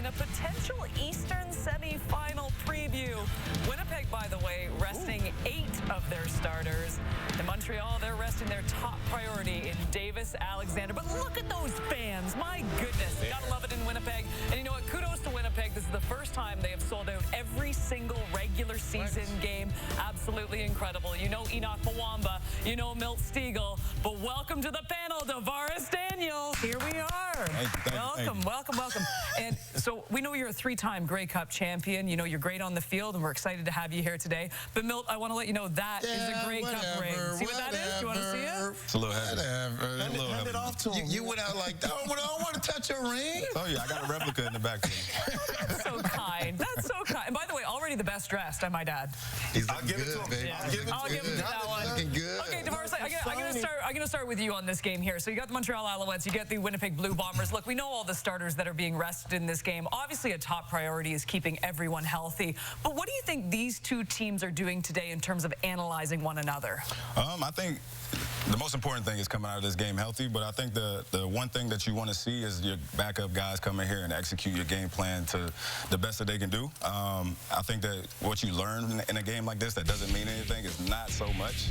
in a potential Eastern semi-final preview. Winnipeg, by the way, resting 8 of their starters. In Montreal, they're resting their top priority in Davis Alexander. But look at those fans. My goodness. You gotta love it in Winnipeg. And you know what? Kudos to Winnipeg. This is the first time they have sold out every single regular season game. Absolutely incredible. You know Enoch Mwamba. You know Milt Stiegel. But welcome to the panel, Davaris Daniels. Here we are. Welcome. And so we know you're a 3-time Grey Cup champion. You know you're great on the field, and we're excited to have you here today. But Milt, I want to let you know that is a Grey Cup ring. See what that is? Do you want to see it? It's a little heavy. Hand it off to him. You went out like, oh, I don't want to touch a ring. Oh yeah, I got a replica in the back. That's so kind. That's so kind. And by the way, already the best dressed, I might add. I'll give it to him. Yeah. I'll give him that one. Looking good. Okay, Davaris, I'm gonna start with you on this game here. So you got the Montreal Alouettes, you get the Winnipeg Blue Bombers. Look, we know all the starters that are being rested in this game. Obviously, a top priority is keeping everyone healthy. But what do you think these two teams are doing today in terms of analyzing one another? I think the most important thing is coming out of this game healthy, but I think the one thing that you want to see is your backup guys come in here and execute your game plan to the best that they can do. I think that what you learn in a game like this that doesn't mean anything is not so much.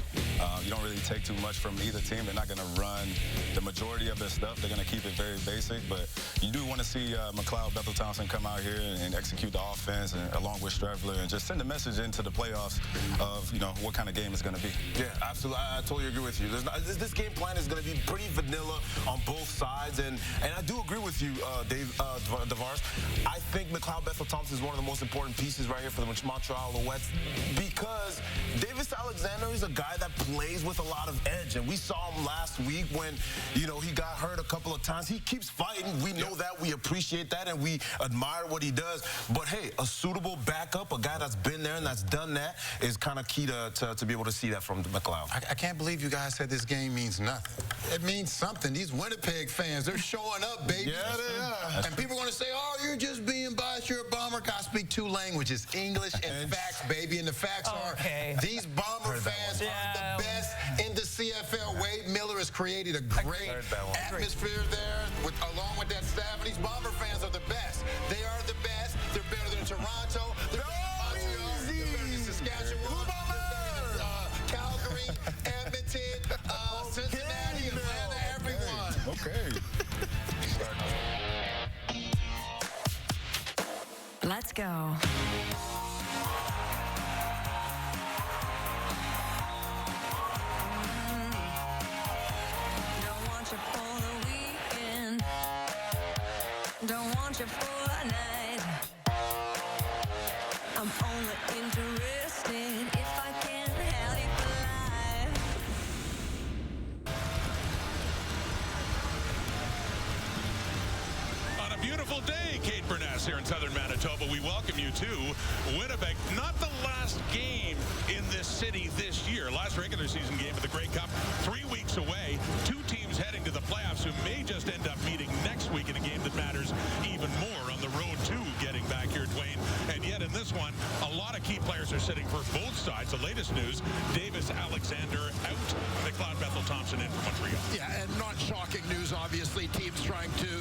You don't really take too much from either team. They're not going to run the majority of their stuff. They're going to keep it very basic, but you do want to see McLeod Bethel-Thompson come out here and execute the offense and, along with Strebler, and just send a message into the playoffs of, you know, what kind of game it's going to be. Yeah, absolutely. I totally agree with you. This game plan is going to be pretty vanilla on both sides, and I do agree with you, Davaris. I think McLeod Bethel-Thompson is one of the most important pieces right here for the Montreal Alouettes, because Davis Alexander is a guy that plays with a lot of edge, and we saw him last week when, you know, he got hurt a couple of times. He keeps fighting. We know that. We appreciate that, and we admire what he does. But hey, a suitable backup, a guy that's been there and that's done that, is kind of key to be able to see that from McLeod. I can't believe you guys said this game means nothing. It means something. These Winnipeg fans, they're showing up, baby. Yeah, they are. And people are going to say, oh, you're just being biased. You're a Bomber. I speak 2 languages, English and facts, baby. And the facts are these Bomber fans are the best in the CFL. Wade Miller has created a great atmosphere there along with that staff. And these Bomber fans are the best. They are the best. They're better than Toronto. They're better than Montreal. They're better than Saskatchewan. They're better than Calgary, Edmonton, Cincinnati, Atlanta, everyone. Okay. Let's go. Don't want you for the weekend. Don't want you for a night. I'm only interested if I can have you for life. On a beautiful day, Kate Burness here in southern Manitoba. We welcome you to Winnipeg. Not the last game in this city this year. Last regular season game of the Grey Cup, 3 weeks away. 2 teams heading to the playoffs who may just end up meeting next week in a game that matters even more on the road to getting back here, Dwayne. And yet in this one, a lot of key players are sitting for both sides. The latest news, Davis Alexander out, McLeod Bethel-Thompson in for Montreal. Yeah, and not shocking news, obviously. Teams trying to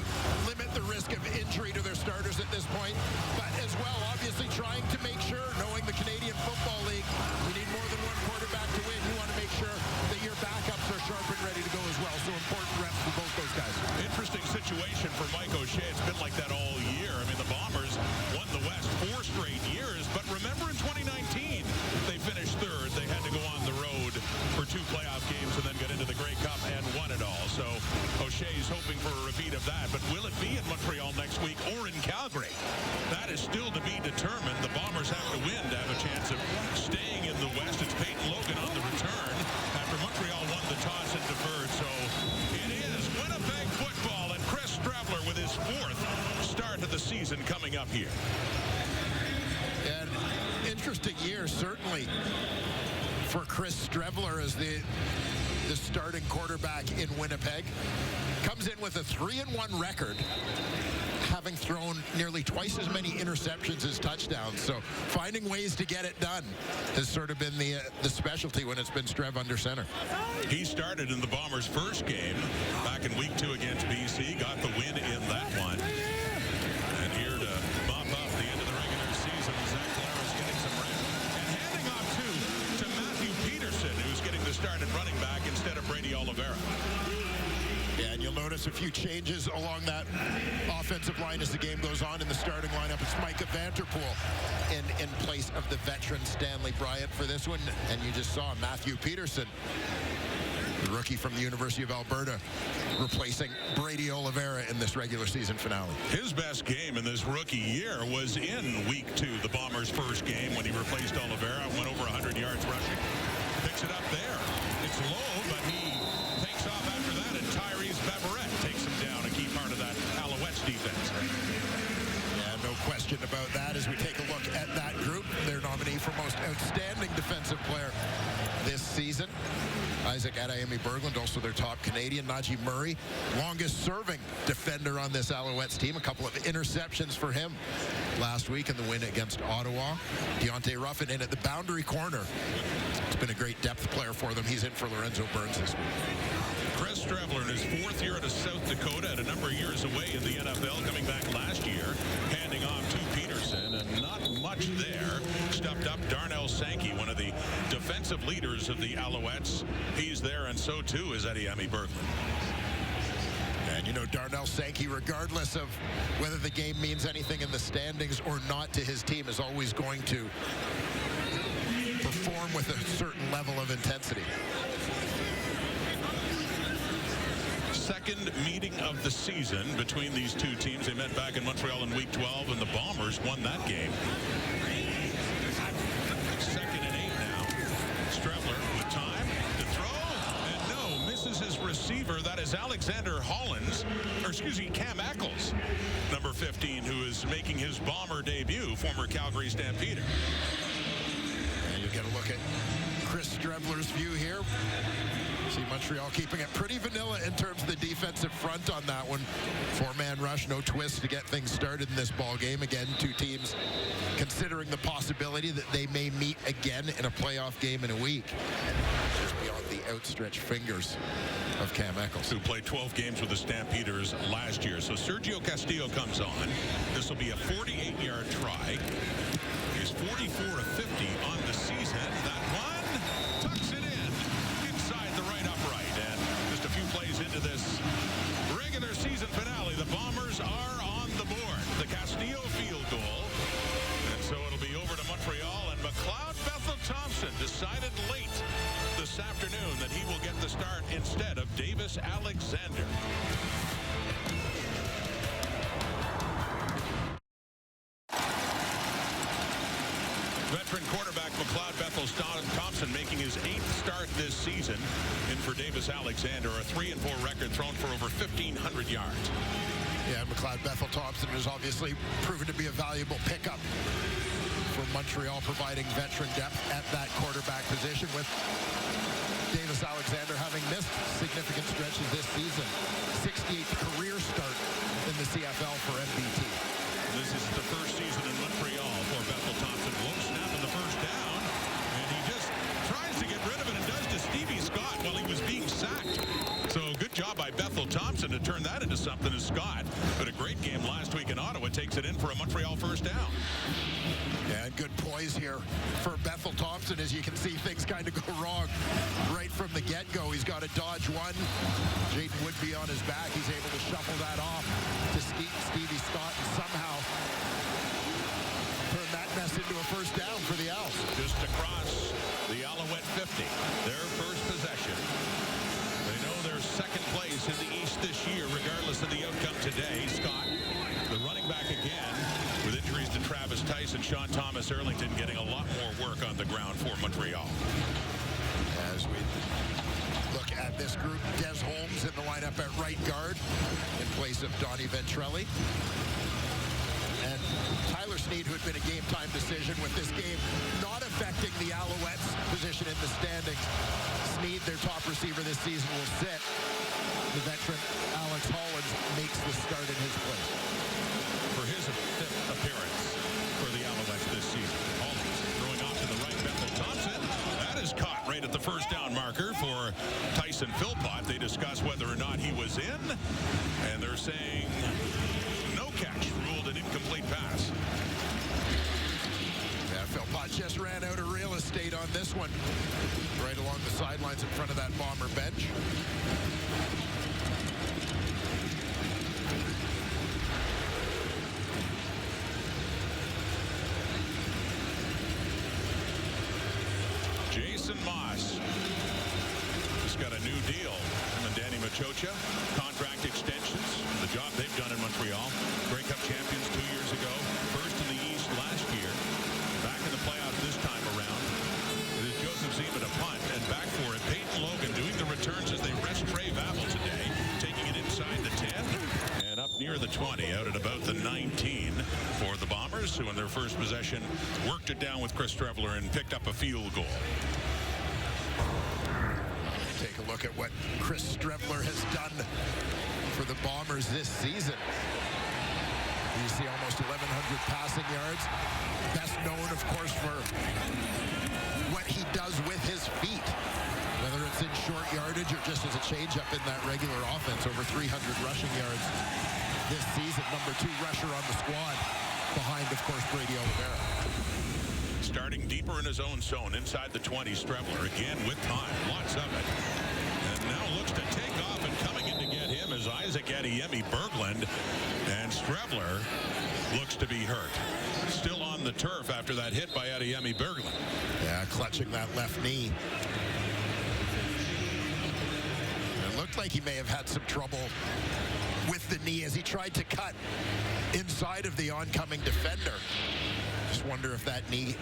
limit the risk of injury to their starters at this point. But as well, obviously trying to make sure, knowing the Canadian Football League, we need more than one quarterback to win. You want to make sure that your backups are sharp and ready to go as well. So important reps for both those guys. Interesting situation for Mike O'Shea. It's been like that all year. I mean, the Bombers won the West 4 straight years. But remember in 2019, they finished 3rd. They had to go on the road for 2 playoff games and then get into the Grey Cup and won it all. So O'Shea's hoping for a repeat of that. But will it be in Montreal next week or in Calgary? That is still to be determined. The Bombers have to win to have a chance of staying in the West. It's Peyton Logan on the return after Montreal won the toss and deferred. So it is Winnipeg football, and Chris Strebler with his 4th start of the season coming up here. An interesting year, certainly, for Chris Strebler as the starting quarterback in Winnipeg. Comes in with a 3-1 record, having thrown nearly twice as many interceptions as touchdowns. So finding ways to get it done has sort of been the specialty when it's been Strev under center. He started in the Bombers' first game back in week 2 against BC, got the win in that one. And here to You'll notice a few changes along that offensive line as the game goes on. In the starting lineup, it's Micah Vanterpool in place of the veteran Stanley Bryant for this one. And you just saw Matthew Peterson, the rookie from the University of Alberta, replacing Brady Oliveira in this regular season finale. His best game in this rookie year was in week 2, the Bombers' first game, when he replaced Oliveira. Went over 100 yards rushing. Picks it up there. It's low, but he takes off after that, and Tyrese Beverette takes him down, a key part of that Alouettes defense. Yeah, no question about that. As we take a look at that group, their nominee for most outstanding defensive player this season, Isaac Adeyemi-Berglund, also their top Canadian. Najee Murray, longest serving defender on this Alouettes team. A couple of interceptions for him last week in the win against Ottawa. Deontay Ruffin in at the boundary corner. It's been a great depth player for them. He's in for Lorenzo Burns this week. Chris Streveler in his 4th year out of South Dakota, at a number of years away in the NFL, coming back last year, handing off to Peterson, and not much there. Stuffed up Darnell Sankey, one of the defensive leaders of the Alouettes. He's there, and so too is Adeyemi-Berglund. And you know, Darnell Sankey, regardless of whether the game means anything in the standings or not to his team, is always going to perform with a certain level of intensity. Second meeting of the season between these two teams. They met back in Montreal in week 12, and the Bombers won that game. 2nd and 8 now. Streveler with time to throw, and no, misses his receiver. That is Alexander Hollins, or excuse me, Cam Eccles, number 15, who is making his Bomber debut, former Calgary Stampeder. And you get a look at Chris Streveler's view here. See Montreal keeping it pretty vanilla in terms of the defensive front on that one. 4-man rush, no twist to get things started in this ball game. Again, two teams considering the possibility that they may meet again in a playoff game in a week. Just beyond the outstretched fingers of Cam Eccles, who played 12 games with the Stampeders last year. So Sergio Castillo comes on. This will be a 48-yard try. He's 44 of 50 on the season. That one tucks it in inside the right upright. And just a few plays into this regular season finale, the Bombers are on the board. The Castillo field goal. And so it'll be over to Montreal, and McLeod Bethel-Thompson decided late this afternoon that he will get the start instead of Davis Alexander. Veteran quarterback McLeod Bethel-Thompson making his 8th start this season. In for Davis Alexander, a 3-4 record, thrown for over 1,500 yards. Yeah, McLeod Bethel-Thompson has obviously proven to be a valuable pickup for Montreal, providing veteran depth at that quarterback position, with Davis Alexander having missed significant stretches this season. 68th career start in the CFL for MBT. This is the first season in Montreal for Bethel-Thompson. Won't snap in the first down, and he just tries to get rid of it and does to Stevie Scott while he was being sacked. So good job by Bethel-Thompson to turn that into something as Scott. But a great game last week in Ottawa takes it in for a Montreal first down. Yeah, and good poise here for Bethel-Thompson. As you can see, things kind of go wrong right from the get-go. He's got to dodge one. Jaden Woodby on his back. He's able to shuffle that off to Stevie Scott and somehow turn that mess into a first down for the Owls. Just across the Alouette 50, their first possession. They know they're second place in the East this year, regardless of the outcome today. Scott, the running back again, with injuries to Travis Tice and Sean Thomas Erlington, getting a lot more work on the ground for Montreal. As we look at this group, Des Holmes in the lineup at right guard in place of Donnie Ventrelli. And Tyler Sneed, who had been a game-time decision with this game not affecting the Alouettes' position in the standings. Sneed, their top receiver this season, will sit. The veteran Alex Hollins makes the start in his place. For his 5th appearance for the Alouettes this season. Hollins throwing off to the right, Bethel-Thompson. That is caught right at the first down marker for Tyson Philpott. They discuss whether or not he was in, and they're saying no catch, ruled an incomplete pass. Yeah, Philpott just ran out of real estate on this one, right along the sidelines in front of that Bomber bench. new deal. And Danny Machocha, contract extensions, the job they've done in Montreal. Grey Cup champions 2 years ago, first in the East last year, back in the playoffs this time around. It is Joseph Zeman a punt, and back for it, Peyton Logan doing the returns as they rest Trey Babel today, taking it inside the 10 and up near the 20, out at about the 19 for the Bombers, who in their first possession worked it down with Chris Streveler and picked up a field goal. Take a look at what Chris Streveler has done for the Bombers this season. You see almost 1,100 passing yards. Best known, of course, for what he does with his feet. Whether it's in short yardage or just as a changeup in that regular offense. Over 300 rushing yards this season. Number 2 rusher on the squad. Behind, of course, Brady Oliveira. Starting deeper in his own zone, inside the 20, Streveler again with time, lots of it. And now looks to take off, and coming in to get him is Isaac Adeyemi Berglund. And Streveler looks to be hurt. Still on the turf after that hit by Adeyemi Berglund. Yeah, clutching that left knee. It looked like he may have had some trouble with the knee as he tried to cut inside of the oncoming defender. Just wonder if that knee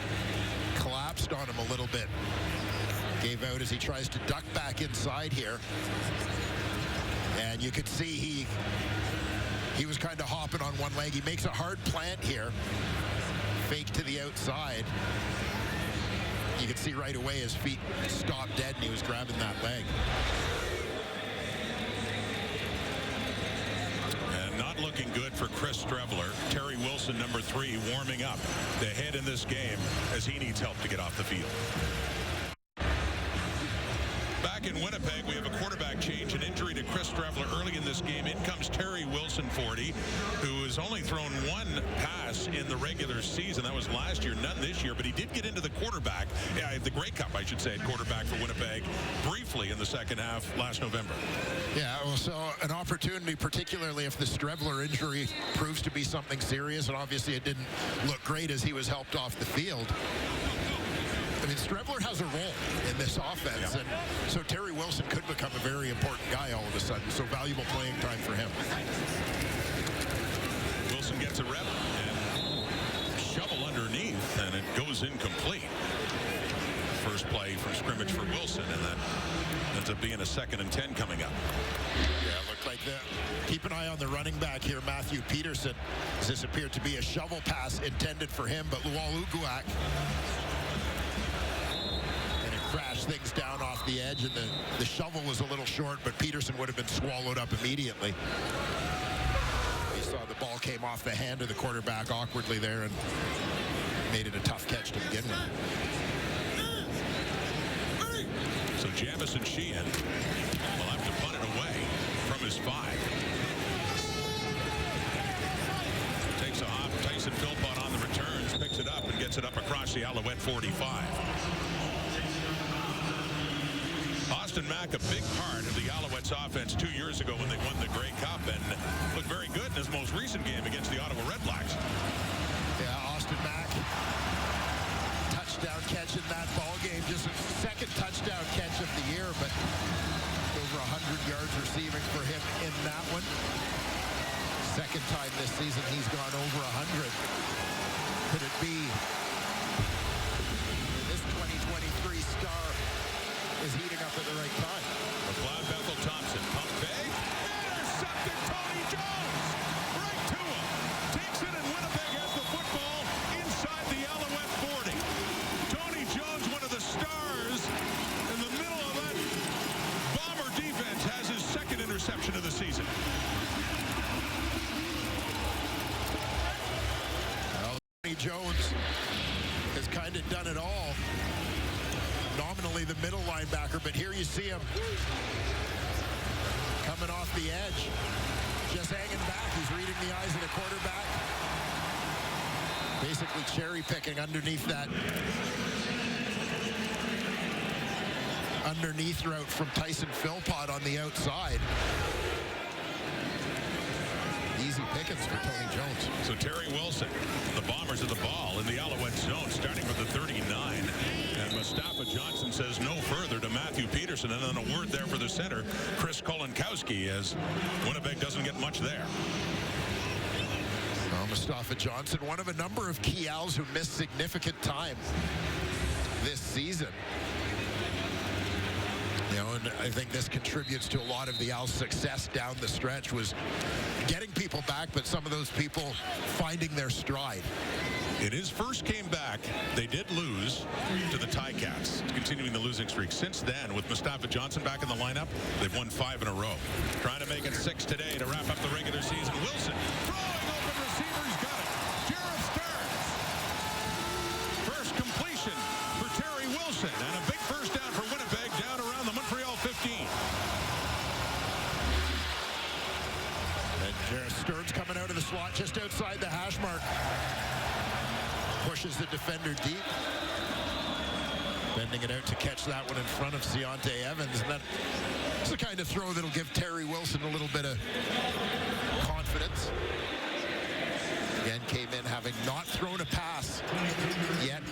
collapsed on him a little bit. Gave out as he tries to duck back inside here. And you could see he was kind of hopping on one leg. He makes a hard plant here. Fake to the outside. You could see right away his feet stopped dead and he was grabbing that leg. Not looking good for Chris Streveler. Terry Wilson, number 3, warming up the head in this game as he needs help to get off the field. Back in Winnipeg, we have a quarterback change, an injury to Chris Streveler early in this game. In comes Terry Wilson, 40, who has only thrown 1 pass in the regular season. That was last year, none this year, but he did get into the quarterback, the Grey Cup, I should say, at quarterback for Winnipeg briefly in the second half last November. Yeah, well, so an opportunity, particularly if the Streveler injury proves to be something serious, and obviously it didn't look great as he was helped off the field. I mean, Streveler has a role in this offense, and so Terry Wilson could become a very important guy all of a sudden, so valuable playing time for him. Wilson gets a rep and shovel underneath, and it goes incomplete. First play from scrimmage for Wilson, and that ends up being a 2nd and 10 coming up. Yeah, looked like that. Keep an eye on the running back here, Matthew Peterson. This appeared to be a shovel pass intended for him, but Lual Uguak crashed things down off the edge, and the shovel was a little short, but Peterson would have been swallowed up immediately. You saw the ball came off the hand of the quarterback awkwardly there and made it a tough catch to begin with. So Jamison Sheehan will have to punt it away from his 5. Takes a hop. Tyson Philpott on the returns, picks it up and gets it up across the Alouette 45. Austin Mack, a big part of the Alouettes offense 2 years ago when they won the Grey Cup, and looked very good in his most recent game against the Ottawa Redblacks. Yeah, Austin Mack, touchdown catch in that ball game, just a 2nd touchdown catch of the year, but over 100 yards receiving for him in that one. 2nd time this season he's gone over 100. Could it be this 2023 star is heating up at the right time? McLeod Bethel Thompson, pump fake, intercepted Tony Jones, right to him, takes it, and Winnipeg has the football inside the Alouette 40. Tony Jones, one of the stars in the middle of that Bomber defense, has his 2nd interception of the season. Well, Tony Jones has kind of done it all. Nominally the middle linebacker, but here you see him coming off the edge, just hanging back. He's reading the eyes of the quarterback, basically cherry picking underneath that route from Tyson Philpott on the outside. Easy pickings for Tony Jones. So Terry Wilson, the Bombers of the ball in the Alouette zone, starting with the 39. And Mustafa Johnson says no further to Matthew Peterson. And then a word there for the center, Chris Kolinkowski, as Winnipeg doesn't get much there. Well, Mustafa Johnson, one of a number of key Als who missed significant time this season. You know, and I think this contributes to a lot of the Als' success down the stretch, was getting people back, but some of those people finding their stride. In his first game back, they did lose to the Ticats, continuing the losing streak. Since then, with Mustafa Johnson back in the lineup, they've won 5 in a row. Trying to make it 6 today to wrap up the regular season. Wilson throwing open receiver. He's got it. Jared Stearns. First completion for Terry Wilson. And a big first down for Winnipeg down around the Montreal 15. And Jared Stearns coming out of the slot just outside the hash mark. Pushes the defender deep. Bending it out to catch that one in front of Deontay Evans. And that's the kind of throw that'll give Terry Wilson a little bit of confidence. Again, came in having not thrown a pass yet.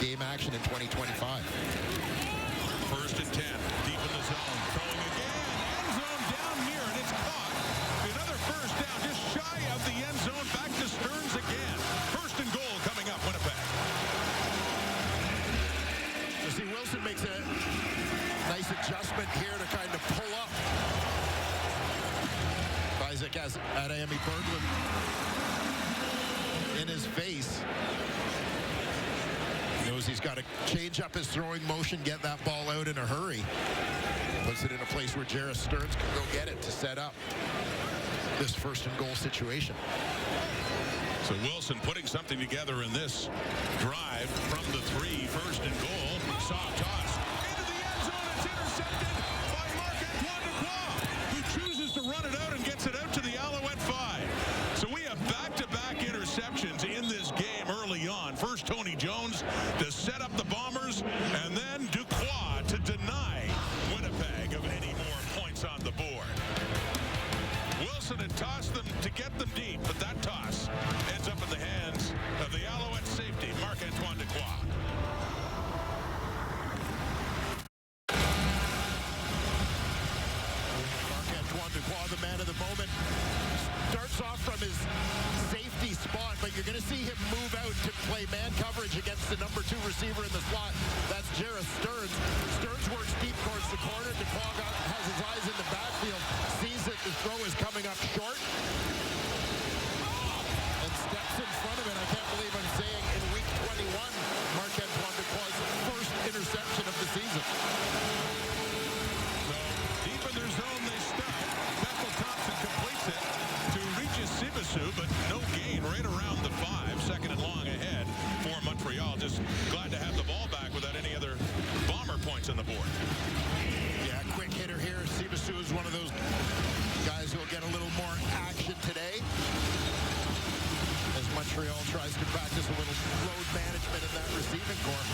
Game action in 2025. First and 10, deep in the zone. Throwing again. End zone down near it. It's caught. Another first down, just shy of the end zone. Back to Stearns again. First and goal coming up, Winnipeg. You see, Wilson makes a nice adjustment here to kind of pull up Isaac as Adami Berglund in his face. He knows he's got to change up his throwing motion, get that ball out in a hurry. Puts it in a place where Jared Stearns can go get it to set up this first and goal situation. So Wilson putting something together in this drive from the 3, first and goal. Soft toss into the end zone. It's intercepted by Marc-Antoine Dequoy, who chooses to run it out and gets it out to the Alouette 5. So we have back-to-back interceptions in this game early on. First Tony Jones to set up the Bombers, and then Dequoy to deny Winnipeg of any more points on the board. Wilson had tossed them to get them deep, but that toss ends up in the hands of the Alouette safety, Marc-Antoine Dequoy. Marc-Antoine Dequoy, the man of the moment, starts off from his safety spot, but you're going to see him move out to play man coverage against the number 2 receiver in the slot. That's Jared Stearns. Stearns works deep towards the corner. Dequoy has his eyes in the backfield, sees that the throw is coming up short, and steps in front of it. I can't believe I'm saying in week 21, Marc-Antoine Dequoy's first interception of the season. So deep in their zone they start. Bethel Thompson completes it to Regis Sibasu, but no gain right around the 5. Second and long ahead for Montreal. Just glad to have the ball back without any other Bomber points on the board. Yeah, quick hitter here. Sibasu is one of those guys who will get a little more action today as Montreal tries to practice a little load management in that receiving corps.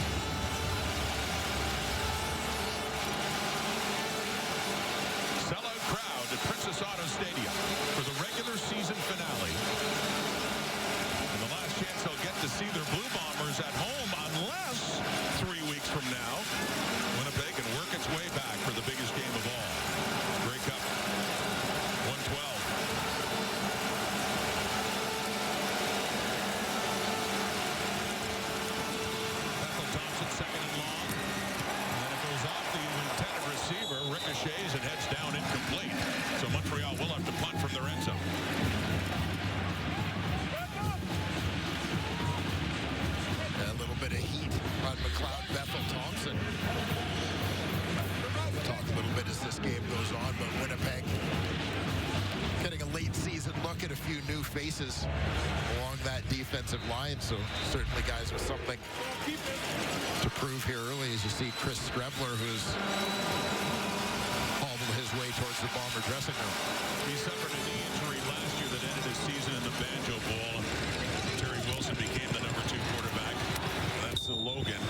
Sellout crowd at Princess Auto Stadium for the regular season finale. And the last chance they'll get to see their Blue Bombers at home, unless 3 weeks from now, Winnipeg can work its way back for the biggest game of all. Grey Cup 112. Bethel Thompson, second and long. And then it goes off the intended receiver, ricochets and heads down incomplete. So Montreal will have to punt from their end zone. A little bit of heat on McLeod, Bethel Thompson. We'll talk a little bit as this game goes on, but Winnipeg getting a late season look at a few new faces along that defensive line. So certainly guys with something to prove here early, as you see Chris Strebler, who's hobbled his way towards the Bomber dressing room. He suffered a knee injury last year that ended his season in the Banjo Bowl. Terry Wilson became the number 2 quarterback. That's the Logan.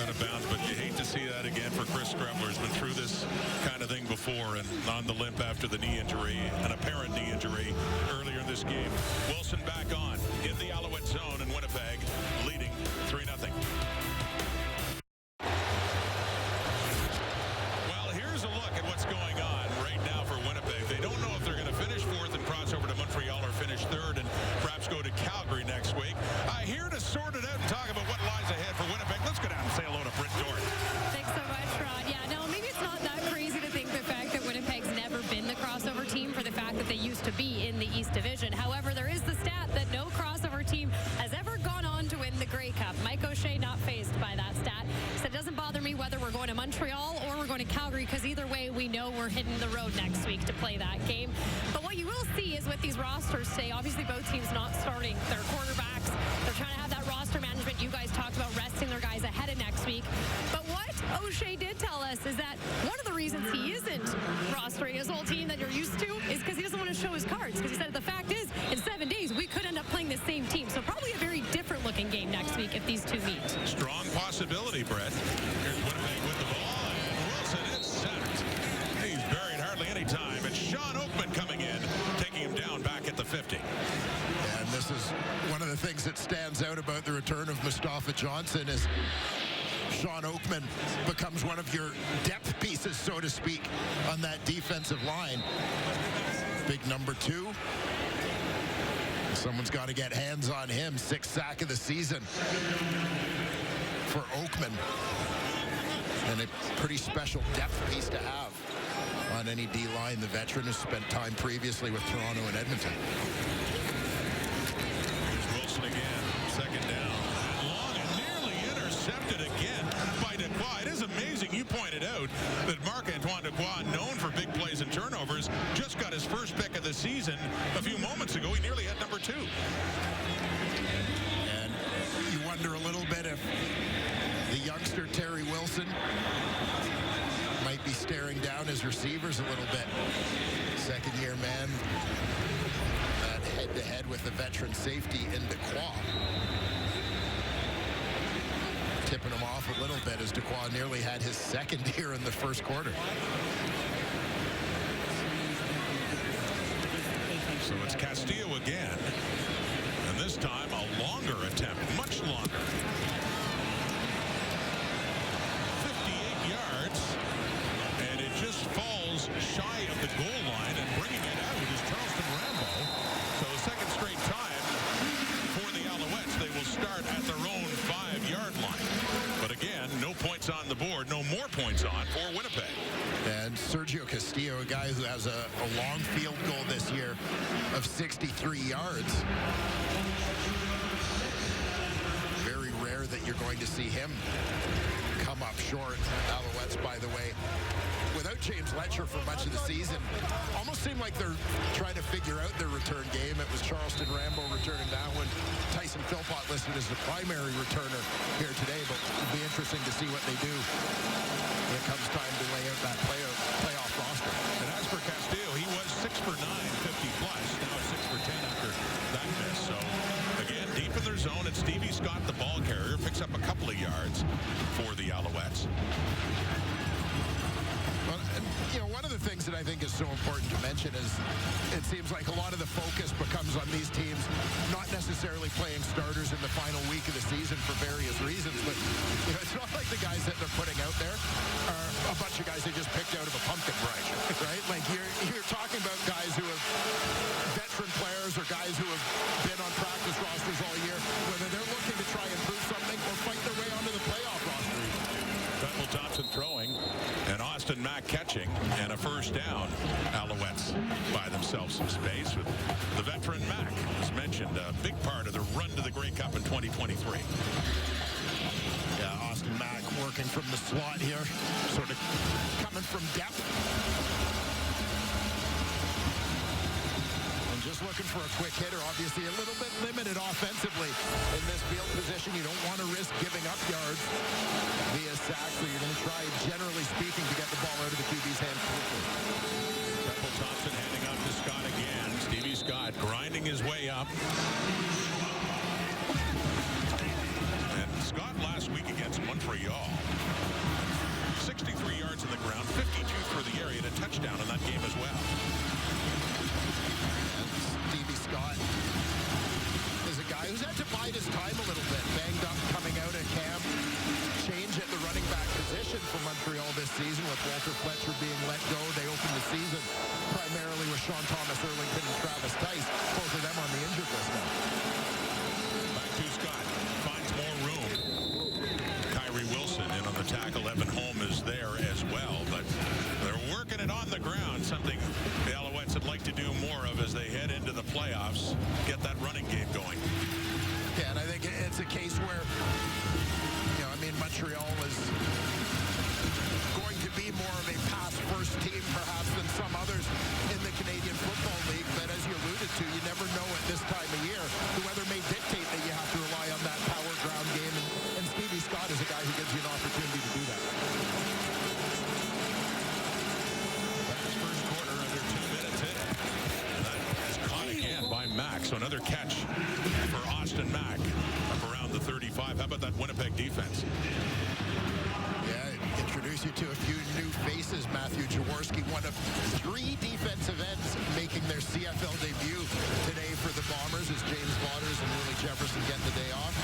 Out of bounds, but you hate to see that again for Chris Strebler. He's been through this kind of thing before and on the limp after after the knee injury, an apparent knee injury earlier in this game. Wilson back on in the Alouette zone in Winnipeg, leading 3-0. Well, here's a look at what's going on right now for Winnipeg. They don't know if they're going to finish fourth and cross over to Montreal or finish third and perhaps go to Calgary next week. Here to sort it out and talk about what lies ahead for Winnipeg. Let's go down and say hello to Britt Dort. Thanks so much, Rod. Yeah, no, maybe it's not that crazy to think the fact that Winnipeg's never been the crossover team for the fact that they used to be in the East Division. However, there is the stat that no crossover team has ever gone on to win the Grey Cup. Mike O'Shea not faced by that stat. So it doesn't bother me whether we're going to Montreal or we're going to Calgary, because either way, we know we're hitting the road next week to play that game. But what you will see is with these rosters today, obviously both teams not starting their quarterbacks. They're trying to have that roster management. You guys talked about resting their guys ahead of next week. But what O'Shea did tell us is that one of the reasons he isn't rostering his whole team that you're used to is because he doesn't want to show his cards. Because he said the fact is, in 7 days, we could end up playing the same team. So probably a very different looking game next week if these two meet. Strong possibility, Brett. Here's Winnipeg with the ball, and Wilson is sacked. He's buried hardly any time. It's Sean Oakman coming in, taking him down back at the 50. And this is one of the things that stands out about the return of Mustafa Johnson is Sean Oakman becomes one of your depth pieces, so to speak, on that defensive line. Big number 2. Someone's got to get hands on him. 6th sack of the season for Oakman. And a pretty special depth piece to have on any D-line. The veteran who's spent time previously with Toronto and Edmonton. Here's Wilson again. 2nd down. Long and nearly intercepted again by Dequoy. It is amazing. You pointed out that Marc-Antoine Dequoy, known for big plays and turnovers, just got his first pick of the season a few moments ago. He nearly had number 2. And you wonder a little bit if the youngster Terry Wilson might be staring down his receivers a little bit. 2nd-year man, that head-to-head with the veteran safety in Dequoy. Tipping him off a little bit as Dequoy nearly had his 2nd here in the first quarter. So it's Castillo again. And this time a longer attempt, much longer. 58 yards. And it just falls shy of the goal line, and bringing it out is Charleston Rambo. So the 2nd straight time for the Alouettes, they will start at their own 5-yard line. But again, no points on the board, no more points on for Winnipeg. And Sergio Castillo, a guy who has a long field goal this year of 63 yards. Very rare that you're going to see him come up short. Alouettes, by the way, without James Letcher for much of the season, almost seemed like they're trying to figure out their return game. It was Charleston Rambo returning that one. Tyson Philpott listed as the primary returner here today, but it'll be interesting to see what they do when it comes time to lay out that playoff roster. And as for Castillo, he was 6 for 9, 50 plus. Now 6 for 10 after that miss. So again, deep in their zone, it's Stevie Scott, the ball carrier, picks up a couple of yards for the Alouettes. Well, and, one of the things that I think is so important to mention is it seems like a lot of the focus becomes on these teams not necessarily playing starters in the final week of the season for various reasons, but it's not like the guys that they're putting out there are a bunch of guys they just picked out of a pumpkin brush, right? Like you're talking about guys who have veteran players or guys who have been on practice rosters all year, whether they're looking to try and prove something or fight their way onto the playoff roster. Bethel Thompson throwing, and Austin Mack catching, and a 1st down. Alouettes buy themselves some space with the veteran Mack, as mentioned, a big part of the run to the Grey Cup in 2023. Yeah, Austin Mack working from the slot here, sort of coming from depth. And just looking for a quick hitter, obviously a little bit limited offensively in this field position. You don't want to risk giving up yards via sack, so you're going to try, generally speaking, to get the ball out of the QB's hands quickly. Bethel Thompson handing off to Scott again. Stevie Scott grinding his way up. And Scott last week against Montreal, 63 yards on the ground, 52 through the area, and a touchdown in that game as well. after Fletcher being let go. They opened the season primarily with Sean Thomas, Erlington, and Travis Tice. Both of them on the injured list now. Back to Scott. Finds more room. Kyrie Wilson in on the tackle. Evan Holm is there as well, but they're working it on the ground, something the Alouettes would like to do more of as they head into the playoffs, get that running game going. Yeah, and I think it's a case where, Montreal is going to be more of a pass-first team, perhaps, than some others in the Canadian Football League. But as you alluded to, you never know at this time of year. The weather may dictate that you have to rely on that power ground game. And Stevie Scott is a guy who gives you an opportunity to do that. That's first quarter, under 2 minutes in. And that is caught again by Mack. So another catch for Austin Mack up around the 35. How about that Winnipeg defense? Yeah, introduce you to a few new faces. Matthew Jaworski, one of 3 defensive ends making their CFL debut today for the Bombers as James Waters and Willie Jefferson get the day off.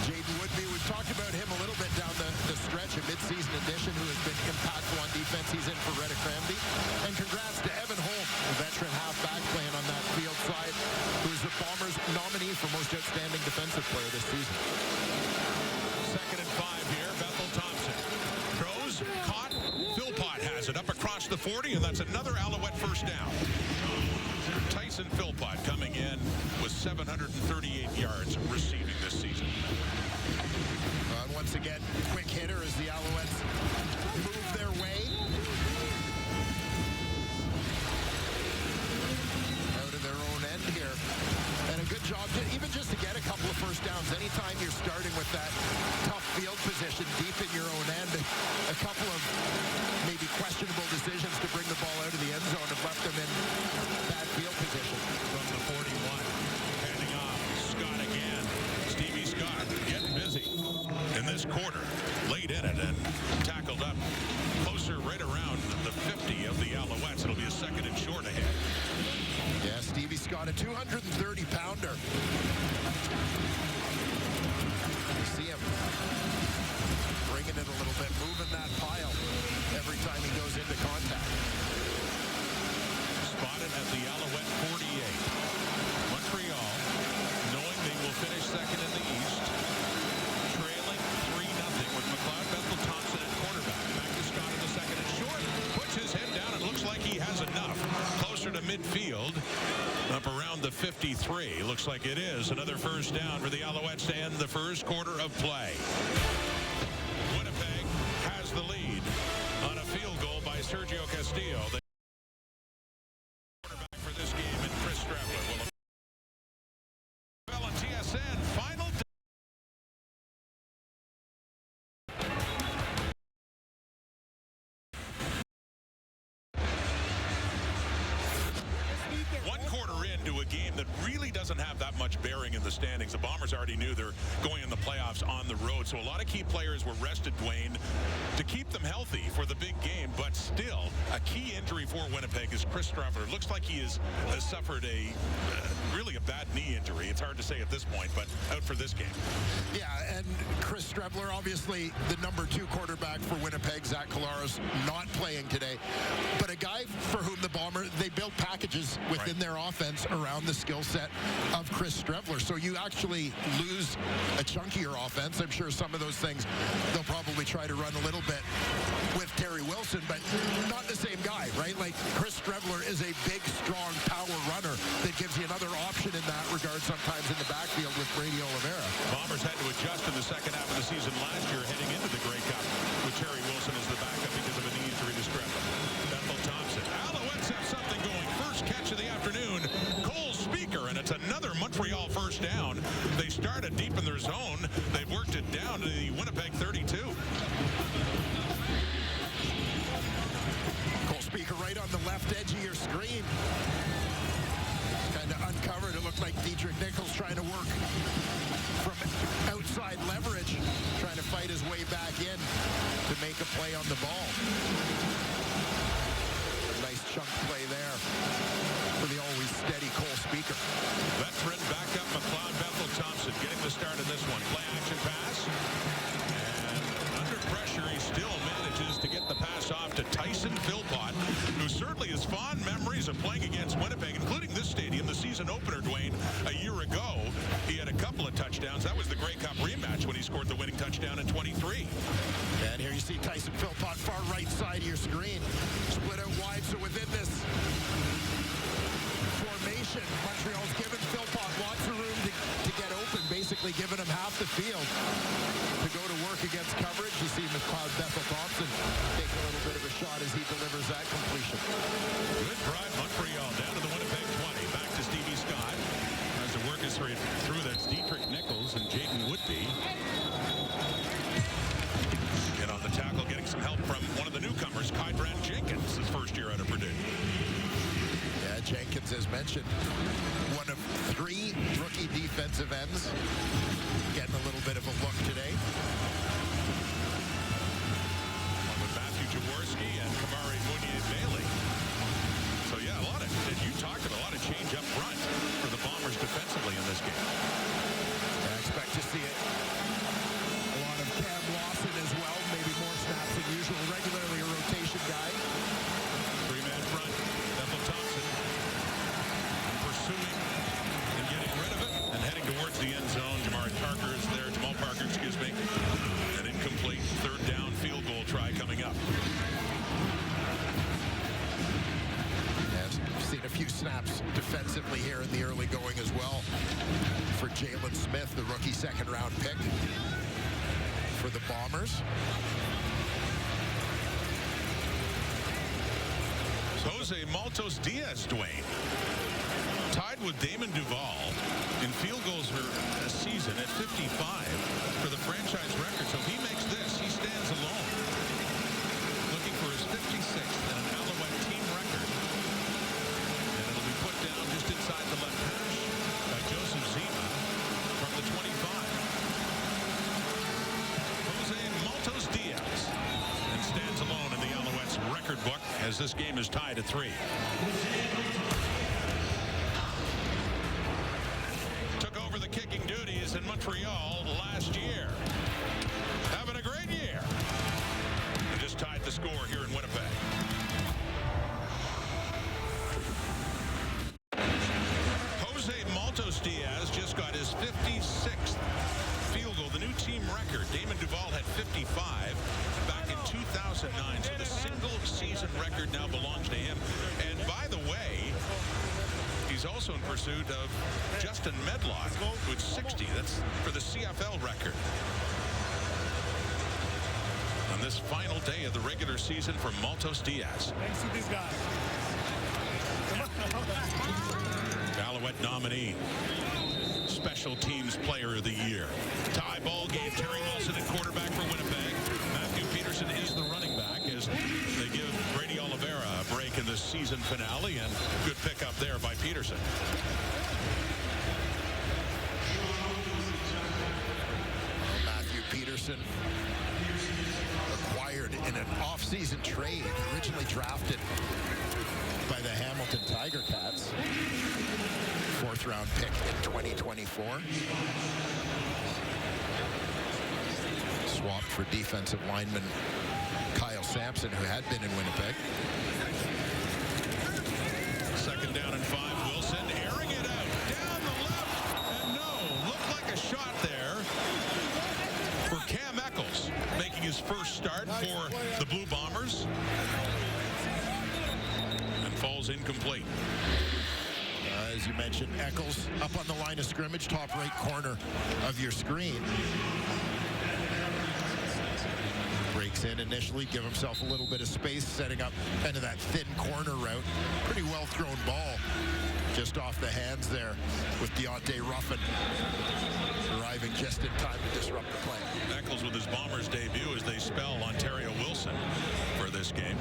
Jaden Woodby, we've talked about him a little bit down the stretch, a mid-season addition who has been impactful on defense. He's in for Reddick Cranby. And congrats to Evan Holm, a veteran halfback playing on that field side, who is the Bombers nominee for most outstanding defensive player this season. 2nd and 5 here. Bethel Thompson throws, caught. Philpott has it up across the 40, and that's another Alouette first down. Tyson Philpott coming in with 738 yards receiving this season. Once again, quick hitter as the Alouettes move their way out of their own end here. And a good job, even just to get a couple of first downs. Anytime you're starting with that tough field position deep in your own end, a couple of maybe questionable decisions to bring the ball out of the end zone have left them in bad field position. From the 41, handing off, Scott again. Stevie Scott getting busy in this quarter, late in it, and tackled up closer right around the 50 of the Alouettes. It'll be a 2nd and short ahead. Yeah, Stevie Scott, a 230-pounder. See him bringing it a little bit, moving that pile every time he goes into contact. Spotted at the Alouette 48. Montreal, knowing they will finish 2nd in the East, trailing 3-0 with McLeod Bethel Thompson at quarterback. Back to Scott in the 2nd and short. Puts his head down and looks like he has enough. Closer to midfield, up around the 53. Looks like it is another first down for the Alouettes to end the first quarter of play. Winnipeg has the lead on a field goal by Sergio Castillo. The quarterback for this game in Chris Stravler will on TSN final. One quarter into a game that really doesn't have that much bearing in the standings. The Bombers already knew they're going in the playoffs on the road, so a lot of key players were rested, Dwayne, to keep them healthy for the big game. But still, a key injury for Winnipeg is Chris Stravler. Looks like he has suffered really a bad knee injury. It's hard to say at this point, but out for this game. Yeah, and Chris Stravler, obviously the number 2 quarterback for Winnipeg. Zach Collaros not playing today, but a guy for whom the Bombers, they built packages within their offense around the skill set of Chris Stravler. So you actually lose a chunkier offense. I'm sure some of those things they'll probably try to run a little bit with Terry Wilson, but not the same guy, right? Like Chris Stravler is a big, strong power runner that gives you another option in that regard sometimes in the backfield with Brady Oliveira. Bombers had to adjust in the second half of the season last year heading into the Grey Cup with Terry Wilson as the backup because of a knee injury to Stravler. Bethel Thompson. Alouettes have something going. First catch of the afternoon. Cole Speaker, and it's another Montreal first down. They started deep in their zone. They've worked it down to the Winnipeg 32. Cole Speaker right on the left edge of your screen. Kind of uncovered. It looked like Dietrich Nichols trying to work from outside leverage, trying to fight his way back in to make a play on the ball. A nice chunk play there for the always steady Cole Speaker. Veteran backup McLeod Bethel Thompson getting the start of this one. Play action pass. And under pressure, he still manages to get the pass off to Tyson certainly has fond memories of playing against Winnipeg, including this stadium, the season opener, Dwayne, a year ago. He had a couple of touchdowns. That was the Grey Cup rematch when he scored the winning touchdown in 23. And here you see Tyson Philpott, far right side of your screen. Split out wide, so within this formation, Montreal's given Philpott lots of room to get open, basically giving him half the field to go to work against coverage. You see McLeod Bethel-Thompson take a little bit of a shot as he delivers that completion. Good drive, Montreal down to the Winnipeg 20. Back to Stevie Scott. As the work is through, that's Dietrich Nichols and Jaden Woodby. And on the tackle, getting some help from one of the newcomers, Kydran Jenkins, his first year out of Purdue. Yeah, Jenkins, as mentioned, one of 3 rookie defensive ends. Getting a little bit of a look today. Along with Matthew Jaworski and Kamari Mounier-Bailey. So, yeah, and you talked about a lot of change up front for the Bombers defensively in this game. I expect to see it. A lot of Cam Lawson as well, maybe more snaps than usual. Regularly a rotation guy. 3-man front, Bethel-Thompson pursuing and getting rid of it and heading towards the end zone. Jamal Parker, excuse me. An incomplete third down field goal try coming up. I've seen a few snaps defensively here in the early going as well for Jalen Smith, the rookie second-round pick for the Bombers. Jose Maltos Diaz, Dwayne, tied with Damon Duval in field goals for a season at 55 for the franchise record. So if he makes this, he stands alone, looking for his 56th and an Alouette team record. And it'll be put down just inside the left hash by Joseph Zima from the 25. Jose Maltos Diaz and stands alone in the Alouettes record book as this game is tied at 3. Took over the kicking duties in Montreal last year. Having a great year. And just tied the score here in Winnipeg. Jose Maltos Diaz just got his 56th field goal, the new team record. Damon Duval had 55 back in 2009, so the single season record now belongs to him. And by the way, he's also in pursuit of Justin Medlock with 60. That's for the CFL record. On this final day of the regular season for Maltos Diaz. Thanks to these guys. Alouette nominee. Special Teams Player of the Year. Tie ball game. Terry Wilson at quarterback for Winnipeg. Matthew Peterson is the running back as they give Brady Oliveira a break in the season finale, and good pickup there by Peterson. Matthew Peterson acquired in an off-season trade, originally drafted by the Hamilton Tiger Cats. 4th-round pick in 2024. Swapped for defensive lineman Kyle Sampson, who had been in Winnipeg. 2nd down and 5. Wilson airing it out. Down the left. And no. Looked like a shot there for Cam Eccles, making his first start for the Blue Bombers. And falls incomplete. As you mentioned, Eccles up on the line of scrimmage, top right corner of your screen. Breaks in initially, give himself a little bit of space, setting up kind of that thin corner route. Pretty well thrown ball. Just off the hands there with Deontay Ruffin arriving just in time to disrupt the play. Eccles with his Bombers debut as they spell Ontario Wilson for this game.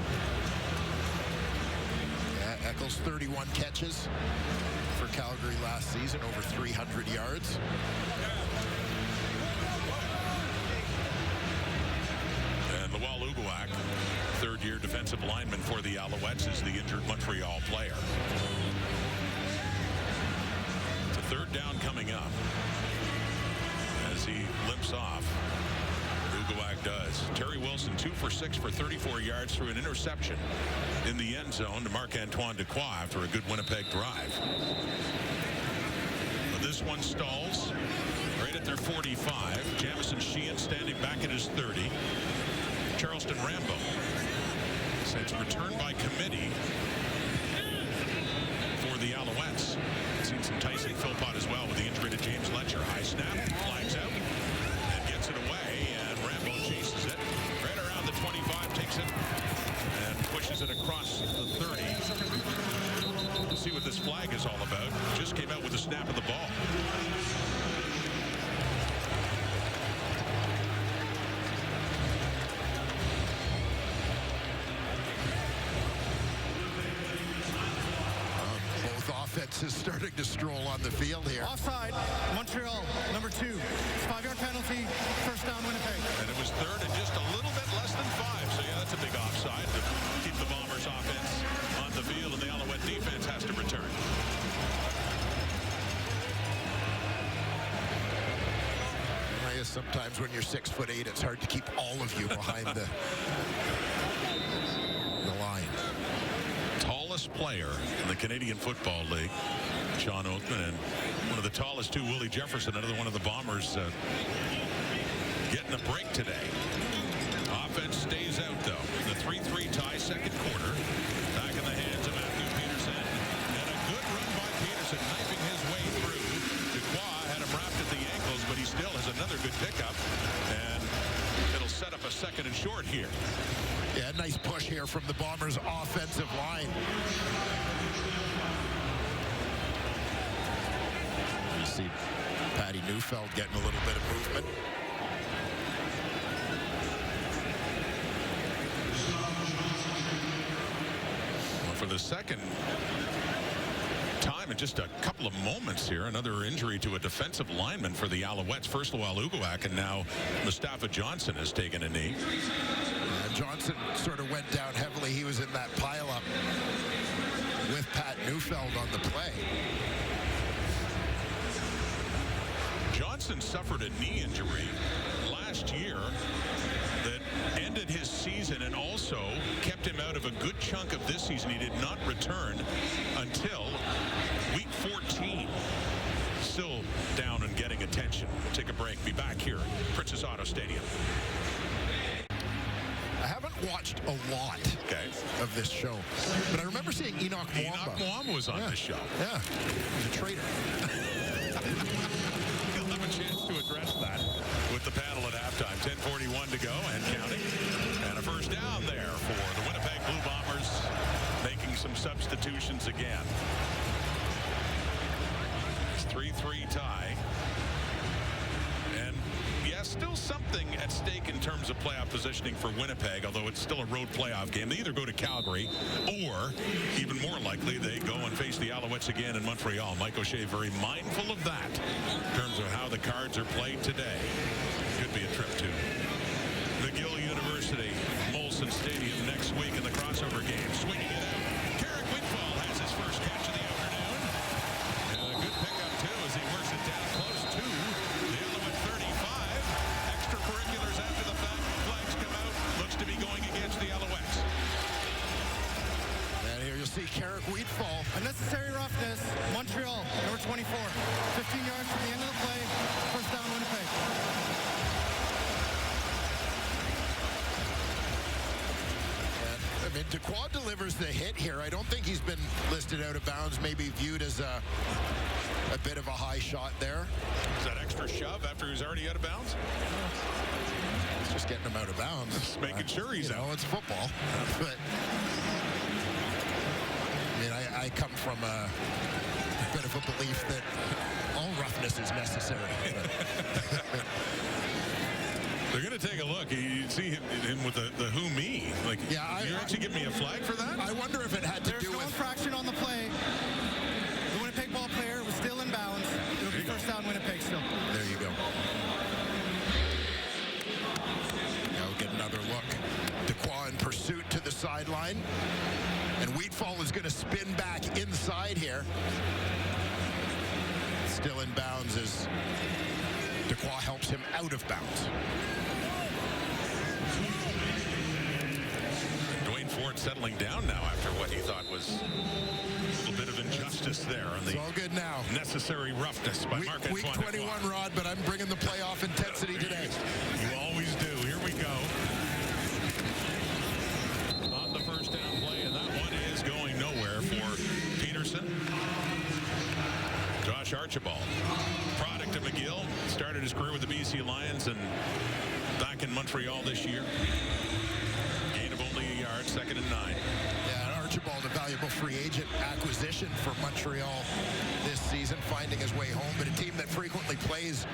Yeah, Eccles 31 catches for Calgary last season, over 300 yards. And Lawal Uguak, 3rd-year defensive lineman for the Alouettes, is the injured Montreal player. It's a 3rd down coming up as he limps off. Uguak does. Terry Wilson, 2 for 6 for 34 yards through an interception in the end zone to Marc-Antoine Dequoy after a good Winnipeg drive. But this one stalls right at their 45. Jamison Sheehan standing back at his 30. Charleston Rambo says return by committee for the Alouettes. Seen some Tyson Philpott as well with the injury to James Letcher. High snap, flags out, and gets it away, and Rambo chases it right around the 25, takes it, and pushes it across the 30. We'll see what this flag is all about. Just came out with the snap of the ball. Is starting to stroll on the field here. Offside, Montreal, number 2. 5-yard penalty, first down Winnipeg. And it was third and just a little bit less than 5. So, yeah, that's a big offside to keep the Bombers' offense on the field, and the Alouette defense has to return. I guess sometimes when you're 6'8", it's hard to keep all of you behind the line. Tallest player in the Canadian Football League, Sean Oakman, and one of the tallest too, Willie Jefferson, another one of the Bombers getting a break today. Offense stays out though. The 3-3 tie, second quarter. Back in the hands of Matthew Peterson, and a good run by Peterson, knifing his way through. Dequoy had him wrapped at the ankles, but he still has another good pickup, and it'll set up a second and short here. Yeah, nice push here from the Bombers' offensive line. You see Patty Neufeld getting a little bit of movement. Well, for the second time in just a couple of moments here, another injury to a defensive lineman for the Alouettes. First Alouettes, and now Mustafa Johnson has taken a knee. Johnson sort of went down heavily. He was in that pileup with Pat Neufeld on the play. Johnson suffered a knee injury last year that ended his season and also kept him out of a good chunk of this season. He did not return until week 14. Still down and getting attention. We'll take a break. Be back here at Princess Auto Stadium. I haven't watched a lot of this show, but I remember seeing Enoch Mwamba. Enoch Mwamba was on this show. Yeah, he's a traitor. He'll have a chance to address that with the panel at halftime. 10:41 to go and counting. And a first down there for the Winnipeg Blue Bombers, making some substitutions again. It's 3-3 tie. And yes, still something at stake in terms of playoff positioning for Winnipeg, although it's still a road playoff game. They either go to Calgary or, even more likely, they go and face the Alouettes again in Montreal. Mike O'Shea very mindful of that in terms of how the cards are played today. Could be a trip to McGill University, Molson Stadium next week in the crossover game. Swinging it out. Carrick Whitfall has his first catch of the afternoon. And a good pickup, too, as he works it down close to the Alouette 35. Extracurriculars after the fact. Flags come out. Looks to be going against the Alouettes. And here you'll see Carrick Wheatfall. Unnecessary roughness. Montreal, number 24. 15 yards from the end of the play. First down, Winnipeg. I mean, Dequoy delivers the hit here. I don't think he's been listed out of bounds, maybe viewed as a bit of a high shot there. Is that extra shove after he's already out of bounds? It's just getting him out of bounds. Just making sure he's out. It's football. But, I mean, I come from a bit of a belief that all roughness is necessary. They're going to take a look. You see him with the who me. Like, yeah, you actually give me a flag for that? I wonder if it had to do with... There's no infraction on the play. The Winnipeg ball player was still in bounds. It'll be first down Winnipeg still. There you go. Now we'll get another look. Dequoy in pursuit to the sideline. And Wheatfall is going to spin back inside here. Still in bounds as Dequoy helps him out of bounds. Dwayne Ford settling down now after what he thought was a little bit of injustice there on the it's all good now. necessary roughness by Marc Week Antoine 21, Lacroix. Rod, but I'm bringing the playoff intensity today. You always do. Here we go. On the first down play, and that one is going nowhere for Peterson. Josh Archibald, product of McGill, started his career with the BC Lions and back in Montreal this year. Gain of only a yard, 2nd and 9. Yeah, Archibald, a valuable free agent acquisition for Montreal this season, finding his way home. But a team that frequently plays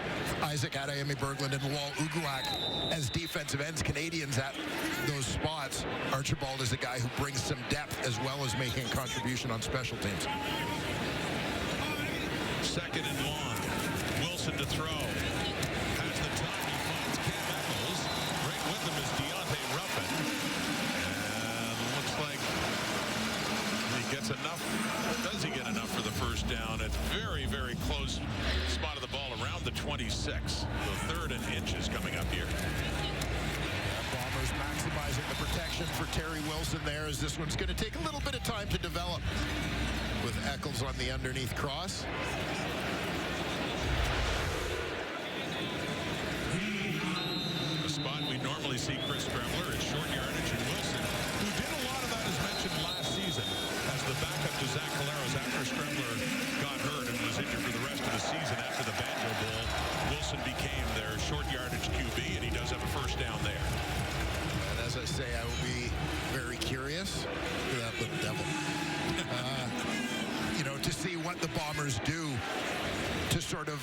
Isaac Adeyemi Berglund and Lowell Uguak as defensive ends, Canadians at those spots. Archibald is a guy who brings some depth as well as making a contribution on special teams. 2nd and long. Wilson to throw. Has the time. He finds Cam Eccles. Right with him is Deontay Ruffin. And looks like he gets enough. Does he get enough for the first down? It's very, very close spot of the ball around the 26. The 3rd and inches coming up here. Bombers maximizing the protection for Terry Wilson there, as this one's going to take a little bit of time to develop with Eccles on the underneath cross. The spot we normally see Chris Stremler is short yardage, and Wilson, who did a lot of that as mentioned last season, as the backup to Zach Collaros after Stremler got hurt and was injured for the rest of the season after the Banjo Bowl. Wilson became their short yardage QB, and he does have a first down there. And as I say, I will be very curious. Look at that little devil. You know, to see what the Bombers do to sort of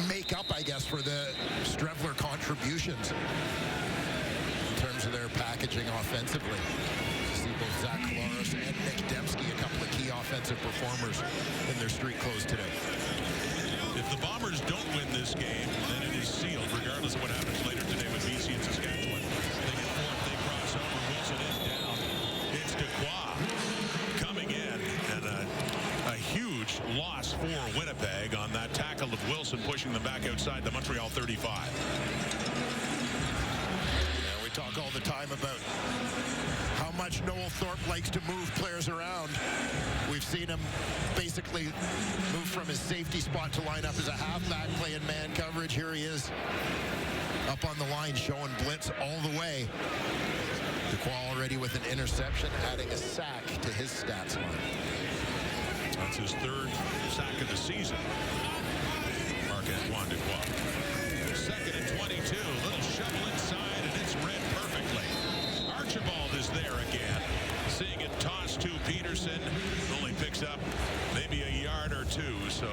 make up, I guess, for the Strevler contributions in terms of their packaging offensively. To see both Zach Collaros and Nick Dembski, a couple of key offensive performers in their street clothes today. If the Bombers don't win this game, then it is sealed, regardless of what happens later today with BC and Saskatchewan. They get 4th, they cross over, Wilson is down. It's Dequoy coming in, and a huge loss for Winnipeg on that tackle of Wilson, pushing them back outside the Montreal 35. Yeah, we talk all the time about how much Noel Thorpe likes to move players around. We've seen him basically move from his safety spot to line up as a halfback, playing man coverage. Here he is up on the line, showing blitz all the way. Dequoy already with an interception, adding a sack to his stats line. That's his 3rd sack of the season. Marc Antoine Dequoy. 2nd and 22. Little shovel inside, and it's read perfectly. Archibald is there again. Seeing it tossed to Peterson. Only picks up maybe a yard or two. So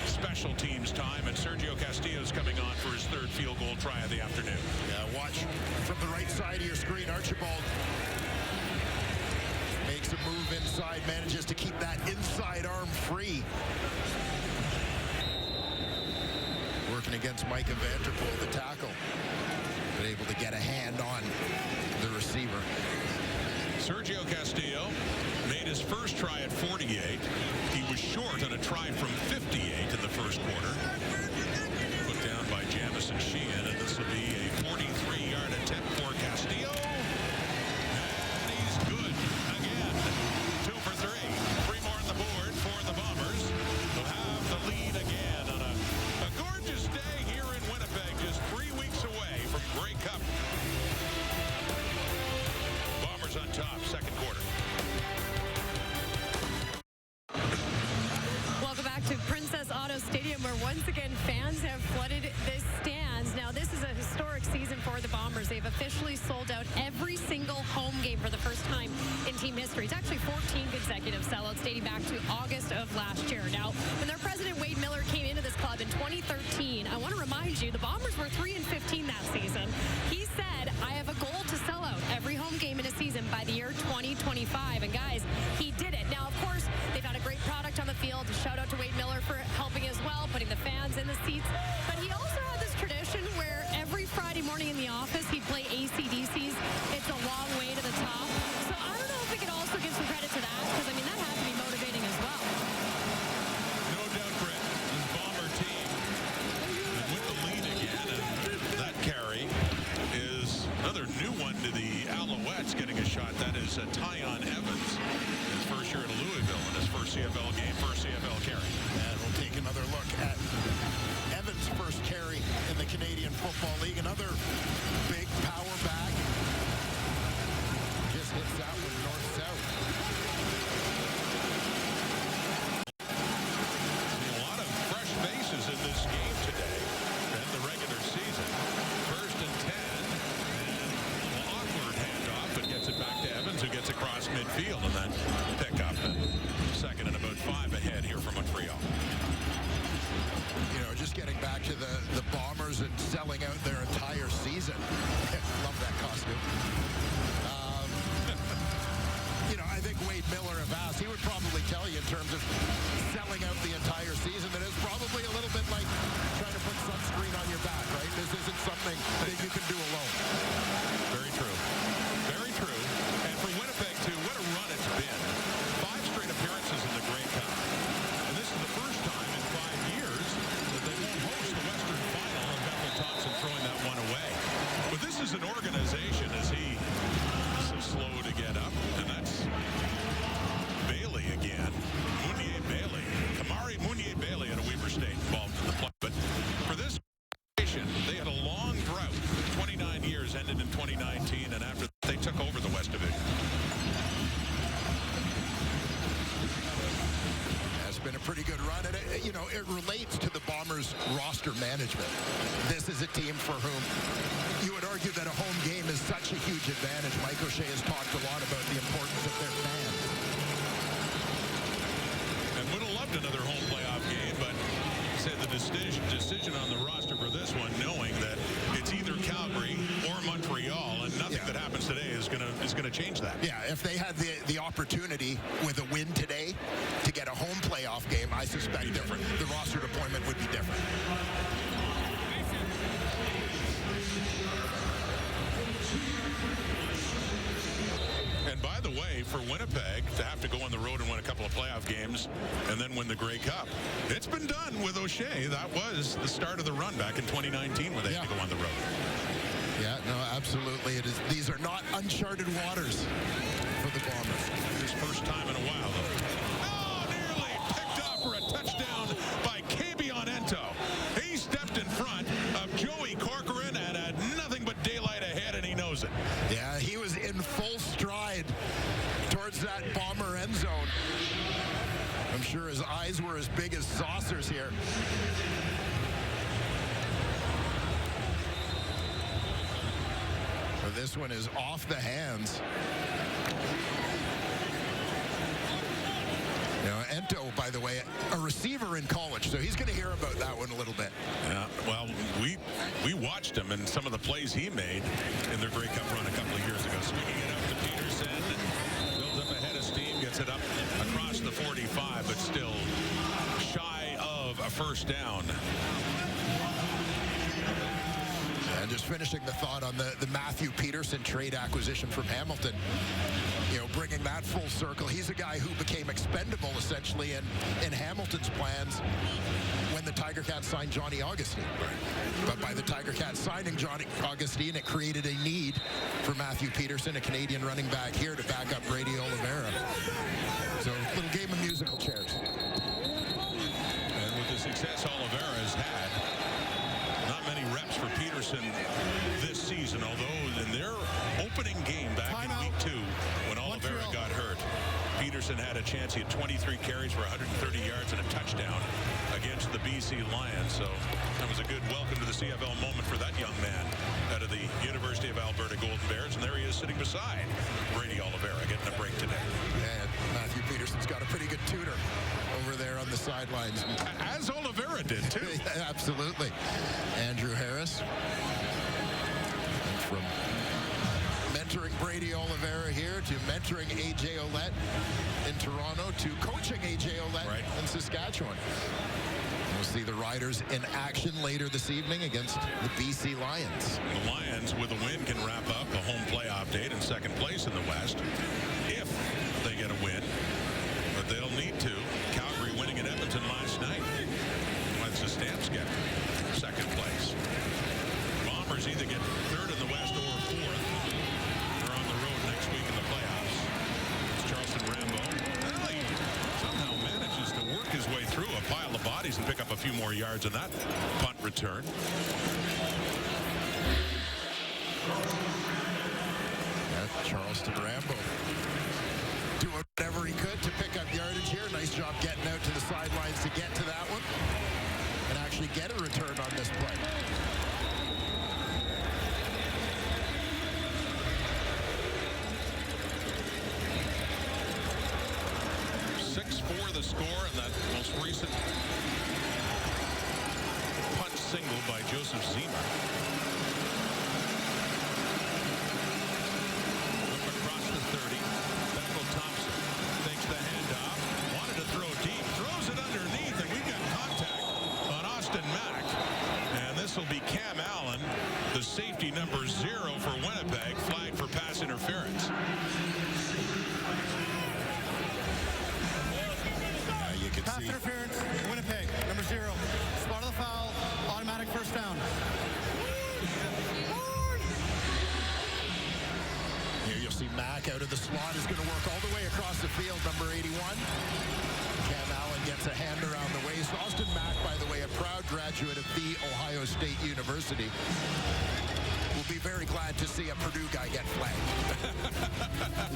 special teams time, and Sergio Castillo's coming on for his 3rd field goal try of the afternoon. Yeah, watch from the right side of your screen. Archibald makes a move inside, manages to keep that inside arm free. Working against Micah Vanderpool, the tackle, but able to get a hand on the receiver. Sergio Castillo made his first try at 48. He was short on a try from 58 in the first quarter. Put down by Jamison Sheehan, and this will be a 43-yard attempt for Castillo. And he's good again. 2 for 3. 3 more on the board for the Bombers, who have the lead again on a gorgeous day here in Winnipeg, just 3 weeks away from Grey Cup. Bombers on top, 2nd quarter. Welcome back to Princess Auto Stadium, where once again fans have flooded the stands. Now, this is a historic season for the Bombers. They've officially sold out every single home game for the first time in team history. It's actually 14 consecutive sellouts dating back to August of last year. Now, when their president Wade Miller came into this club in 2013, I want to remind you, the Bombers were 3-15 that season. He said, I have a goal to sell out every home game in a season by the year 2025. And guys, he did it. Now, of course, they've had a great product on the field. Shout out to Wade Miller for helping as well, putting the fans in the seats. But he also had this tradition where every Friday morning in the office, he'd play AC/DC's It's a Long Way to the Top. So I don't know if we could also give some credit to that, because, I mean, that had to be motivating as well. No doubt, Brett. This Bomber team with the lead again, and that carry is game, first CFL carry. And we'll take another look at Evan's first carry in the Canadian Football League. Another big power back. Just hits that one north-south. A lot of fresh faces in this game today and the regular season. First and 10. And an awkward handoff, but gets it back to Evans, who gets across midfield, and then pick up. Second and about 5 ahead here from Montreal. You know, just getting back to the Bombers and selling out their entire season. Love that costume. You know, I think Wade Miller, if asked, he would probably tell you in terms of selling out the entire season that it's probably a little bit like trying to put sunscreen on your back, right? This isn't something that you can do alone. Very true. Very true. And for Winnipeg, too, what a run it's been. 5 straight appearances in the Grey Cup. And this is the first time in 5 years that they won't host the Western Final, and Bethel Thompson throwing that one away. But this is an organization, as he is so slow to get up, and that's Bailey again. Mounier Bailey. Kamari Mounier Bailey at a Weber State involved in the play. But for this organization, they had a long drought. 29 years ended in 2019, and after they took over the West Division. That's been a pretty good run, and you know, it relates to the Bombers' roster management. This is a team for whom you would argue that a home game is such a huge advantage. Mike O'Shea has talked a lot about the importance of their fans. And would have loved another home playoff game, but said the decision on the roster for this one, knowing that it's either Calgary or Montreal, and nothing that happens today is gonna change that. Yeah, if they had the opportunity with a win today to get a home playoff game, I suspect the roster deployment would be different. And by the way, for Winnipeg to have to go on the road and win a couple of playoff games and then win the Grey Cup, it's been done with O'Shea. That was the start of the run back in 2019 when they had to go on the road. Yeah, no, absolutely. It is. These are not uncharted waters for the Bombers. His first time in a while, though. Oh, nearly picked off for a touchdown by Kabion Ento. He stepped in front of Joey Corcoran and had nothing but daylight ahead, and he knows it. Yeah, he was in full stride towards that Bomber end zone. I'm sure his eyes were as big as saucers here. This one is off the hands. You know, Ento, by the way, a receiver in college, so he's going to hear about that one a little bit. Yeah, well, we watched him and some of the plays he made in their Grey Cup run a couple of years ago. Swinging it up to Peterson, builds up ahead of steam, gets it up across the 45, but still shy of a first down. And just finishing the thought on the Matthew Peterson trade acquisition from Hamilton. You know, bringing that full circle. He's a guy who became expendable, essentially, in Hamilton's plans when the Tiger Cats signed Johnny Augustine. But by the Tiger Cats signing Johnny Augustine, it created a need for Matthew Peterson, a Canadian running back here, to back up Brady Oliveira. So, a little game of musical chairs. And with the success Oliveira has had, not many reps for Peterson this season, although in their opening game back in week 2, when Oliveira got hurt, Peterson had a chance. He had 23 carries for 130 yards and a touchdown against the BC Lions. So that was a good welcome to the CFL moment for that young man out of the University of Alberta Golden Bears. And there he is sitting beside Brady Oliveira, getting a break today. And Matthew Peterson's got a pretty good tutor over there on the sidelines. As Oliveira did, too. Absolutely. Andrew Harris. And from mentoring Brady Oliveira here to mentoring A.J. Ouellette in Toronto to coaching A.J. Ouellette in Saskatchewan. We'll see the Riders in action later this evening against the BC Lions. The Lions, with a win, can wrap up a home playoff date in second place in the West if they get a win. But they'll need to. Calgary winning in Edmonton last night lets the Stamps get second place. Bombers either get third in the West or fourth. They're on the road next week in the playoffs. It's Charleston Rambo. Well, he somehow manages to his way through a pile of bodies and pick up a few more yards on that punt return. Charleston Rambo doing whatever he could to pick up yardage here. Nice job getting out to the sidelines to get to that one and actually get a return on this play. 6-4 the score, and that most recent punt single by Joseph Zima. Across the 30, Bethel Thompson takes the handoff, wanted to throw deep, throws it underneath, and we've got contact on Austin Mack. And this will be Cam Allen, the safety number 0 for Winnipeg, flagged for pass interference. Pass interference, Winnipeg, number 0. Spot of the foul, automatic first down. Here you'll see Mack out of the slot is going to work all the way across the field, number 81. Cam Allen gets a hand around the waist. Austin Mack, by the way, a proud graduate of The Ohio State University. We'll be very glad to see a Purdue guy get flagged.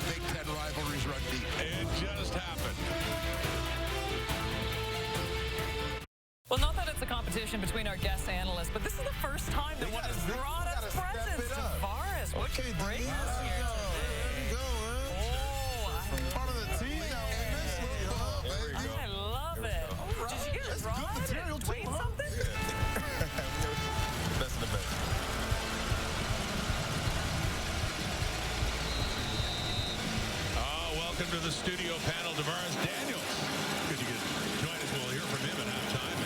Big Ten rivalries run deep. It just happened. Well, not that it's a competition between our guest analysts, but this is the first time that one has brought us presents to Forrest. What can bring us here today? Part of the team now. I love it. Did you get it right? Material too, Wait, something? Best of the best. Welcome to the studio panel, Tavares Daniels. Good to join us. We'll hear from him at halftime.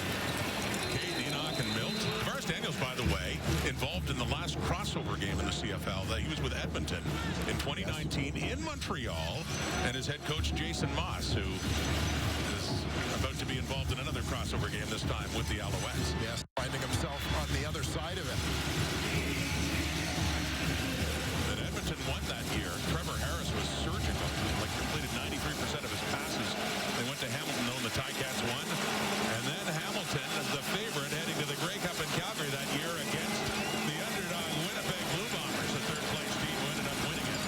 Kate, Enoch, and Milt. Tavares Daniels, by the way, involved in the last crossover game in the CFL. He was with Edmonton in 2019 in Montreal, and his head coach, Jason Moss, who is about to be involved in another crossover game this time with the Alouettes. Yes, finding himself on the other side of it. And Edmonton won that year. Trevor Harris was surgical, completed 93% of his passes. They went to Hamilton, though, and the Ticats won. And then Hamilton, the favorite, heading to the Grey Cup in Calgary that year against the underdog Winnipeg Blue Bombers, the third-place team who ended up winning it.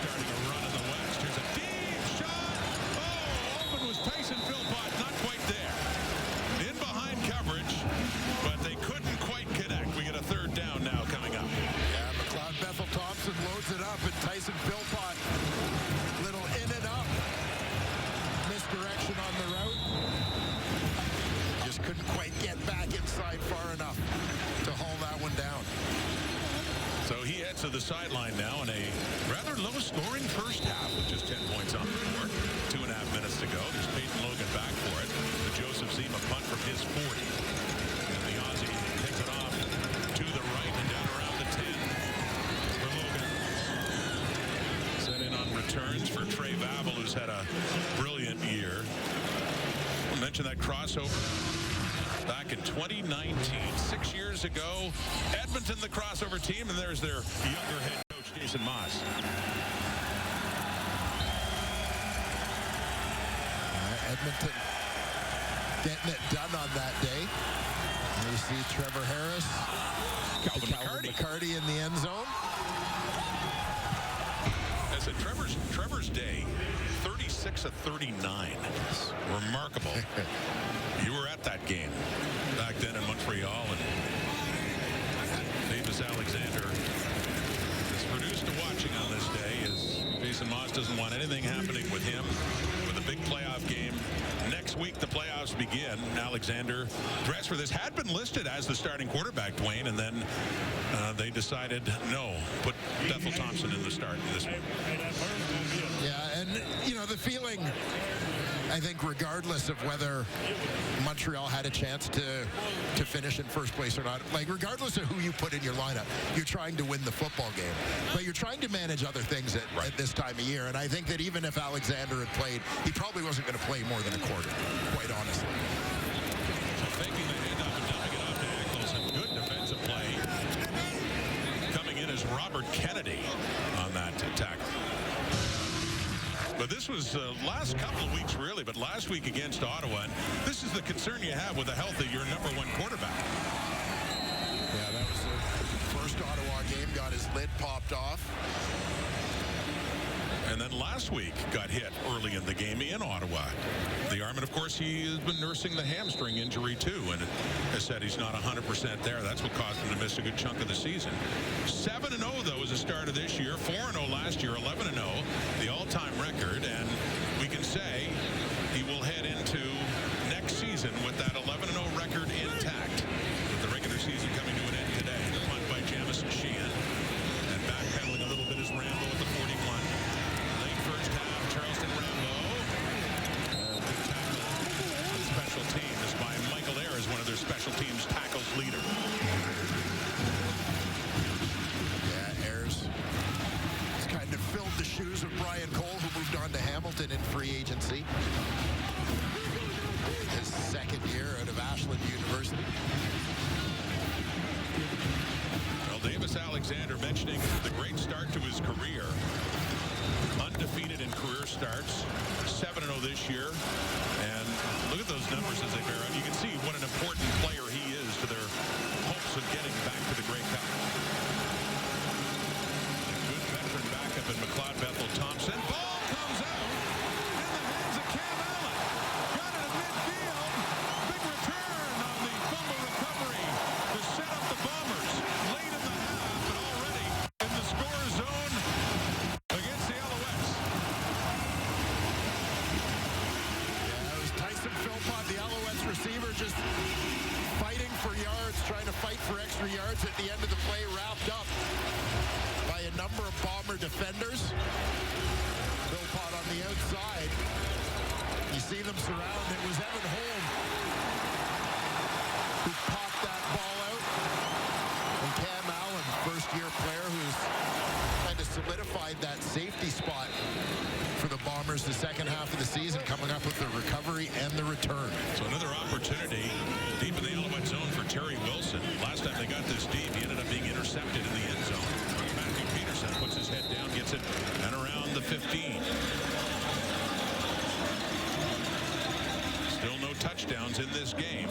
Starting a run in the West. Here's a deep shot. Oh, open was Tyson Philpott, not quite there. In behind coverage, but they couldn't quite connect. We get a third down now coming up. Yeah, McLeod Bethel Thompson loads it up, and Tyson Philpott, little in and up. Misdirection on the route. Just couldn't quite get back inside far enough to haul that one down. So he heads to the sideline now in a rather low-scoring first half with just 10 points on the board. 2.5 minutes to go. There's Peyton Logan back for it. The Joseph Zima punt from his 40. And the Aussie picks it off to the right and down around the 10 for Logan. Set in on returns for Trey Vavel, who's had a brilliant year. I'll mention that crossover back in 2019, 6 years ago. Edmonton, the crossover team, and there's their younger head coach, Jason Moss. Edmonton getting it done on that day. And you see Trevor Harris, Calvin McCarty in the end zone. I said Trevor's day, 36 of 39. Remarkable. You were at that game back then in Montreal, and Davis Alexander is produced to watching on this day as Jason Moss doesn't want anything happening with him with a big playoff game. Next week, the playoffs begin. Alexander, dressed for this, had been listed as the starting quarterback, Dwayne, and then they decided, no, put Bethel Thompson in the start in this one. Yeah, and, the feeling, I think, regardless of whether Montreal had a chance to finish in first place or not, regardless of who you put in your lineup, you're trying to win the football game. But you're trying to manage other things at this time of year. And I think that even if Alexander had played, he probably wasn't going to play more than a quarter, quite honestly. So faking the handoff and dumping it off to Eccles, and good defensive play. Coming in is Robert Kennedy on that tackle. But this was last couple of weeks, really, but last week against Ottawa. And this is the concern you have with the health of your number one quarterback. Yeah, that was the first Ottawa game. Got his lid popped off. And then last week got hit early in the game in Ottawa. The arm, and of course, he has been nursing the hamstring injury too, and has said he's not 100% there. That's what caused him to miss a good chunk of the season. 7-0 though is the start of this year. 4-0 last year. 11-0, the all-time record, and we can say he will head into next season with that 11-0 record intact. With the regular season coming to an end today. The punt by Jamison Sheehan, and backpedaling a little bit is Rambo at the 41. First half, Charleston Rambo. Good tackle on special teams by Michael Ayers, one of their special teams tackles leader. Yeah, Ayers has kind of filled the shoes of Brian Cole, who moved on to Hamilton in free agency. His second year out of Ashland University. Well, Davis Alexander mentioning the great start to his career. Undefeated in career starts, 7-0 this year, and look at those numbers as they bear out. You can see what an important player he is to their hopes of getting back to the Grey Cup. A good veteran backup in McLeod Bethel Thompson. Ball comes out in the hands of Cam Allen. Got it at midfield. Big return on the fumble recovery to set up the Bombers late in the half, but already in the score zone against the Alouettes. Yeah, it was Tyson Philpott, the Alouettes receiver, just fighting for yards, trying to fight for extra yards at the end of the play, wrapped up by a number of Bomber defenders. Philpott on the outside. You see them surround. It was Evan Holm who popped that ball out. And Cam Allen, first-year player who's kind of solidified that safety spot for the Bombers the second half of the season, coming up with the recovery and the return. So another opportunity deep in the Alouette zone for Terry Wilson. Last time they got this deep, he ended up being intercepted in the end zone. Matthew Peterson puts his head down, gets it, and around the 15. Still no touchdowns in this game.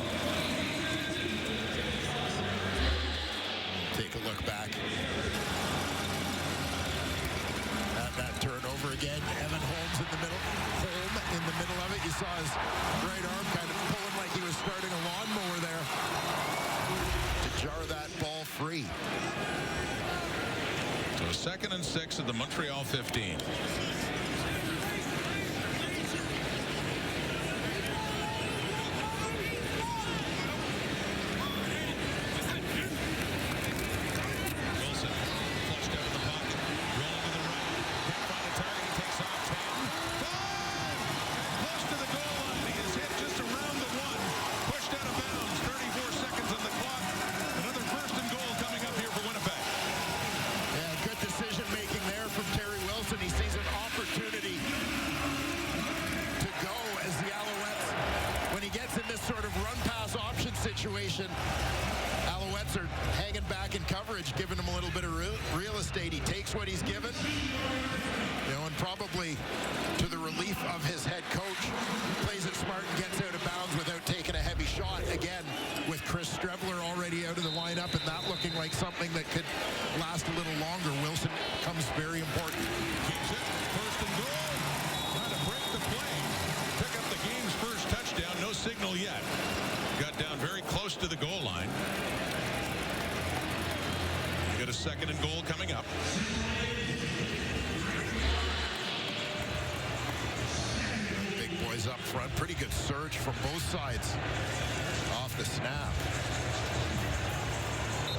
Take a look back. That turnover again. Evan Holmes in the middle. Holm in the middle of it. You saw his right arm kind of pulling like he was starting a lawnmower there to jar that ball free. So 2nd and 6 at the Montreal 15. Alouettes are hanging back in coverage, giving him a little bit of real estate. He takes what he's given, and probably to the relief of his head coach, plays it smart and gets out of bounds without taking a heavy shot. Again, with Chris Strebler already out of the lineup and that looking like something that could last a little longer, Wilson becomes very important. Keeps it, 1st and goal. Trying to break the play. Pick up the game's first touchdown. No signal yet. Got down very close to the goal line. We got a 2nd and goal coming up. Big boys up front. Pretty good surge from both sides off the snap.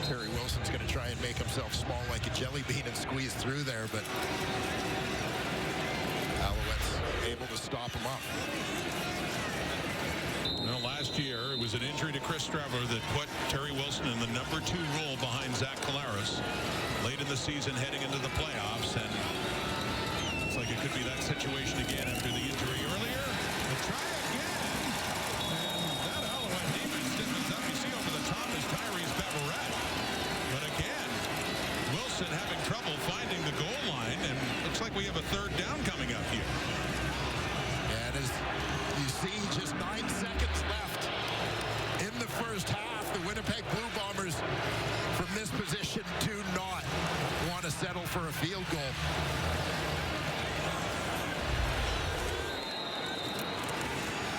Terry Wilson's going to try and make himself small like a jelly bean and squeeze through there, but Alouettes able to stop him up. Well, last year, it was an injury to Chris Strebler that put Terry Wilson in the number 2 role behind Zach Collaros late in the season heading into the playoffs. And it's like it could be that situation again after the injury earlier. They'll try again. And that Alouette defense did the WC over the top as Tyrese Beverett. But again, Wilson having trouble finding the goal line. And looks like we have a 3rd down coming up here. field goal.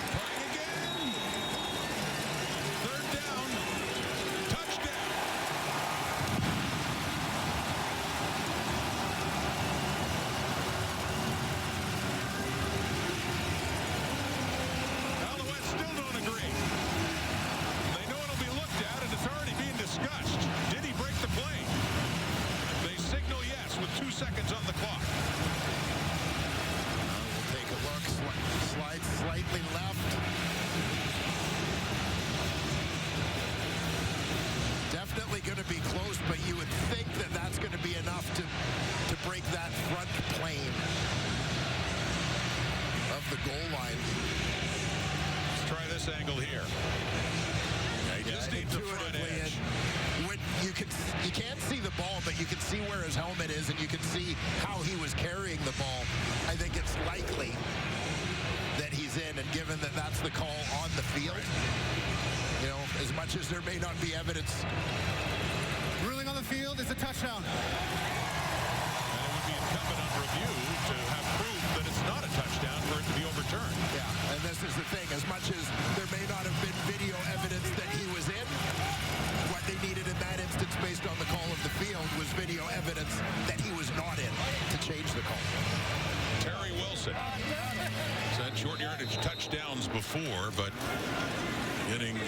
Trying again. Third down. Touchdown. Alouettes still don't agree. They know it'll be looked at, and it's already being discussed. Did he break the play? They signal yes with 2 seconds on the clock. We'll take a look. Slide slightly left. Definitely going to be close, but you would think that that's going to be enough to break that front plane of the goal line. Let's try this angle here. He just needs the front edge. When you can't see the ball, but you can see where his helmet is, and you can see how he was carrying the ball. I think it's likely that he's in, and given that that's the call on the field, you know, as much as there may not be evidence. Ruling on the field is a touchdown. And it would be incumbent on review to have proof that it's not a touchdown for it to be overturned. Yeah, and this is the thing. As much as there may not have been video evidence that he was in, what they needed in that instance based on the call of the field was video evidence that he was not in to change the call. Terry Wilson has had short yardage touchdowns before, but getting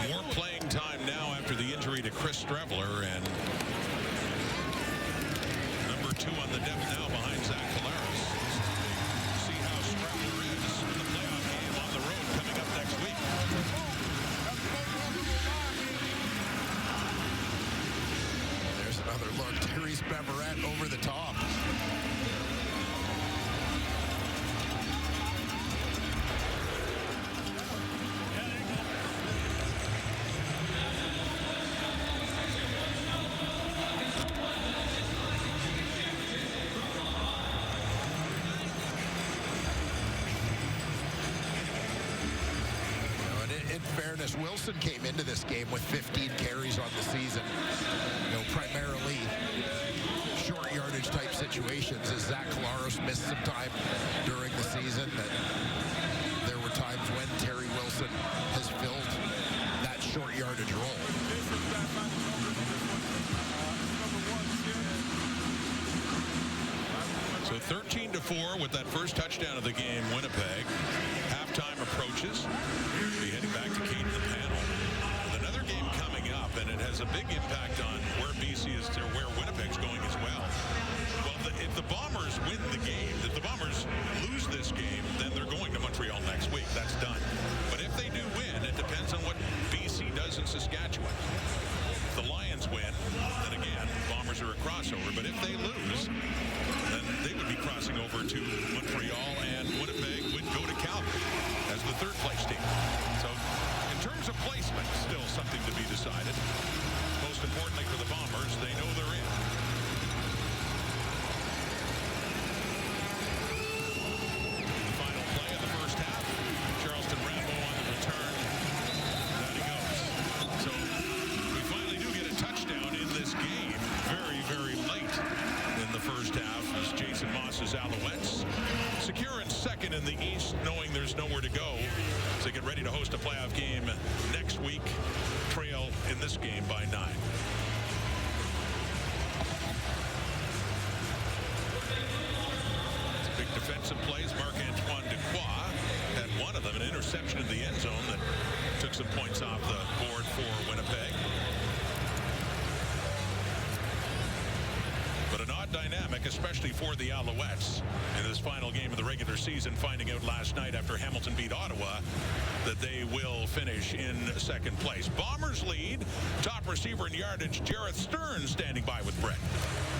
more playing time now after the injury to Chris Streveler, and number 2 on the depth now behind Zach Collaros. See how Streveler is in the playoff game on the road coming up next week. There's another look. Therese Beverette over the top. Wilson came into this game with 15 carries on the season. You know, primarily short yardage type situations, as Zach Collaros missed some time during the season. That there were times when Terry Wilson has filled that short yardage role. So 13-4 with that first touchdown of the game, Winnipeg. Halftime approaches. We'll be heading back to Kate and the panel. With another game coming up, and it has a big impact on where BC is, or where Winnipeg's going as well. Well, if the Bombers win the game, if the Bombers lose this game, then they're going to Montreal next week. That's done. But if they do win, it depends on what BC does in Saskatchewan. If the Lions win, then again, Bombers are a crossover. But if they lose, then they would be crossing over to Montreal, and Winnipeg would go to Calgary as the third place team. So in terms of placement, still something to be decided. Most importantly for the Bombers, they know they're in. The final play of the first half, Charleston Rambo on the return. Down he goes. So we finally do get a touchdown in this game very, very late in the first half, as Jason Moss's Alouettes secure in second in the East, knowing there's nowhere to go as they get ready to host a playoff game next week. Trail in this game by 9. Big defensive plays. Marc-Antoine Dequoy had one of them, an interception in the end zone that took some points off the board for Winnipeg. But an odd dynamic, especially for the Alouettes in this final game of the regular season, finding out last night after Hamilton beat Ottawa that they will finish in second place. Bombers lead. Top receiver in yardage, Jareth Stern, standing by with Brett.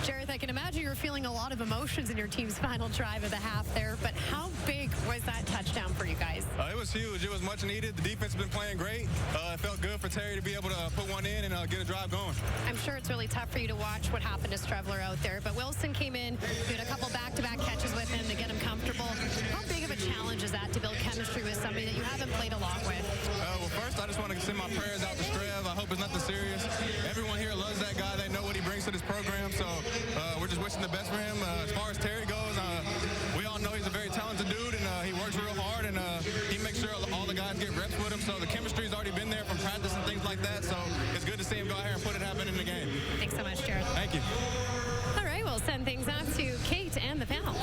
Jareth, I can imagine you're feeling a lot of emotions in your team's final drive of the half there, but how big was that touchdown for you guys? It was huge. It was much needed. The defense has been playing great. It felt good for Terry to be able to put one in and get a drive going. I'm sure it's really tough for you to watch what happened to Streveler out there, but Wilson came in, did a couple back-to-back catches with him to get him comfortable. How big of a challenge is that to build chemistry with somebody that you haven't played a lot with? Well, first, I just want to send my prayers out to Strev. I hope it's nothing serious. Everyone here loves that guy. They know what he brings to this program, so we're just wishing wishing the best for him. As far as Terry goes, we all know he's a very talented dude, and he works real hard, and he makes sure all the guys get reps with him. So the chemistry's already been there from practice and things like that. So it's good to see him go out here and put it happen in the game. Thanks so much, Jared. Thank you. All right, we'll send things off to Kate and the panel.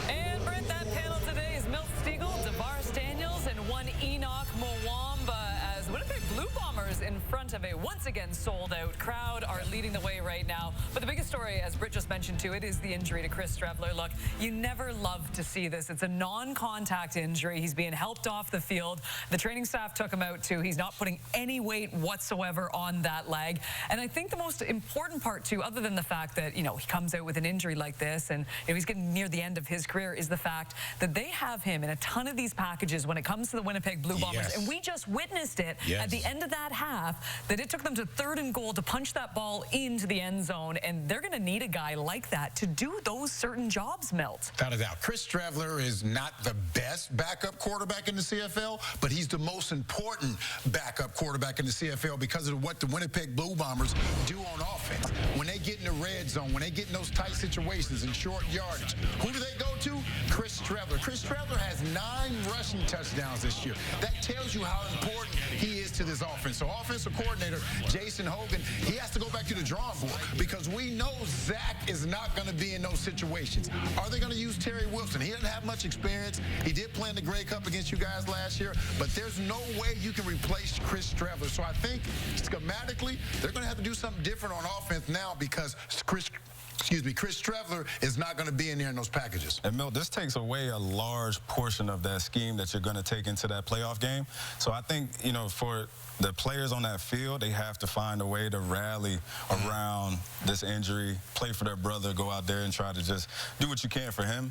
And Brent, that panel today is Milt Stiegel, DeVaris Daniels, and one Enoch Mwamba as Winnipeg Blue Bombers in front of a once again sold-out crowd are leading the way right now. But the biggest story, as Britt just mentioned too, it is the injury to Chris Strevler. Look, you never love to see this. It's a non-contact injury. He's being helped off the field. The training staff took him out too. He's not putting any weight whatsoever on that leg. And I think the most important part too, other than the fact that, you know, he comes out with an injury like this and he's getting near the end of his career, is the fact that they have him in a ton of these packages when it comes to the Winnipeg Blue Bombers. Yes. And we just witnessed it at the end of that half, that it took them to 3rd and goal to punch that ball into the end zone. And they're going to need a guy like that to do those certain jobs, Milt. Without a doubt. Chris Strevler is not the best backup quarterback in the CFL, but he's the most important backup quarterback in the CFL because of what the Winnipeg Blue Bombers do on offense. When they get in the red zone, when they get in those tight situations and short yardage, who do they go to? Chris Strevler. Chris Strevler has 9 rushing touchdowns this year. That tells you how important he is to this offense. So offensive coordinator Jason Hogan, he has to go back to the drawing board because we know Zach is not going to be in those situations. Are they going to use Terry Wilson? He doesn't have much experience. He did play in the Grey Cup against you guys last year, but there's no way you can replace Chris Strevler. So I think schematically, they're going to have to do something different on offense now because Chris Strevler is not going to be in there in those packages. And Milt, this takes away a large portion of that scheme that you're going to take into that playoff game. So I think, you know, for the players on that field, they have to find a way to rally around this injury, play for their brother, go out there and try to just do what you can for him.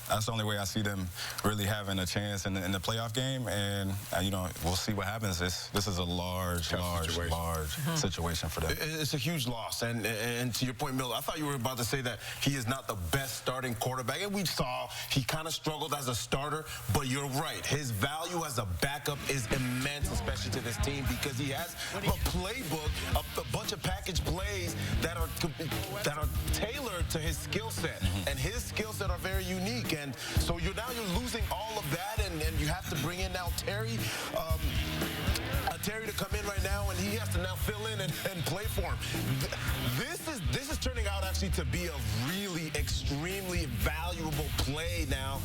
That's the only way I see them really having a chance in the playoff game. And, you know, we'll see what happens. This is a large situation for them. It's a huge loss. And to your point, Milt, I thought you were about to say that he is not the best starting quarterback. And we saw he kind of struggled as a starter, but you're right. His value as a backup is immense, especially to this team, because he has a playbook, a bunch of package plays that are tailored to his skill set, and his skill set are very unique. And so you're losing all of that, and you have to bring in now Terry. Terry to come in right now, and he has to now fill in and play for him. This is turning out actually to be a really extremely valuable play now,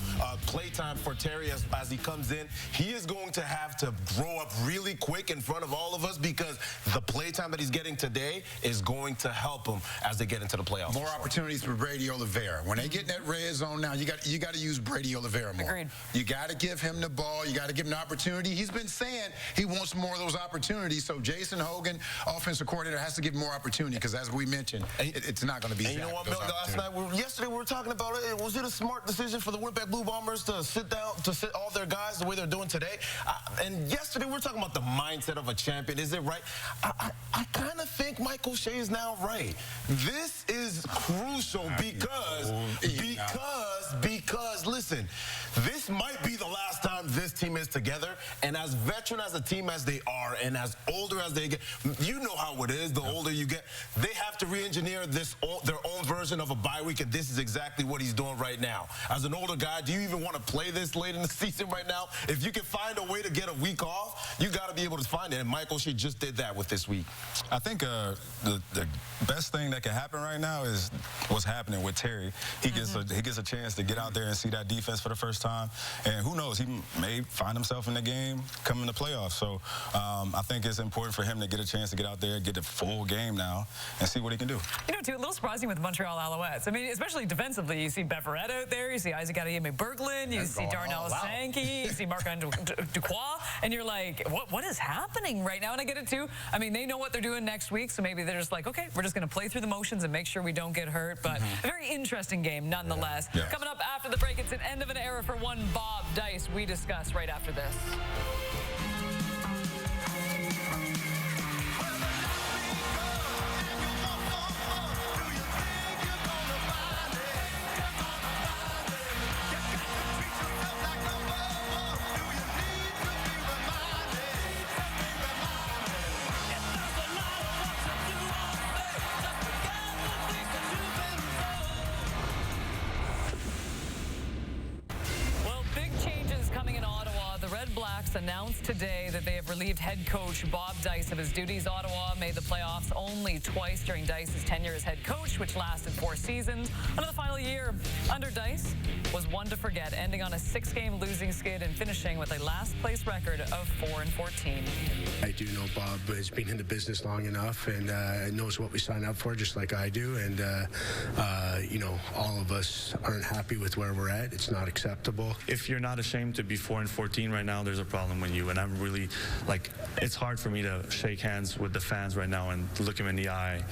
play time for Terry as he comes in. He is going to have to grow up really quick in front of all of us because the play time that he's getting today is going to help him as they get into the playoffs. More opportunities for Brady Oliveira. When they get in that red zone now, you got to use Brady Oliveira more. Agreed. You got to give him the ball. You got to give him an opportunity. He's been saying he wants more of those opportunities. So Jason Hogan, offensive coordinator, has to give more opportunity because, as we mentioned, it's not going to be. And you know what, Milt, yesterday we were talking about it. Was it a smart decision for the Winnipeg Blue Bombers to sit all their guys the way they're doing today? And yesterday we were talking about the mindset of a champion. Is it right? I kind of think Mike O'Shea is now right. This is crucial because listen, this might be the last time this team is together. And as veteran as a team as they are, and as older as they get, you know how it is. The older you get, they have to re-engineer their own version of a bye week, and this is exactly what he's doing right now. As an older guy, do you even want to play this late in the season right now? If you can find a way to get a week off, you got to be able to find it. And Mike O'Shea just did that with this week. I think the best thing that can happen right now is what's happening with Terry. He gets a chance to get out there and see that defense for the first time, and who knows, he may find himself in the game coming to playoffs. So I think it's important for him to get a chance to get out there, get the full game now, and see what he can do. You know, too, a little surprising with Montreal Alouettes. I mean, especially defensively, you see Beverett out there, you see Isaac Adeyemi-Berglund, you see Darnell Sankey, you see Marc-Andre Duquois, and you're like, what is happening right now? And I get it too. I mean, they know what they're doing next week, so maybe they're just like, okay, we're just going to play through the motions and make sure we don't get hurt. But a very interesting game nonetheless. Yeah. Coming up after the break, it's an end of an era for one Bob Dice. We discuss right after this. Red Blacks announced today that they have relieved head coach Bob Dice of his duties. Ottawa made the playoffs only twice during Dice's tenure as head coach, which lasted 4 seasons. Under the final year under Dice was one to forget, ending on a 6-game losing skid and finishing with a last-place record of 4-14. I do know Bob has been in the business long enough and knows what we sign up for, just like I do. And, you know, all of us aren't happy with where we're at. It's not acceptable. If you're not ashamed to be 4-14 right now, there's a problem with you. And I'm really, like, it's hard for me to shake hands with the fans right now and look them in the eye,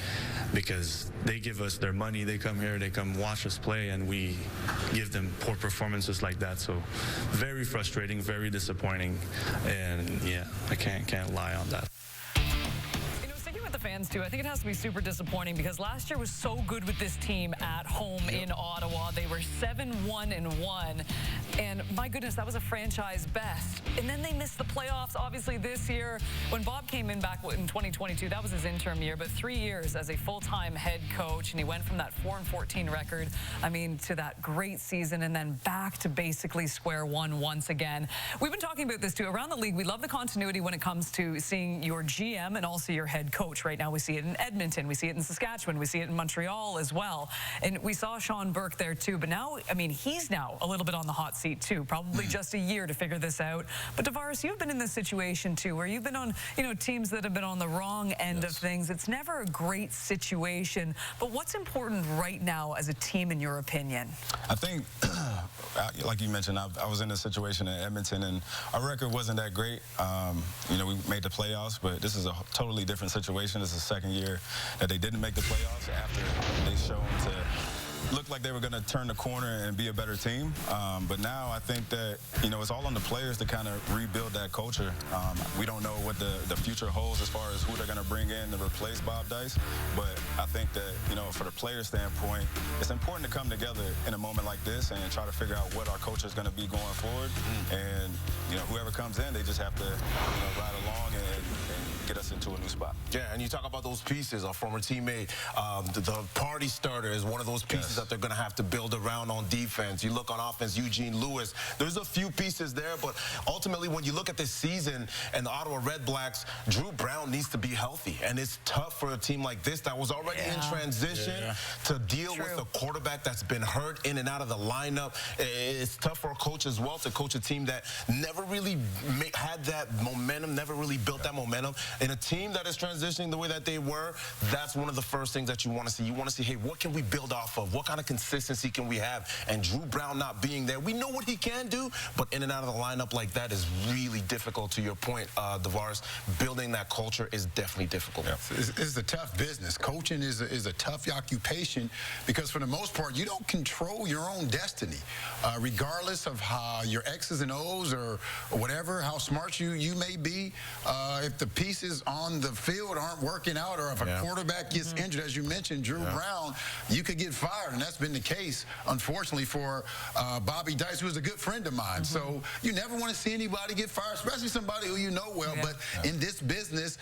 because they give us their money, they come here, they come watch us play, and we give them poor performances like that. So very frustrating, very disappointing, and yeah, I can't lie on that. Fans too. I think it has to be super disappointing because last year was so good with this team at home in Ottawa. They were 7-1-1, and my goodness, that was a franchise best. And then they missed the playoffs, obviously, this year. When Bob came in back in 2022, that was his interim year, but 3 years as a full-time head coach, and he went from that 4-14 record, I mean, to that great season, and then back to basically square one once again. We've been talking about this too. Around the league, we love the continuity when it comes to seeing your GM and also your head coach. Right now we see it in Edmonton, we see it in Saskatchewan, we see it in Montreal as well. And we saw Sean Burke there too, but now, I mean, he's now a little bit on the hot seat too, probably just a year to figure this out. But Tavares, you've been in this situation too, where you've been on, you know, teams that have been on the wrong end of things. It's never a great situation, but what's important right now as a team in your opinion? I think, like you mentioned, I was in a situation in Edmonton and our record wasn't that great. You know, we made the playoffs, but this is a totally different situation. This is the second year that they didn't make the playoffs after they showed to look like they were going to turn the corner and be a better team. But now I think that, you know, it's all on the players to kind of rebuild that culture. We don't know what the future holds as far as who they're going to bring in to replace Bob Dice. But I think that, you know, for the player standpoint, it's important to come together in a moment like this and try to figure out what our culture is going to be going forward. And, you know, whoever comes in, they just have to, you know, ride along and get us into a new spot. Yeah, and you talk about those pieces. Our former teammate, the party starter is one of those pieces that they're going to have to build around on defense. You look on offense, Eugene Lewis. There's a few pieces there, but ultimately when you look at this season and the Ottawa Red Blacks, Drew Brown needs to be healthy. And it's tough for a team like this that was already in transition to deal with a quarterback that's been hurt in and out of the lineup. It's tough for a coach as well to coach a team that never really had that momentum, never really built that momentum. In a team that is transitioning the way that they were, that's one of the first things that you want to see. You want to see, hey, what can we build off of? What kind of consistency can we have? And Drew Brown not being there, we know what he can do, but in and out of the lineup like that is really difficult. To your point, Tavares, building that culture is definitely difficult. It's a tough business. Coaching is a tough occupation because for the most part, you don't control your own destiny. Regardless of how your X's and O's or whatever, how smart you may be, if the pieces on the field aren't working out, or if a quarterback gets injured, as you mentioned, Drew Brown, you could get fired, and that's been the case, unfortunately, for Bobby Dice, who is a good friend of mine. So you never want to see anybody get fired, especially somebody who you know well. But in this business,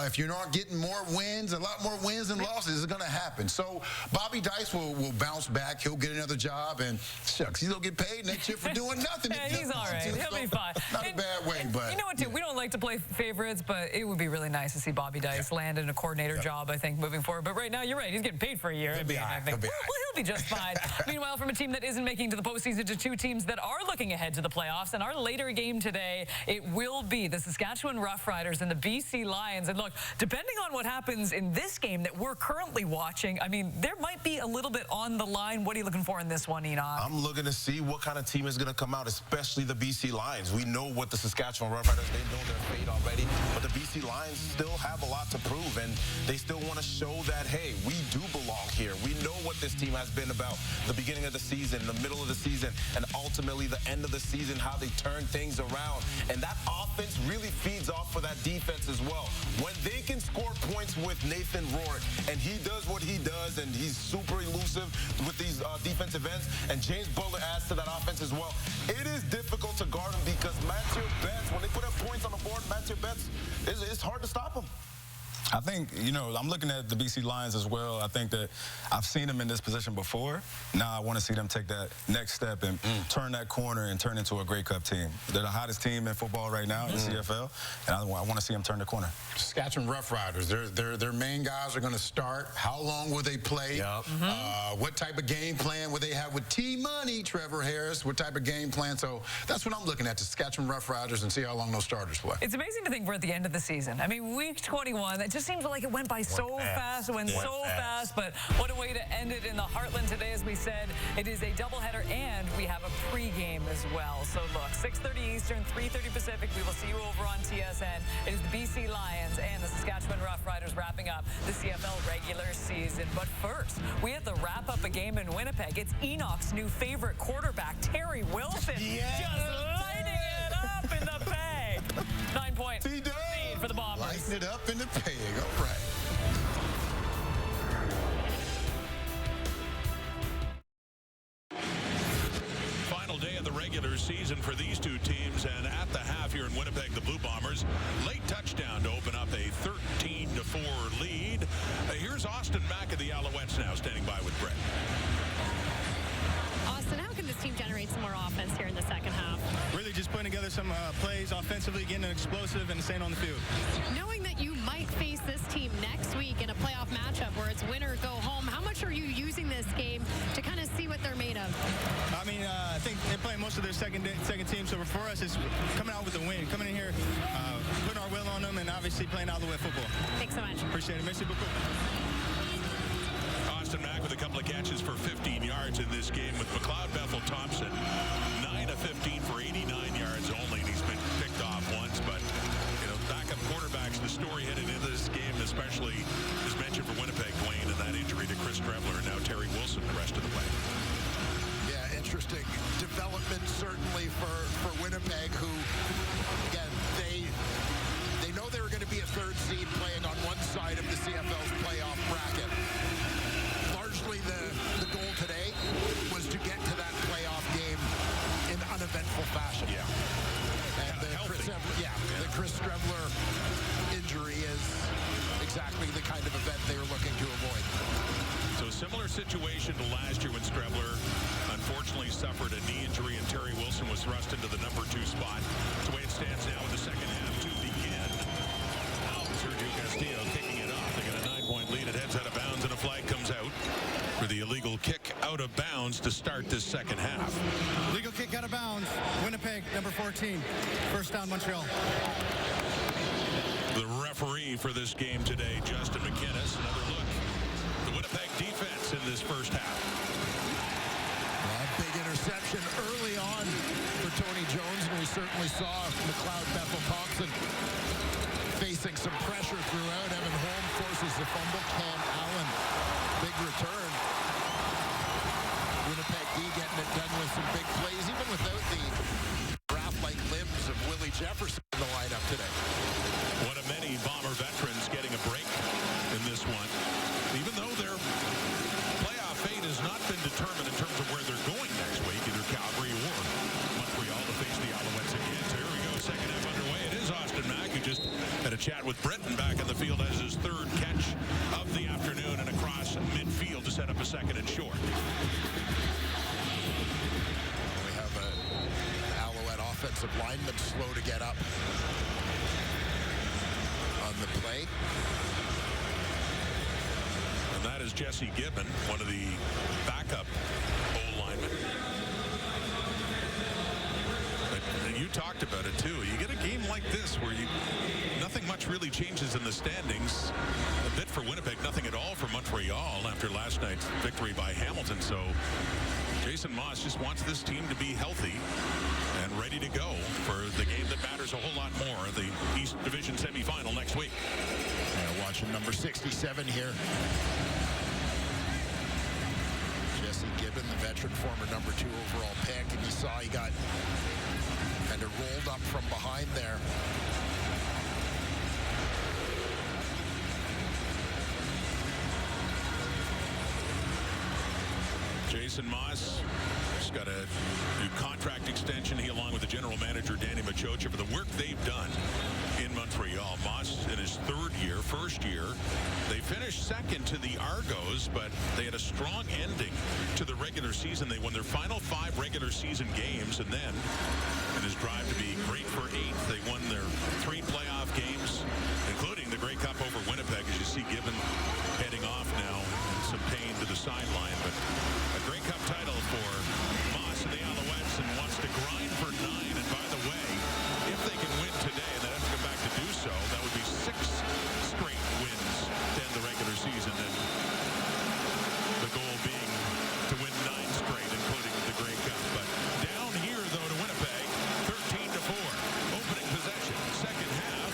if you're not getting more wins, a lot more wins than losses is going to happen. So Bobby Dice will bounce back. He'll get another job, and shucks, he'll get paid next year for doing nothing. He's all right. He'll be fine. Not a bad way, but you know what, too? We don't like to play favorites, but it would be really nice to see Bobby Dice land in a coordinator job, I think, moving forward. But right now, you're right. He's getting paid for a year. He'll be all right. Well, he'll be just fine. Meanwhile, from a team that isn't making to the postseason to two teams that are looking ahead to the playoffs, and our later game today, it will be the Saskatchewan Roughriders and the BC Lions. And look, depending on what happens in this game that we're currently watching, I mean, there might be a little bit on the line. What are you looking for in this one, Enoch? I'm looking to see what kind of team is going to come out, especially the BC Lions. We know what the Saskatchewan Roughriders, they know their fate already, but the BC Lions still have a lot to prove, and they still want to show that, hey, we do belong here. We know what this team has been about the beginning of the season, the middle of the season, and ultimately the end of the season, how they turn things around. And that offense really feeds off for that defense as well. When they can score points with Nathan Rourke, and he does what he does, and he's super elusive with these defensive ends, and James Butler adds to that offense as well, it is difficult to guard him because Mathieu Betts, when they put up points on the board, Mathieu Betts, it's hard to stop him. I think, you know, I'm looking at the BC Lions as well. I think that I've seen them in this position before. Now I want to see them take that next step and turn that corner and turn into a Grey Cup team. They're the hottest team in football right now in CFL, and I want to see them turn the corner. Saskatchewan Roughriders, their main guys are going to start. How long will they play? Yep. What type of game plan will they have with T-Money, Trevor Harris? What type of game plan? So that's what I'm looking at, the Saskatchewan Roughriders, and see how long those starters play. It's amazing to think we're at the end of the season. I mean, week 21, it just seems like it went by so fast. It went so fast, but what a way to end it in the Heartland today. As we said, it is a doubleheader, and we have a pregame as well. So look, 6:30 Eastern, 3:30 Pacific. We will see you over on TSN. It is the BC Lions and the Saskatchewan Roughriders wrapping up the CFL regular season. But first, we have to wrap up a game in Winnipeg. It's Enoch's new favorite quarterback, Terry Wilson, just lighting it up in the Peg. 9-point lead for the Bombers. Lighting it up in the Peg. All right. Final day of the regular season for these two teams, and at the half here in Winnipeg, the Blue Bombers late touchdown to open up a 13-4 lead. Here's Austin Mack of the Alouettes now standing by with Brett. Austin, how can this team generate some more offense here in the second half? Really just putting together some plays offensively, getting explosive and staying on the field. Knowing that you might face this team next week in a playoff matchup where it's win or go home, how much are you using this game to kind of see what they're made of? I mean, I think they're playing most of their second team, so for us, it's coming out with a win, coming in here, putting our will on them, and obviously playing Alouette football. Thanks so much. Appreciate it. Merci beaucoup. Austin Mack with a couple of catches for 15 yards in this game with McLeod Bethel Thompson. 9 of 15 for 89 yards only, and he's been picked off once. But, you know, backup quarterbacks, the story headed into this game, especially, as mentioned for Winnipeg, Dwayne, and that injury to Chris Trevler, and now Terry Wilson the rest of the way. Yeah, interesting development certainly for Winnipeg, who, again, they know they were going to be a third seed playing on one side of the CFL's playoff bracket. Largely the goal today was to get to that playoff game in uneventful fashion. Yeah. And the Chris Trevler injury is exactly the kind of event they were looking to avoid. So a similar situation to last year when Strebler unfortunately suffered a knee injury and Terry Wilson was thrust into the number 2 spot. That's the way it stands now in the second half to begin. Now Sergio Castillo kicking it off. They got a 9-point lead. It heads out of bounds and a flag comes out for the illegal kick out of bounds to start this second half. Legal kick out of bounds. Winnipeg, number 14. First down, Montreal. The referee for this game today, Justin McInnes. Another look. The Winnipeg defense in this first half. Big interception early on for Tony Jones, and we certainly saw McLeod Bethel Thompson facing some pressure throughout. Evan Holm forces the fumble. Cam Allen, big return. Winnipeg D getting it done with some big plays, even without the draft-like limbs of Willie Jefferson in the lineup today. One of many Bomber veterans getting a break in this one. Even though their playoff fate has not been determined in terms of where they're going next week, either Calgary or Montreal to face the Alouettes again. So here we go, second half underway. It is Austin Mack, who just had a chat with Britton back in the field as his third catch of the afternoon and across midfield to set up a second and short. We have an Alouette offensive lineman slow to get up on the play. And that is Jesse Gibbon, one of the backup O-linemen. And you talked about it too. You get a game like this where nothing much really changes in the standings. A bit for Winnipeg, nothing at all for Montreal after last night's victory by Hamilton. So Jason Moss just wants this team to be healthy and ready to go for the game that matters a whole lot more, the East Division semifinal next week. Watching number 67 here. Jesse Gibbon, the veteran, former number 2 overall pick, and you saw he got kind of rolled up from behind there. Jason Moss just got a new contract extension, he along with the general manager Danny Machocha, for the work they've done in Montreal. Moss in his first year finished second to the Argos, but they had a strong ending to the regular season. They won their final 5 regular season games, and then in his drive to be great for 8th, they won their 3 playoff games, including the Grey Cup over Winnipeg, as you see Gibbon heading off now, some pain to the sideline, but a Grey Cup title for Moss and the Alouettes, and wants to grind for 9. And by the way, if they can win today and then have to come back to do so, that would be 6 straight wins to end the regular season, and the goal being to win 9 straight, including the Grey Cup. But down here, though, to Winnipeg, 13-4. Opening possession, second half,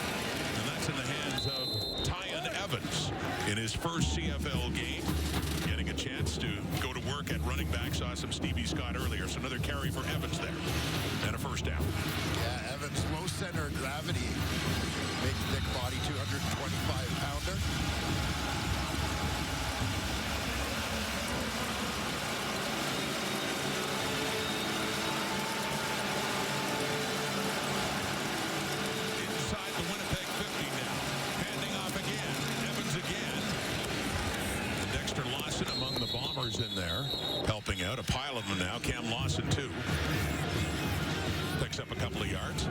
and that's in the hands of Tyon Evans in his first CFL game. Getting a chance to go to work at running back. Saw some Stevie Scott earlier, so another carry for Evans there. And a first down. Yeah, Evans, low center of gravity. Big, thick body, 225-pounder. Inside the Winnipeg 50 now. Handing off again. Evans again. And Dexter Lawson among the Bombers in there, helping out. A pile of them now. Cam Lawson, too. Picks up a couple of yards.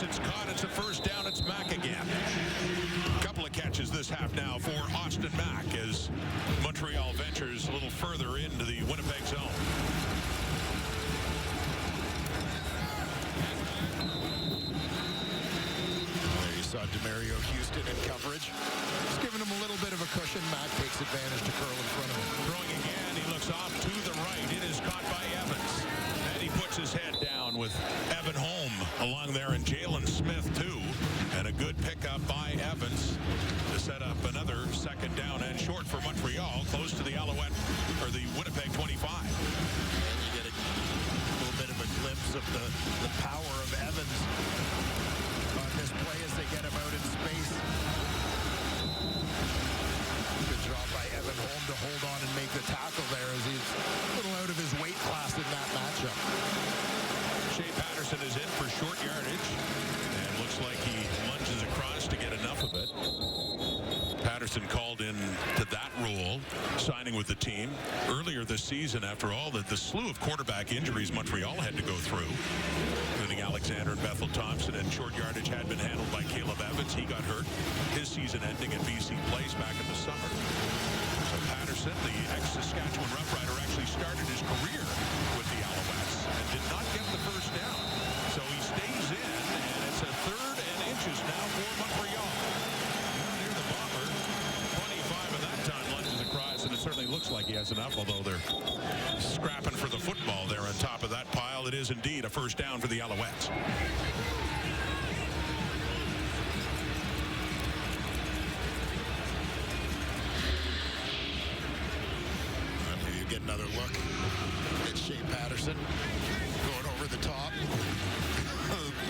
It's caught. It's a first down. It's Mack again. A couple of catches this half now for Austin Mack as Montreal ventures a little further into the Winnipeg zone. There you saw DeMario Houston in coverage. Just giving him a little bit of a cushion. Mack takes advantage to curl in front of him. Throwing again. He looks off to the right. It is caught by Evans. And he puts his head down with Evan Holm along there, and Jalen Smith too, and a good pickup by Evans to set up another second down and short for Montreal, close to the Alouette, or the Winnipeg 25. And you get a little bit of a glimpse of the power of Evans on this play as they get him out in space. Good job by Evan Holm to hold on and make the tackle there, as he's a little out of his weight class in that matchup. Shea Patterson is in for short yardage, and looks like he lunges across to get enough of it. Patterson called in to that role, signing with the team earlier this season after all the slew of quarterback injuries Montreal had to go through, including Alexander and Bethel Thompson, and short yardage had been handled by Caleb Evans. He got hurt, his season ending at BC Place back in the summer. So Patterson, the ex-Saskatchewan Rough Rider, actually started his career with the Alouettes and did not get the first down. So he stays in, and it's a 3rd and inches now for Montreal. Near the Bomber, 25 at that time, lunges across, and it certainly looks like he has enough, although they're scrapping for the football there on top of that pile. It is indeed a first down for the Alouettes. Get another look at Shea Patterson going over the top.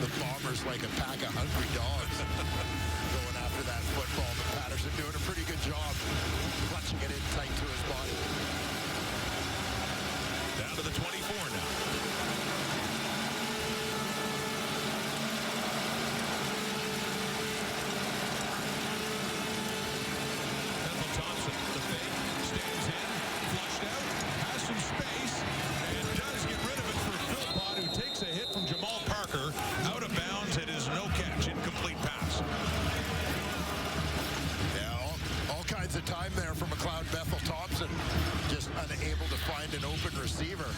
The Bombers like a pack of hungry dogs going after that football. But Patterson doing a pretty good job clutching it in tight to his body. Down to the 24 now. Time there for McLeod Bethel Thompson, just unable to find an open receiver.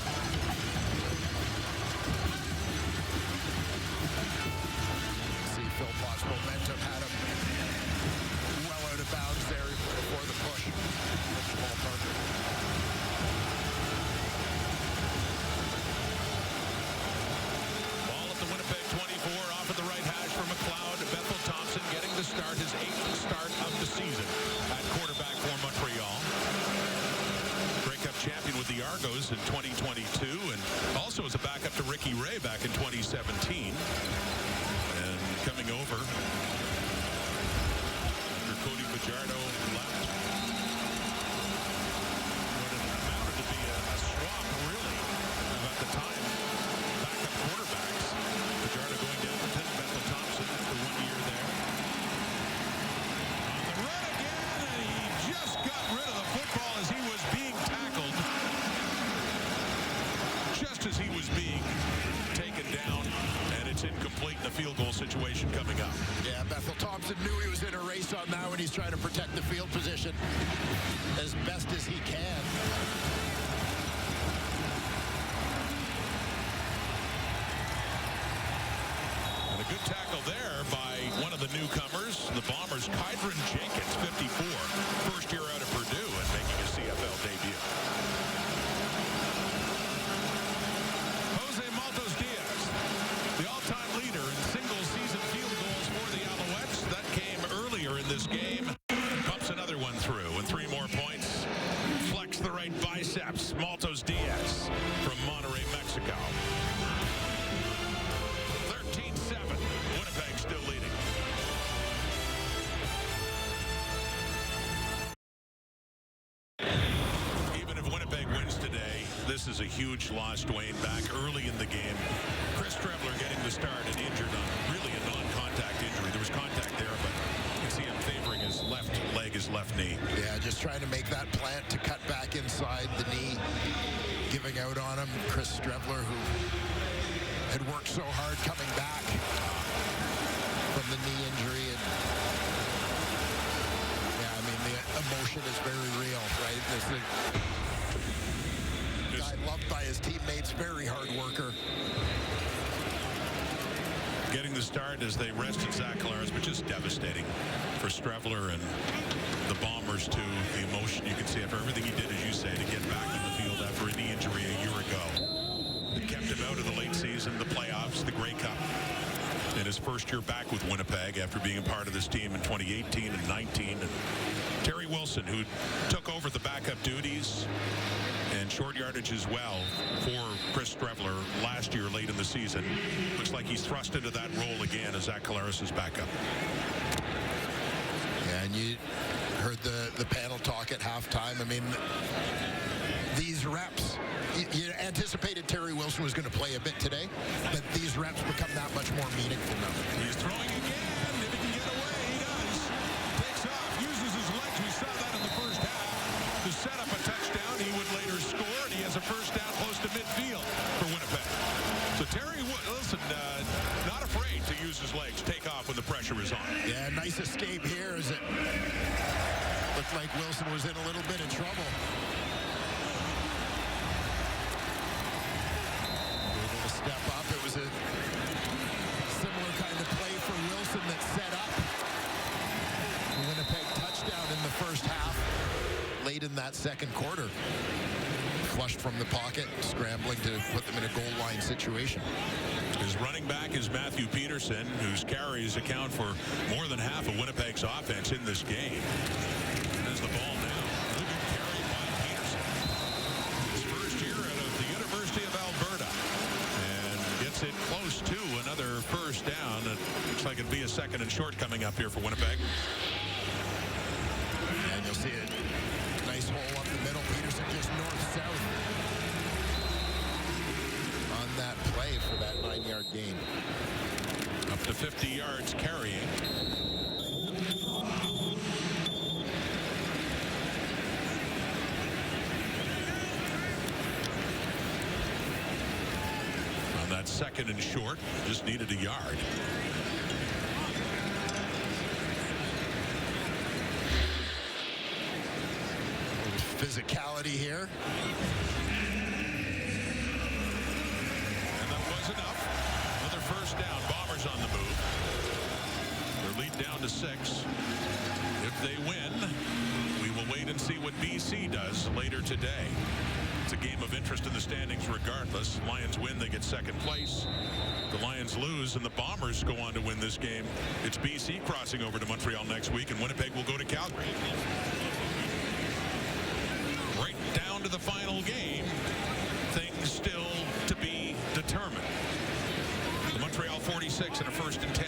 Ray back in 2017. And coming over after Cody Fajardo left. What it amounted to be a swap, really, at the time. Backup quarterbacks. Fajardo going down to Bethel Thompson after 1 year there. On the run again, and he just got rid of the football as he was being tackled. Just as he was being taken down, and it's incomplete in the field goal situation coming up. Yeah, Bethel Thompson knew he was in a race on that when he's trying to protect the field position as best as he can. And a good tackle there by one of the newcomers, the Bombers, Kydron Jenkins, 54, first year out of Purdue and making a CFL debut. This game pumps another one through, and 3 more points. Flex the right biceps. Maltos Diaz from Monterrey, Mexico. 13-7. Winnipeg still leading. Even if Winnipeg wins today, this is a huge loss, Dwayne. Back early in the game, Chris Trevler getting the start and injured on really a non-contact injury. There was contact there, but see him favoring his left leg, his left knee. Yeah, just trying to make that plant to cut back inside the knee, giving out on him. Chris Strevler, who had worked so hard coming back from the knee injury. And yeah, I mean, the emotion is very real, right? This guy loved by his teammates, very hard worker. Getting the start as they rested Zach Collaros, but just devastating for Strevler and the Bombers, too. The emotion you can see after everything he did, as you say, to get back on the field after a knee injury a year ago. It kept him out of the late season, the playoffs, the Grey Cup. In his first year back with Winnipeg after being a part of this team in 2018 and 19. And Terry Wilson, who took over the backup duties and short yardage as well for Chris Strevler last year late in the season. Looks like he's thrust into that role again as Zach Collaros' backup. Yeah, and you heard the panel talk at halftime. I mean, these reps, you anticipated Terry Wilson was going to play a bit today, but these reps become that much more meaningful now. He's throwing again. If he can get away, he does. Takes off, uses his legs. We saw that in the first half to set up a touchdown. He would later score, and he has a first down close to midfield for Winnipeg. So Terry Wilson, not afraid to use his legs, take off when the pressure is on. Yeah, nice escape here as it looked like Wilson was in a little bit of trouble. Able to step up. It was a similar kind of play for Wilson that set up the Winnipeg touchdown in the first half. Late in that second quarter. Flushed from the pocket, scrambling to put them in a goal line situation. His running back is Matthew Peterson, whose carries account for more than half of Winnipeg's offense in this game. There's the ball now. Good carry by Peterson. His first year out of the University of Alberta. And gets it close to another first down. It looks like it'd be a second and short coming up here for Winnipeg. And you'll see it. Nice hole up the middle. Peterson just north-south on that play for that 9-yard gain. Up to 50 yards carrying. On that second and short, just needed a yard. Physicality here. And that was enough. Another first down. Bombers on the move. Their lead down to 6. If they win, we will wait and see what BC does later today. It's a game of interest in the standings regardless. Lions win, they get second place. The Lions lose, and the Bombers go on to win this game. It's BC crossing over to Montreal next week, and Winnipeg will go to Calgary. Right down to the final game, things still to be determined. 6 and a 1st and 10.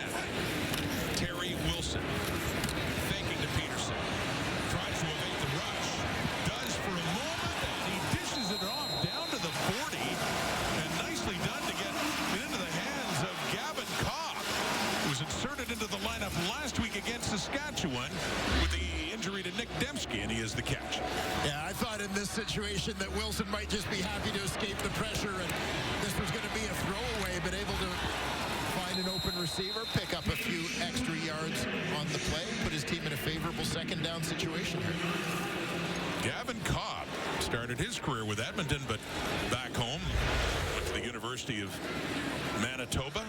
Terry Wilson faking to Peterson. Tries to evade the rush. Does for a moment, and he dishes it off down to the 40. And nicely done to get it into the hands of Gavin Cobb, who was inserted into the lineup last week against Saskatchewan with the injury to Nick Dembski, and he is the catch. Yeah, I thought in this situation that Wilson might just be happy to escape the pressure, and this was going to be a throwaway, but able to find an open receiver, pick up a few extra yards on the play, put his team in a favorable second down situation here. Gavin Cobb started his career with Edmonton, but back home, went to the University of Manitoba.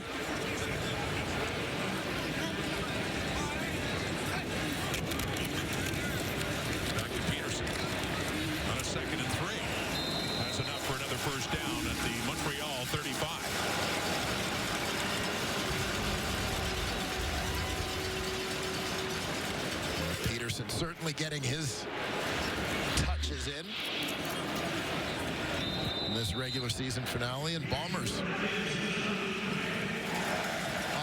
Back to Peterson on a 2nd and 3. That's enough for another first down at the Montreal 35. Peterson certainly getting his touches in this regular season finale, and Bombers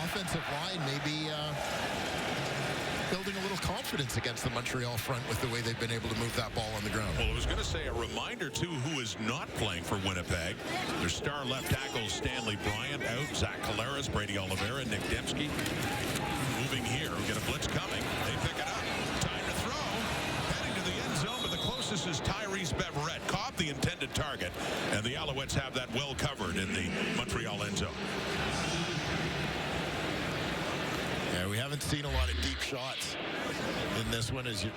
offensive line maybe building a little confidence against the Montreal front with the way they've been able to move that ball on the ground. Well, I was going to say a reminder, too, who is not playing for Winnipeg. Their star left tackle, Stanley Bryant, out. Zach Collaros, Brady Oliveira, Nick Dembski. Moving here. We get a blitz coming. They pick it up. Time to throw. Heading to the end zone, but the closest is Tyrese Beverette. Caught the intended target, and the Alouettes have that well covered in the Montreal end zone. Yeah, we haven't seen a lot of deep shots in this one as you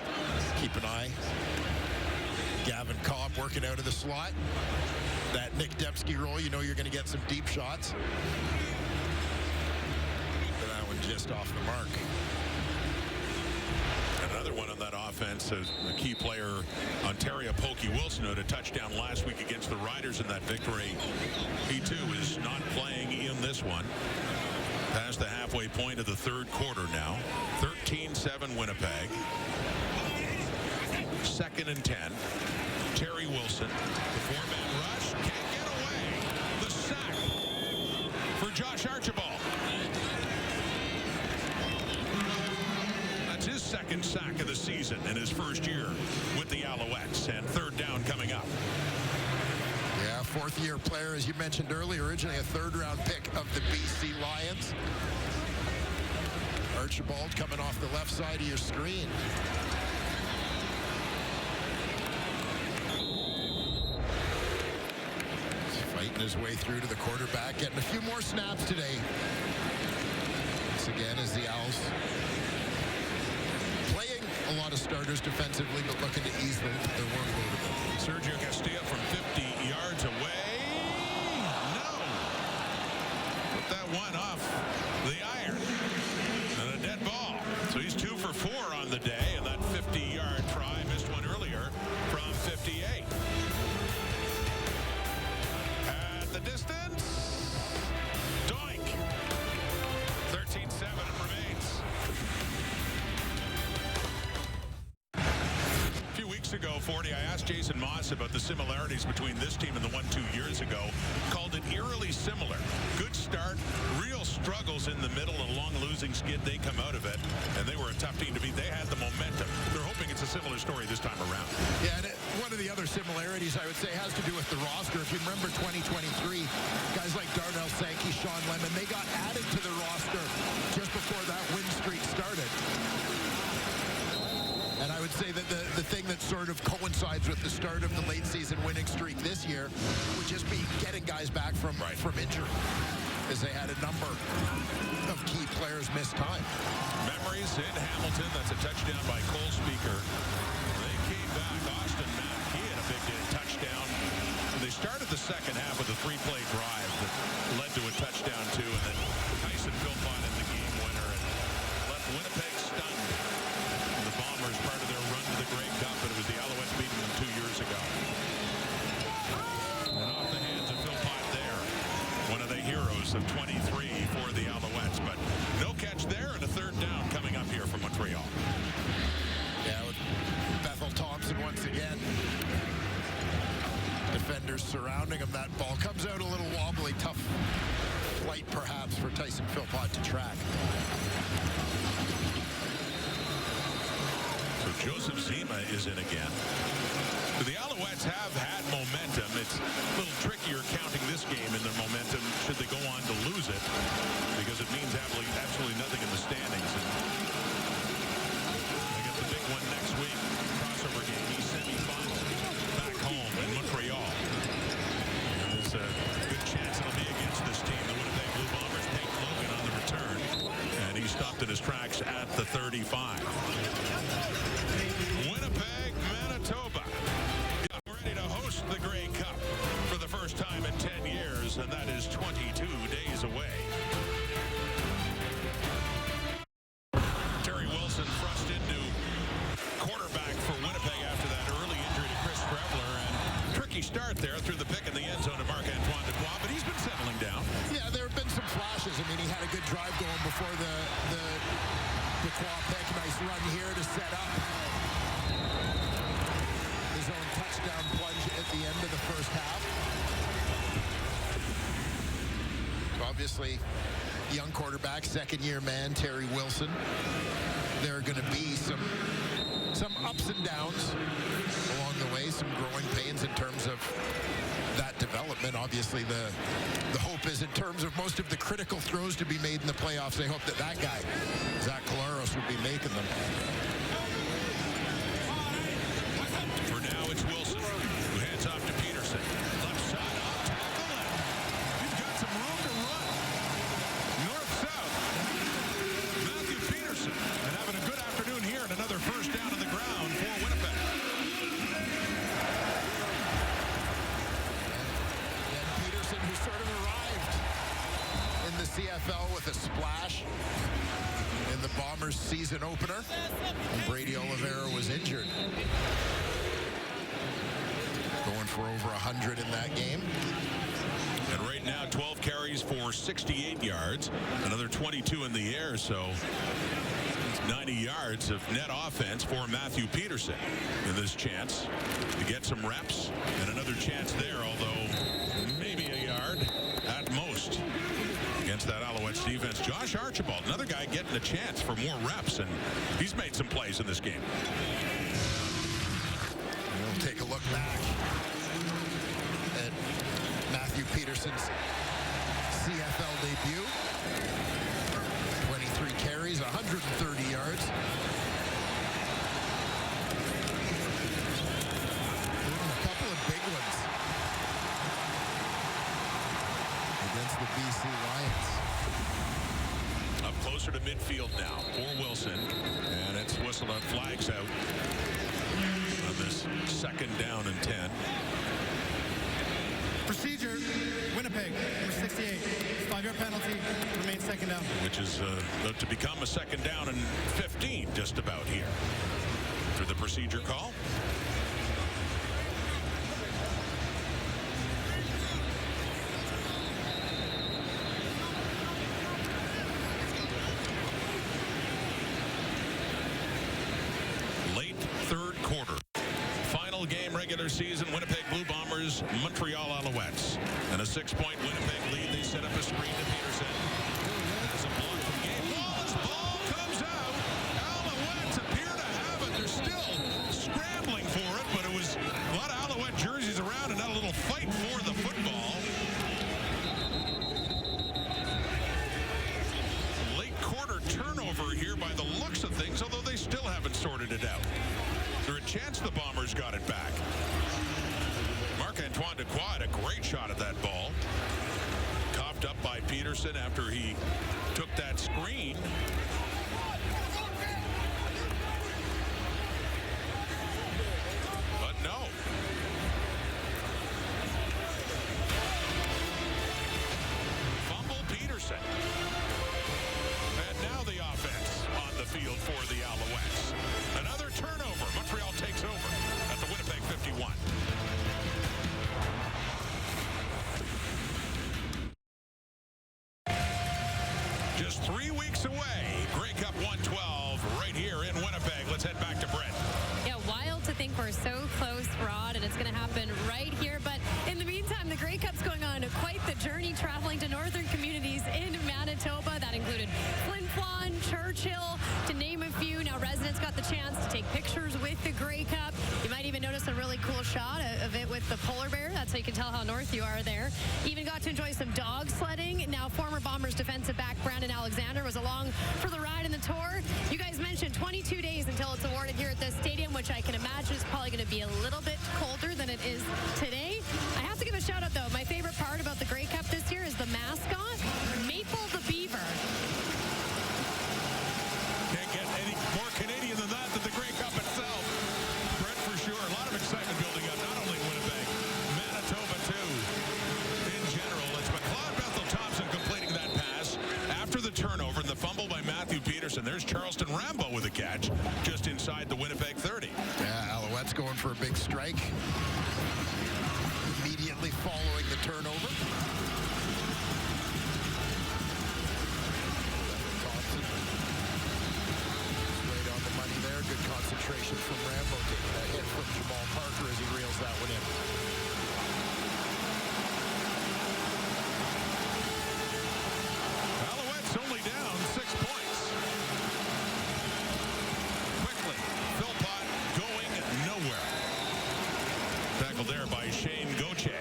keep an eye. Gavin Cobb working out of the slot. That Nick Dembski role, you know you're going to get some deep shots. But that one just off the mark. Another one on that offense, a key player, Ontario Pokey Wilson, had a touchdown last week against the Riders in that victory. He, too, is not playing in this one. Past the halfway point of the third quarter now. 13-7 Winnipeg. 2nd and 10. Terry Wilson. The 4-man rush. Can't get away. The sack for Josh Archibald. That's his 2nd sack of the season in his first year with the Alouettes. And 3rd down coming up. Yeah, 4th-year player, as you mentioned earlier, originally a 3rd-round pick of the BC Lions. Archibald coming off the left side of your screen. He's fighting his way through to the quarterback, getting a few more snaps today. Once again, as the Owls playing a lot of starters defensively, but looking to ease their workload a bit. Sergio Castilla from 50 yards away. No. Put that one off the iron. And a dead ball. So he's 2 for 4 on the day. And that 50-yard try, missed one earlier from 58. At the distance. Doink. 13-7 it remains. A few weeks ago, 40, I asked Jason Moss about the similarities between this team and the one 2 years ago. Called it eerily similar. Good start, real struggles in the middle, a long losing skid. They come out of it, and they were a tough team to beat. They had the momentum. They're hoping it's a similar story this time around. Yeah, and one of the other similarities, I would say, has to do with the roster. If you remember 2023, guys like Darnell Sankey, Sean Lemon, they got added to the roster just before that win streak started. And I would say that the thing that sort of coincides with the start of the late season winning streak this year would just be getting guys back from injury, as they had a number of key players miss time. Memories in Hamilton. That's a touchdown by Cole Speaker. They came back. Austin Mack, he had a big touchdown. They started the second half with a 3-play drive that led to a touchdown, too, and then Tyson Philpott in the game winner and left Winnipeg stunned. The Bombers, part of their run to the Grey Cup, but it was the Alouettes beating them 2 years ago. And off the hands of Philpott there, one of the heroes of 23 for the Alouettes, but no catch there, and a 3rd down coming up here from Montreal. Yeah, with Bethel Thompson once again. Defenders surrounding him. That ball comes out a little wobbly, tough flight, perhaps, for Tyson Philpott to track. So Joseph Zima is in again. The Alouettes have had momentum. It's a little trickier counting this game in their momentum should they go on to lose it, because it means absolutely nothing in the standings. And they get the big one next week, crossover game, East semifinal, back home in Montreal. And there's a good chance it'll be against this team, the Winnipeg Blue Bombers. Peyton Logan on the return, and he stopped in his tracks at the 35. Winnipeg, Manitoba. Ready to host the Grey Cup for the first time in 10 years, and that is 22 days away. Terry Wilson thrust into quarterback for Winnipeg after that early injury to Chris Trevler, and tricky start there through the pick in the end zone to Marc-Antoine Dequoy, but he's been settling down. Yeah, there have been some flashes. I mean, he had a good drive going before the Dequoy pick. Nice run here to set up his own touchdown plunge at the end of the first half. So obviously, young quarterback, second-year man, Terry Wilson. There are going to be some ups and downs along the way, some growing pains in terms of that development. Obviously, the hope is in terms of most of the critical throws to be made in the playoffs. They hope that guy, Zach Collaros, would be making them. For now, it's Wilson, who hands off to Peterson. Left side, off tackle, and he's got some room to run. North-south. Matthew Peterson, and having a good afternoon here, and another first down on the ground for Winnipeg. And Peterson, who sort of arrived in the CFL with a splash in the Bombers season opener, and Brady Oliveira was injured. Going for over 100 in that game. And right now, 12 carries for 68 yards. Another 22 in the air, so it's 90 yards of net offense for Matthew Peterson in this chance to get some reps. And another chance there, although maybe a yard at most against that Alouettes defense. Josh Archibald, another guy getting a chance for more reps, and he's made some plays in this game. We'll take a look back at Matthew Peterson's CFL debut. 23 carries, 130 yards. A couple of big ones against the BC Lions. Up closer to midfield now for Wilson, and it's whistled up, flags out on this second down and 10. Procedure, Winnipeg, number 68. 5-yard penalty, remains second down. Which is about to become a second down and 15 just about here. Through the procedure call. Late third quarter. Final game, regular season, Winnipeg Blue Bombers, Montreal Alouettes. And a 6-point Winnipeg lead. They set up a screen to Peterson. Has a block from game. This ball comes out. Alouettes appear to have it. They're still scrambling for it, but it was a lot of Alouette jerseys around and not a little fight for the football. Late quarter turnover here by the looks of things, although they still haven't sorted it out. There's a chance the Bombers got it back. Marc-Antoine Dequoy had a great shot at that ball. Coughed up by Peterson after he took that screen. But no. Fumble Peterson. And now the offense on the field for the Alouettes. Another turnover. Montreal takes over at the Winnipeg 51. Just 3 weeks away. Grey Cup 112 right here in Winnipeg. Let's head back to Brent. Yeah, wild to think we're so close, Rod, and it's going to happen right here. But in the meantime, meantime, the Grey Cup's going on quite the journey, traveling to northern communities in Manitoba. That included Flin Flon, Churchill, to name a few. Now, residents got the chance to take pictures with the Grey Cup. You might even notice a really cool shot of it with the polar bear. That's how you can tell how north you are there. Even got to enjoy some dog sledding. Now, former Bombers defensive back Brandon Alexander was along for the ride in the tour. You guys mentioned 22 days until it's awarded here at this stadium, which I can imagine is probably going to be a little bit colder than it is today. I have to give a shout out, though. My favorite part about the Grey Cup this year is the mascot, Maple the Beaver. Can't get any more Canadian than that, than the Grey Cup itself. Brett, for sure. A lot of excitement building up, not only Winnipeg, Manitoba, too. In general, it's McLeod Bethel-Thompson completing that pass after the turnover and the fumble by Matthew Peterson. There's Charleston Rambo with a catch just inside the Winnipeg 30. Yeah, Alouettes going for a big strike. Immediately following the turnover. Thompson. Right on the money there. Good concentration from Rambo, taking that hit from Jamal Parker as he reels that one in. Alouettes only down 6 points. Quickly, Philpott going nowhere. Tackled there by Shane Gauthier.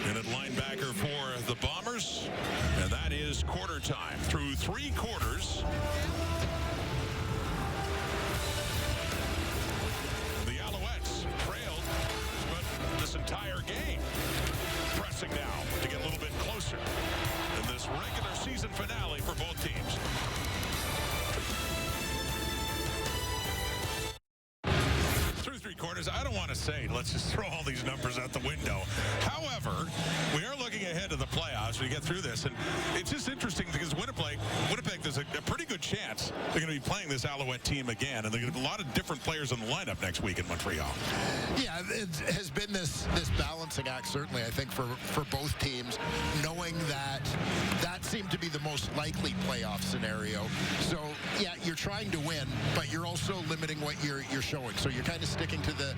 And at linebacker for the Bombers. And that is quarter time. Through 3 quarters. The Alouettes trailed but this entire game. Pressing now to get a little bit closer in this regular season finale for both teams. Through 3 quarters, I don't want to say, let's just throw all these numbers out the window. However, we are looking ahead to the playoffs. We get through this, and it's just interesting because Winnipeg, there's a pretty good chance they're going to be playing this Alouette team again, and they're going to have a lot of different players in the lineup next week in Montreal. Yeah, it has been this balancing act, certainly, I think, for both teams, knowing that seemed to be the most likely playoff scenario. So, yeah, you're trying to win, but you're also limiting what you're showing. So you're kind of sticking to the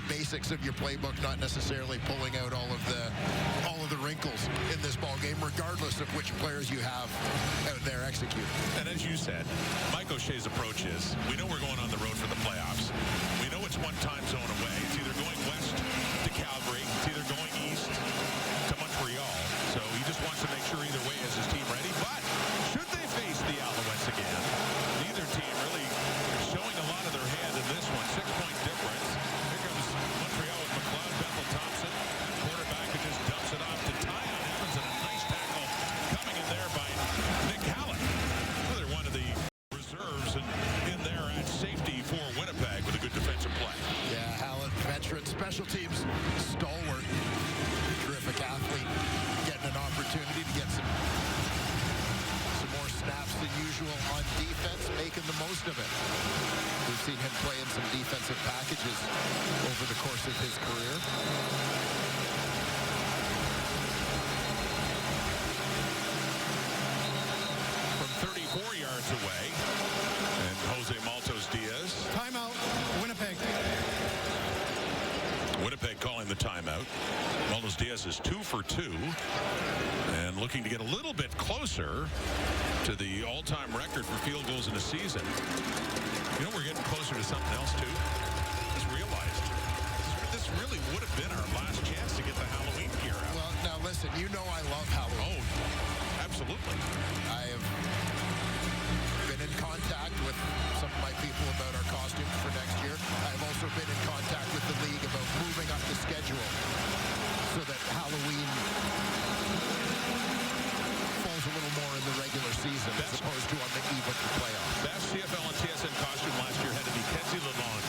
basics of your playbook, not necessarily pulling out all of the wrinkles in this ball game, regardless of which players you have out there executing. And as you said, Mike O'Shea's approach is, we know we're going on the road for the playoffs. We know it's one time zone away. It's either going west to Calgary, it's either going east to Montreal. So he just wants to make sure either way is his team ready. But should they face the Alouettes again, neither team really showing a lot of their hand in this one. 6-point difference. Here comes Montreal with McLeod Bethel-Thompson. Quarterback who just dumps it off to Tyon Evans, and a nice tackle coming in there by Nick Halleck. Another one of the reserves in there at safety for Winnipeg with a good defensive play. Yeah, Halleck, veteran, special teams stalwart, terrific athlete, getting an opportunity to get some more snaps than usual on defense, making the most of it. We've seen him play in some defensive packages over the course of his career. From 34 yards away, and Jose Maltos Diaz. Timeout, Winnipeg. Winnipeg calling the timeout. Maltos Diaz is 2 for 2 and looking to get a little bit closer to the all-time record for field goals in a season. You know, we're getting closer to something else, too. Just realized this really would have been our last chance to get the Halloween gear out. Well, now listen, you know I love Halloween. Oh, absolutely. I have been in contact with some of my people about our costumes for next year. I've also been in contact with the league about moving up the schedule so that Halloween falls a little more in the regular season as opposed to on the eve of the playoffs. Best CFL and TSN costume last year had to be Kenzie Lalonde,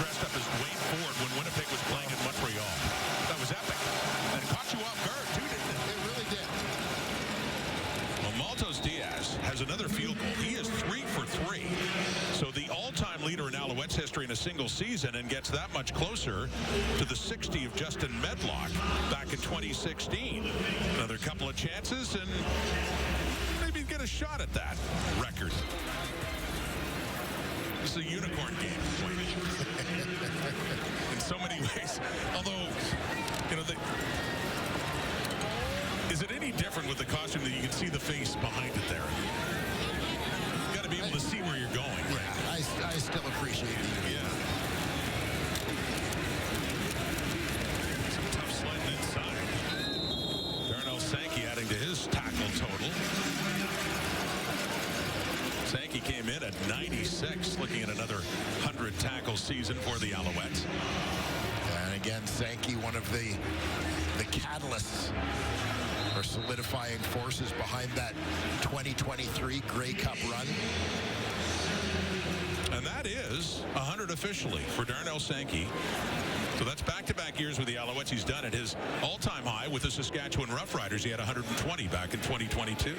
dressed up as Dwayne Ford when Winnipeg was playing in Montreal. That was epic. And it caught you off guard, too, didn't it? It really did. Well, Maltos Diaz has another field goal. He is 3 for 3. So the all-time leader in Alouettes history in a single season, and gets that much closer to the 60 of Justin Medlock back in 2016. Another couple of chances, and maybe get a shot at that record. This is a unicorn game. In so many ways. Although, you know, different with the costume that you can see the face behind it there. You got to be able to see where you're going. Right? Yeah, I still appreciate it. Yeah. Some tough sledding inside. Darnell Sankey adding to his tackle total. Sankey came in at 96, looking at another 100 tackle season for the Alouettes. And again, Sankey, one of the catalysts or solidifying forces behind that 2023 Grey Cup run. And that is 100 officially for Darnell Sankey. So that's back-to-back years with the Alouettes. He's done it. His all-time high with the Saskatchewan Roughriders, he had 120 back in 2022.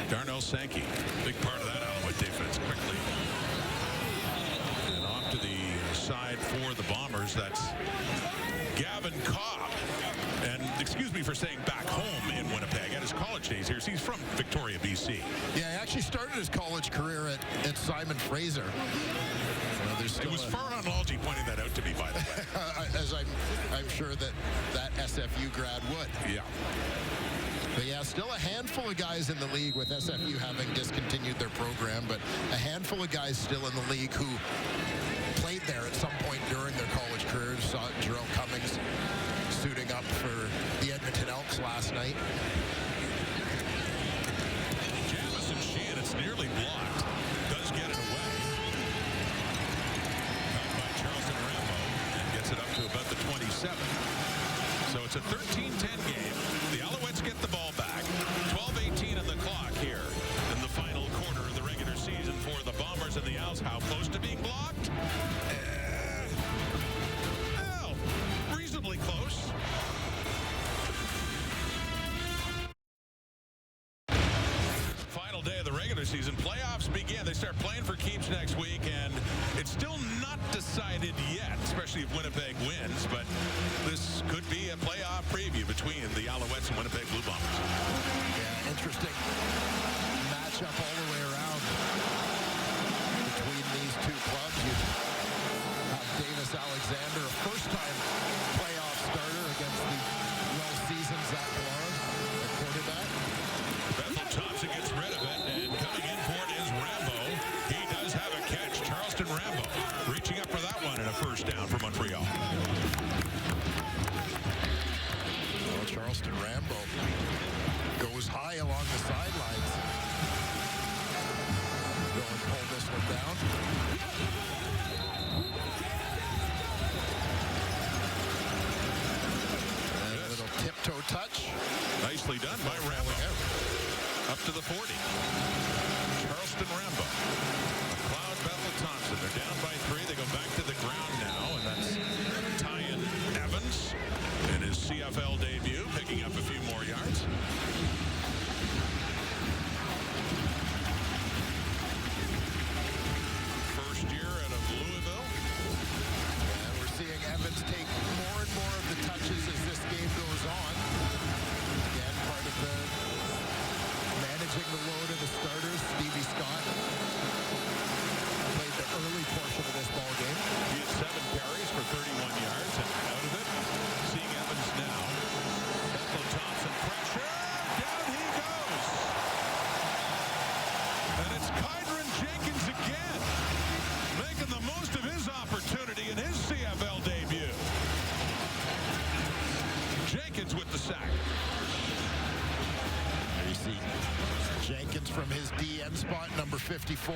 Darnell Sankey, big part of that Alouette defense. Quickly. And off to the side for the Bombers. That's Gavin Cobb. And excuse me for saying back home in Winnipeg. At his college days here. He's from Victoria, BC. Yeah, he actually started his college career at Simon Fraser. It was Farhan Lalji pointing that out to me, by the way. As I'm sure that SFU grad would. Yeah. But yeah, still a handful of guys in the league with SFU having discontinued their program, but a handful of guys still in the league who played there at some point during their college careers. Saw Jerome Cummings suiting up for the Edmonton Elks last night. Jamison Sheehan, it's nearly blocked. Does get it away. Caught by Charleston Rambo and gets it up to about the 27. So it's a 13-10 game. The Alouettes get the ball back. 12-18 on the clock here in the final quarter of the regular season for the Bombers and the Owls. How close to being blocked? Well, reasonably close. Final day of the regular season. Playoffs begin. They start playing for keeps next week, and it's still not decided yet, especially if Winnipeg wins, but this could be a playoff preview between the Alouettes and Winnipeg Blue Bombers. Yeah, interesting matchup all the way around between these two clubs. You have Davis Alexander, a first-time playoff starter against the well-seasoned Zach Lawrence, at quarterback. Bethel Thompson gets rid of it, and coming in for it is Rambo. He does have a catch. Charleston Rambo reaching up for that one, and a first down for Montreal. Well, Charleston Rambo goes high along the sidelines. Go and pull this one down. And a little tiptoe touch. Nicely done by Rambo. Up to the 40. Charleston Rambo. McLeod, Bethel Thompson. They're down by 3. They go back to the ground now, and that's Tyan Evans in his CFL debut, picking up a few more yards. First year out of Louisville. And we're seeing Evans take more and more of the touches as this game goes on. Again, part of the managing the load of the starters. Stevie Scott played the early portion of this ball game. He had 7 carries for 31 yards, and out of it, seeing Evans now. Bethel Thompson pressure. Down he goes. And it's Kydron Jenkins again, making the most of his opportunity in his CFL debut. Jenkins with the sack. There you see Jenkins from his DN spot, number 54.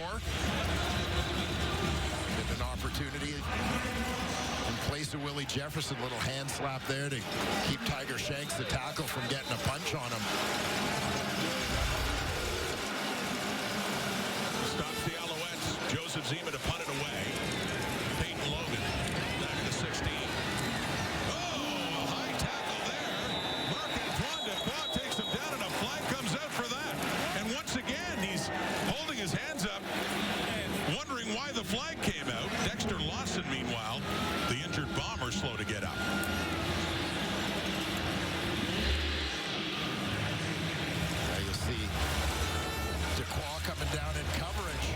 Get an opportunity in place of Willie Jefferson. Little hand slap there to keep Tiger Shanks, the tackle, from getting a punch on him. Stops the Alouettes. Joseph Zima to punt it away. Peyton Logan back to 16. Oh, a high tackle there. Marc-Antoine Dequoy takes him down, and a flag comes out for that. And once again, he's holding his hands up, wondering why the flag came out. Dexter Lawson, meanwhile, the injured Bomber, slow to get up. Now you'll see Dequoy coming down in coverage.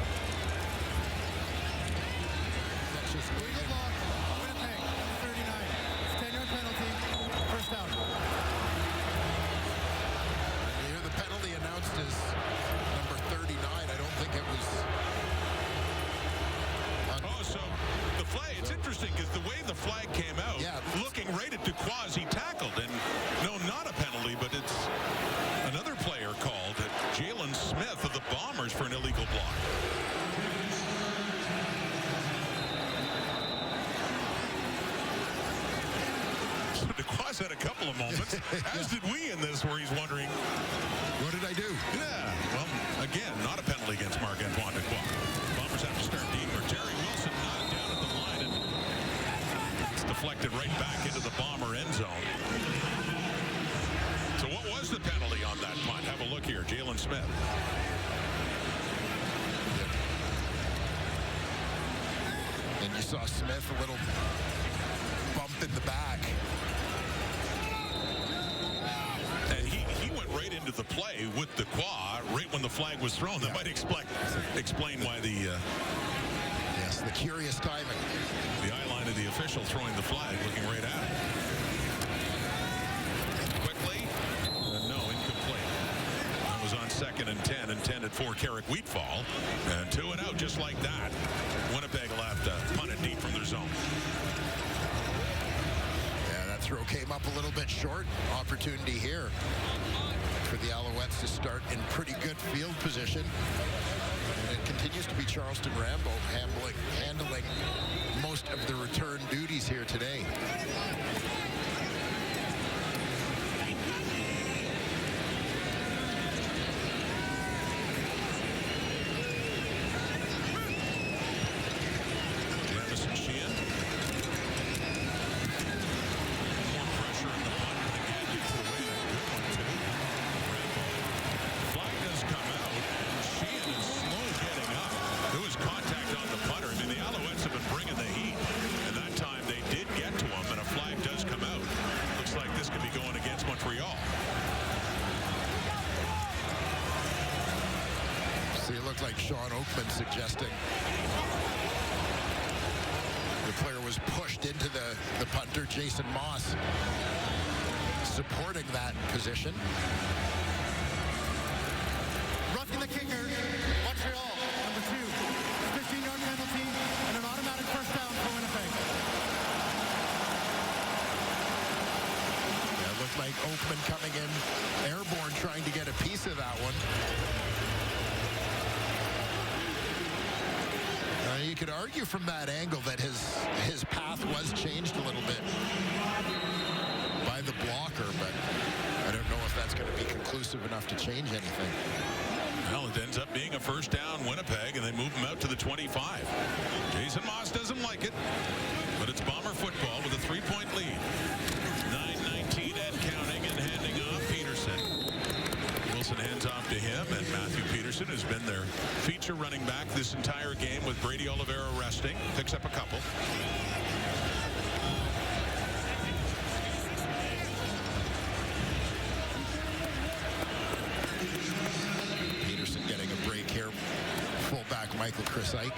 Quaz had a couple of moments, as did we in this, where he's wondering, what did I do? Yeah, well, again, not a penalty against Marc-Antoine Dequoy. Bombers have to start deeper. Terry Wilson not down at the line, and it's deflected right back into the Bomber end zone. So what was the penalty on that punt? Have a look here. Jalen Smith. And you saw Smith a little bump in the back. And he went right into the play with the Dequoy right when the flag was thrown. That might explain why the... yes, the curious timing. The eye line of the official throwing the flag, looking right at it. Quickly. No, incomplete. That was on 2nd and 10, intended for Carrick Wheatfall. And 2 and out just like that. Winnipeg will have to punt it deep from their zone. Yeah, that throw came up a little bit short. Opportunity here for the Alouettes to start in pretty good field position. And it continues to be Charleston Rambo handling most of the return duties here today. Like Sean Oakman suggesting the player was pushed into the punter, Jason Moss, supporting that position. Roughing the kicker, Montreal, number 2. 15-yard penalty and an automatic first down for Winnipeg. Yeah, it looked like Oakman coming in airborne, trying to get a piece of that one. You could argue from that angle that his path was changed a little bit by the blocker, but I don't know if that's going to be conclusive enough to change anything. Well, it ends up being a first down Winnipeg, and they move him out to the 25. Jason Moss doesn't like it, but it's Bomber football with a 3-point lead. 9:19 and counting, and handing off Peterson. Wilson hands off to him, and Matthew Peterson has been their feature running back this entire game with Brady Oliveira resting. Picks up a couple. Peterson getting a break here. Fullback Michael Chrysyk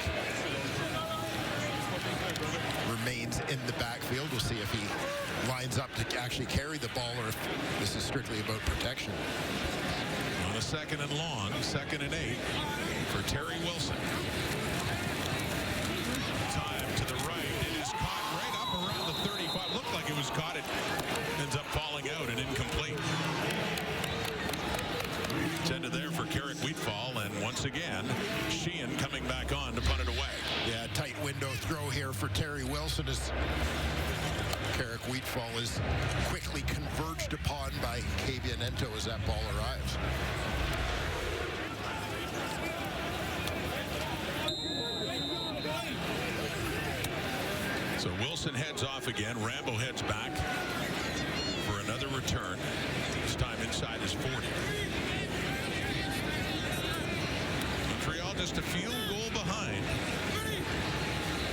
remains in the backfield. We'll see if he lines up to actually carry the ball or if this is strictly about protection. On a 2nd and long, 2nd and 8 for Terry Wilson. Time to the right. It is caught right up around the 35. Looked like it was caught. It ends up falling out and incomplete. Intended there for Carrick Wheatfall, and once again, Sheehan coming back on to punt it away. Yeah, tight window throw here for Terry Wilson as Carrick Wheatfall is quickly converged upon by Cavianento as that ball arrives. So Wilson heads off again. Rambo heads back for another return. This time inside his 40. Montreal just a field goal behind.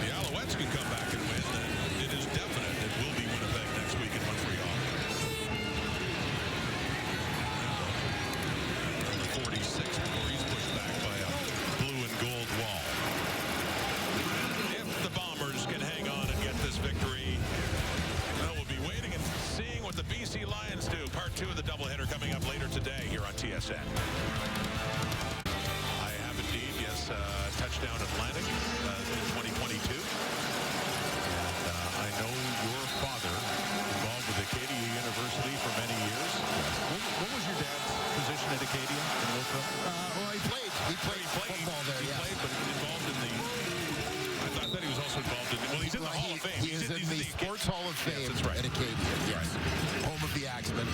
The Alouettes can come back and win. Then it is definite it will be Winnipeg next week in Montreal. The 46 before he's pushed back by a blue and gold wall. If the Bombers can hang on and get this victory, we'll be waiting and seeing what the BC Lions do. Part 2 of the doubleheader coming up later today here on TSN. I have indeed, yes, touchdown also involved in, well, he's in the Hall of Fame. He is in the Sports Hall of Fame that's right. at Acadia, yes. Home of the Axemen.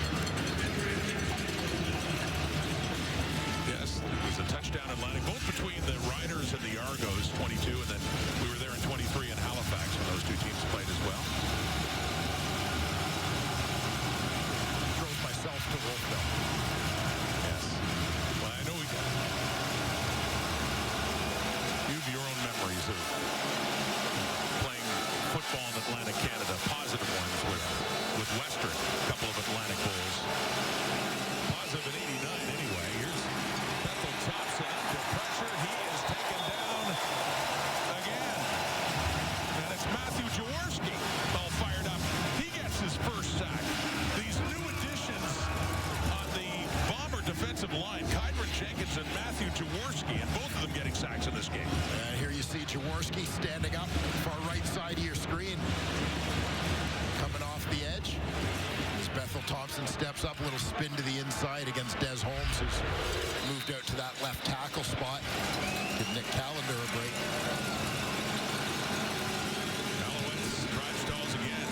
Yes, it was a touchdown in Atlantic, both between the Riders and the Argos, 22, and then we were there in 23 in Halifax when those two teams played as well. Drove myself to Wolfville. Yes. Well, I know you have your own memories of playing football in Atlantic Canada, positive ones with Western, a couple of Atlantic Bowls. Positive in 89 anyway. Here's Bethel Thompson under pressure. He is taken down again. And it's Matthew Jaworski all fired up. He gets his first sack. These new additions on the Bomber defensive line, Kydron Jenkins and Matthew Jaworski, and both of them getting sacks in this game. And here you see Jaworski standing up, far right side of your screen. Coming off the edge. As Bethel Thompson steps up, a little spin to the inside against Des Holmes, who's moved out to that left tackle spot. Give Nick Callender a break. Alouettes drive stalls again.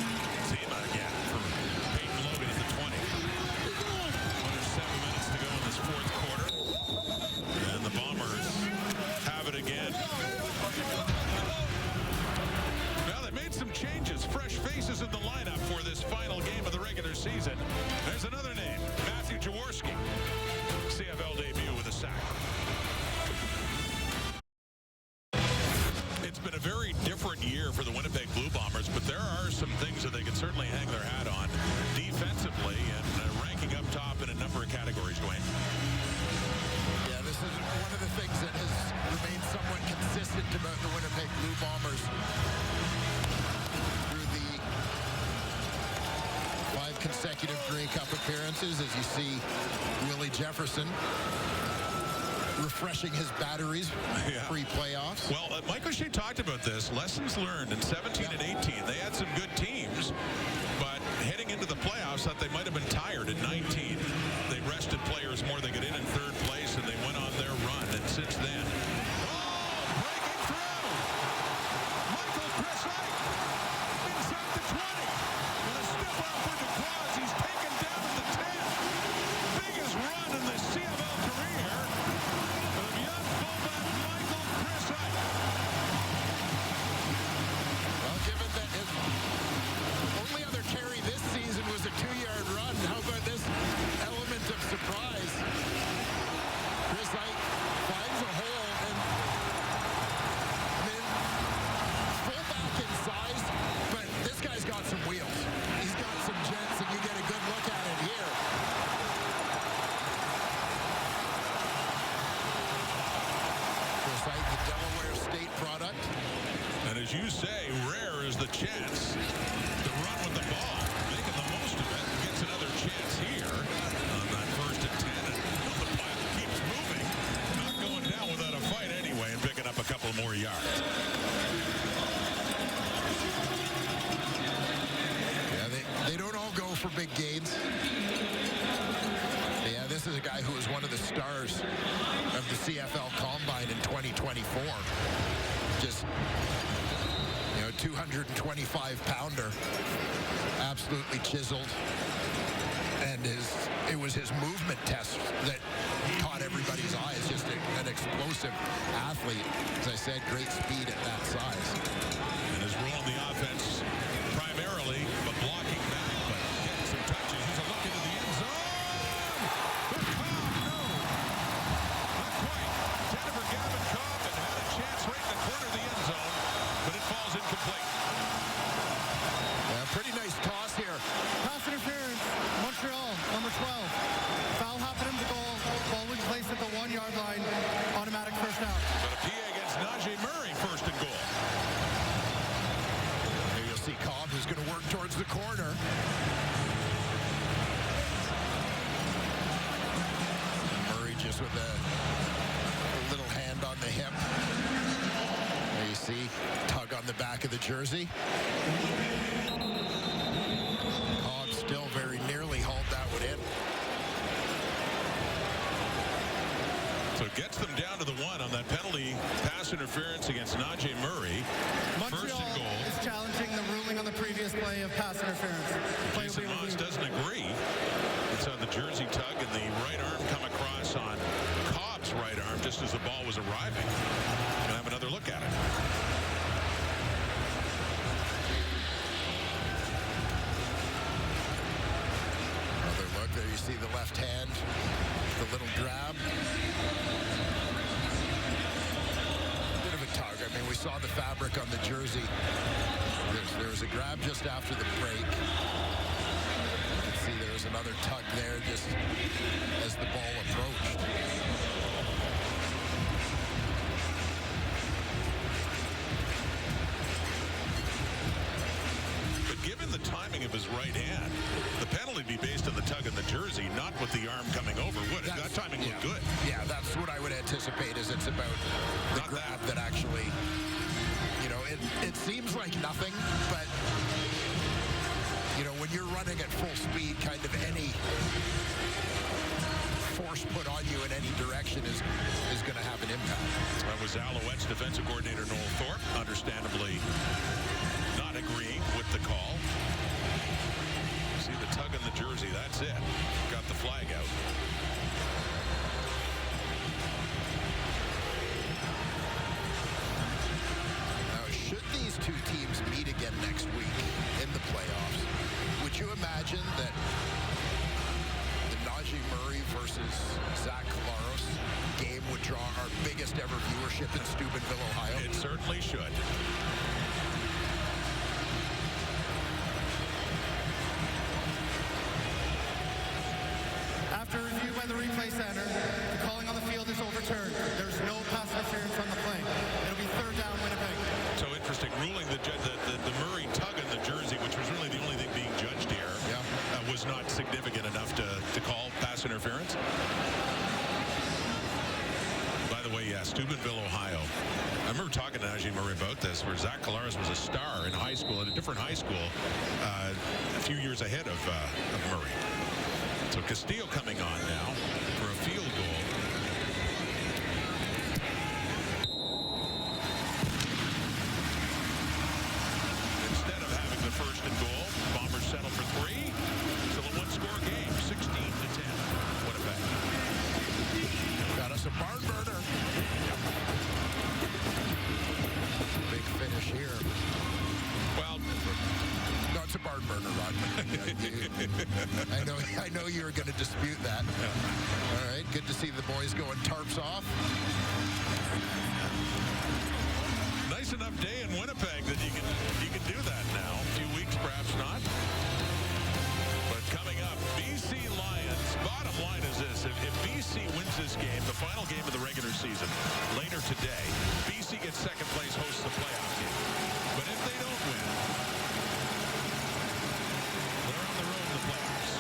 Zima again for Peyton Logan at the 20. Under 7 minutes to go in this fourth quarter. And the Bombers have it again. Now they made some changes. Fresh faces in the lineup for this final game of the regular season. There's another name, Matthew Jaworski. CFL debut with a sack. It's been a very different year for the Winnipeg Blue Bombers, but there are some things that they can certainly hang their hat on defensively and ranking up top in a number of categories, Dwayne. Yeah, this is one of the things that has remained somewhat consistent about the Winnipeg Blue Bombers through the 5 consecutive Grey Cup appearances. As you see, Willie Jefferson refreshing his batteries pre-playoffs. Well, Mike O'Shea talked about this. Lessons learned in 17 and 18. They had some good teams, but heading into the playoffs, thought they might have been tired in 19. They rested players more. They got in third place, and they went on their run. And since then, breaking through. Michael Chrisite inside the 20. And a step out for the quads. He's taken down at the 10. Biggest run in the CFL career of young fullback Michael Chrisite. Well, given that his only other carry this season was a 2-yard run, how about this element of surprise? Chrisite finds a hole, and I mean, fullback in size, but this guy's got some wheels. He's got some jets, and you get a good look at it here. Chrisite, the Delaware State product. And as you say, rare is the chance to run with the ball. Making the most of it. Gets another chance here on that 1st and 10. And the pile keeps moving. Not going down without a fight anyway and picking up a couple more yards. Yeah, they don't all go for big gains. Yeah, this is a guy who was one of the stars of the CFL Combine in 2024. Just, 225-pounder, absolutely chiseled, and it was his movement test that caught everybody's eyes. Just an explosive athlete. As I said, great speed at that size. And his role in the offense, primarily, but blocking back, but getting some touches. He's a look into the end zone. For Cobb, no. Not quite. Jennifer Gavin Cobb and had a chance right in the corner of the end zone, but it falls incomplete. Yeah, pretty nice toss here. Pass interference, Montreal, number 12. Foul happened in the goal. Ball was placed at the 1-yard line. Automatic first down. But a PA against Najee Murray, 1st and goal. Here you'll see Cobb, who's going to work towards the corner. Murray just with a little hand on the hip. There you see, tug on the back of the jersey. Cobb still very nearly hauled that one in. So it gets them down to the 1 on that penalty pass pass interference against Najee Murray. First and goal. Is challenging the ruling on the previous play of pass interference. Jason Moss doesn't agree. It's on the jersey tug, and the right arm come across on Cobb's right arm just as the ball was arriving. We'll have another look at it. Another look. There you see the left hand, the little grab. Bit of a tug. I mean, we saw the fabric on the jersey. There was a grab just after the break. You can see there was another tug there just as the ball approached. But given the timing of his right hand, the penalty be based on the tug in the jersey, not with the arm coming over, would it? That timing looked good. Yeah, that's what I would anticipate, is it's about the grab that actually, you know, it seems like nothing, but, you know, when you're running at full speed, kind of any force put on you in any direction is going to have an impact. That was Alouettes defensive coordinator Noel Thorpe, understandably not agreeing with the call. See the tug in the jersey, that's it. Got the flag out. Now, should these two teams meet again next week in the playoffs, would you imagine that the Najee Murray versus Zach Collaros game would draw our biggest ever viewership in Steubenville, Ohio? It certainly should. After review by the replay center, the calling on the field is overturned. There's no pass interference on the play. It'll be third down, Winnipeg. So interesting ruling. The Murray tug in the jersey, which was really the only thing being judged here, was not significant enough to call pass interference. By the way, yeah, Steubenville, Ohio. I remember talking to Najee Murray about this, where Zach Collaros was a star in high school, at a different high school, a few years ahead of Murray. So Castillo coming on now for a field goal. Instead of having the first and goal, Bombers settle for 3. Still a one-score game, 16-10. Winnipeg. Got us a barn burner. Big finish here. Well, no, it's a barn burner, Rod. I know you were going to dispute that. All right, good to see the boys going tarps off. Nice enough day in Winnipeg that you can do that now. A few weeks, perhaps not. But coming up, BC Lions. Bottom line is this: if BC wins this game, the final game of the regular season, later today, BC gets second place, hosts the playoff game. But if they don't win, they're on the road to the playoffs.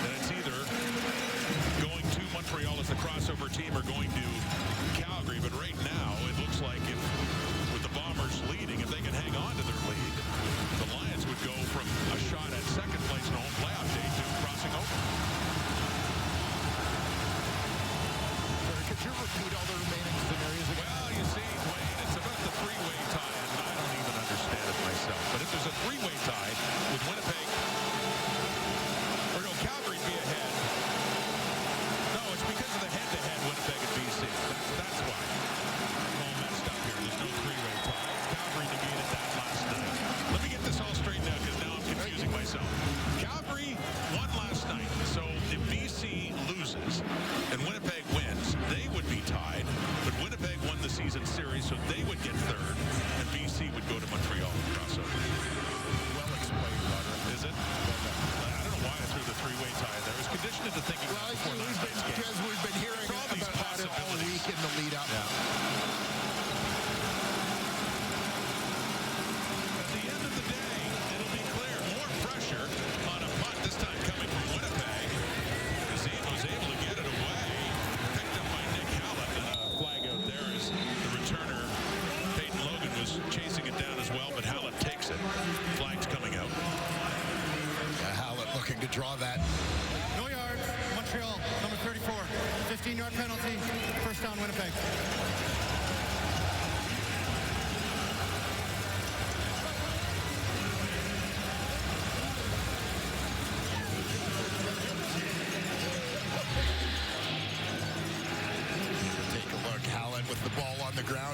And it's either going to Montreal as the crossover team or going to Calgary. But right now, it looks like if with the Bombers leading, if they can hang on to their lead, the Lions would go from a shot at second place in the home playoff day to crossing over. Could you repeat all the remaining scenarios again? Well, you see, Wayne, it's about the three-way tie, and I don't even understand it myself. But if there's a three-way tie with Winnipeg, or no, Calgary'd be ahead. No, it's because of the head-to-head Winnipeg and BC. That's why. I'm all messed up here. There's no three-way tie. Calgary defeated that last night. Let me get this all straightened out, because now I'm confusing myself. Calgary won last night, so if BC loses and Winnipeg wins, they would be tied. But Winnipeg won the season series, so they would get third, and BC would go to Montreal and cross over. Well explained, Roger. Is it? I don't know why I threw the three-way tie there. I was conditioned into thinking that before last night's game. Because we've been hearing all these about it all week in the lead-up. Yeah. At the end of the day, it'll be clear. More pressure on a punt, this time coming from Winnipeg. Kazim was able to get it away. Picked up by Nick Hallett. And a flag out there as the returner, Peyton Logan, was chasing it down as well, but Hallett takes it. Flag's coming out. Hallett looking to draw that. No yards. Montreal, number 35.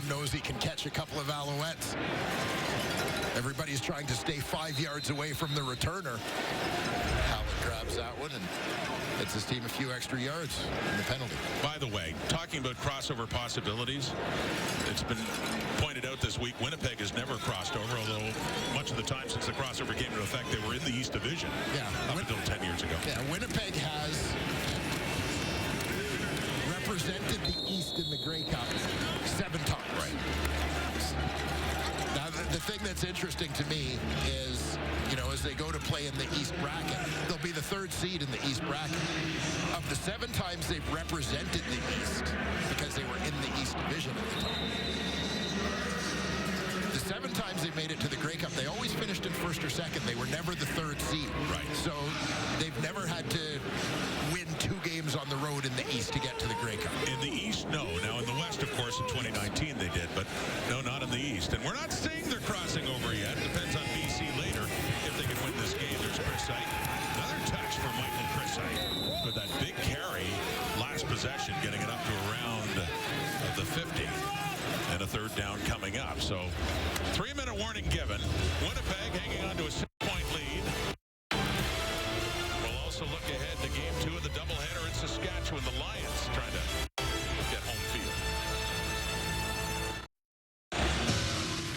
Brown knows he can catch a couple of Alouettes. Everybody's trying to stay 5 yards away from the returner. Howard grabs that one and gets his team a few extra yards in the penalty. By the way, talking about crossover possibilities, it's been pointed out this week, Winnipeg has never crossed over, although much of the time since the crossover came into effect, they were in the East Division up until 10 years ago. Yeah, Winnipeg has represented the East in the Grey Cup 7 times. Right. Now, the thing that's interesting to me is, you know, as they go to play in the East bracket, they'll be the 3rd seed in the East bracket. Of the 7 times they've represented the East, because they were in the East Division at the time, the 7 times they made it to the Grey Cup, they always finished in 1st or 2nd. They were never the 3rd seed. Right. So they've never had to win 2 games on the road in the East to get to the Grey Cup. In the East, no. Now, in the West, of course, in 2019 they did, but no, not in the East. And we're not saying they're crossing over yet. Depends on BC later if they can win this game. There's Chrisite. Another touch for Michael Chrisite with that big carry. Last possession, getting it up to around the 50. And a 3rd down coming up. So 3-minute warning given. Winnipeg hanging on to a 6-point lead. We'll also look ahead to game 2 of the doubleheader in Saskatchewan. The Lions trying to get home field.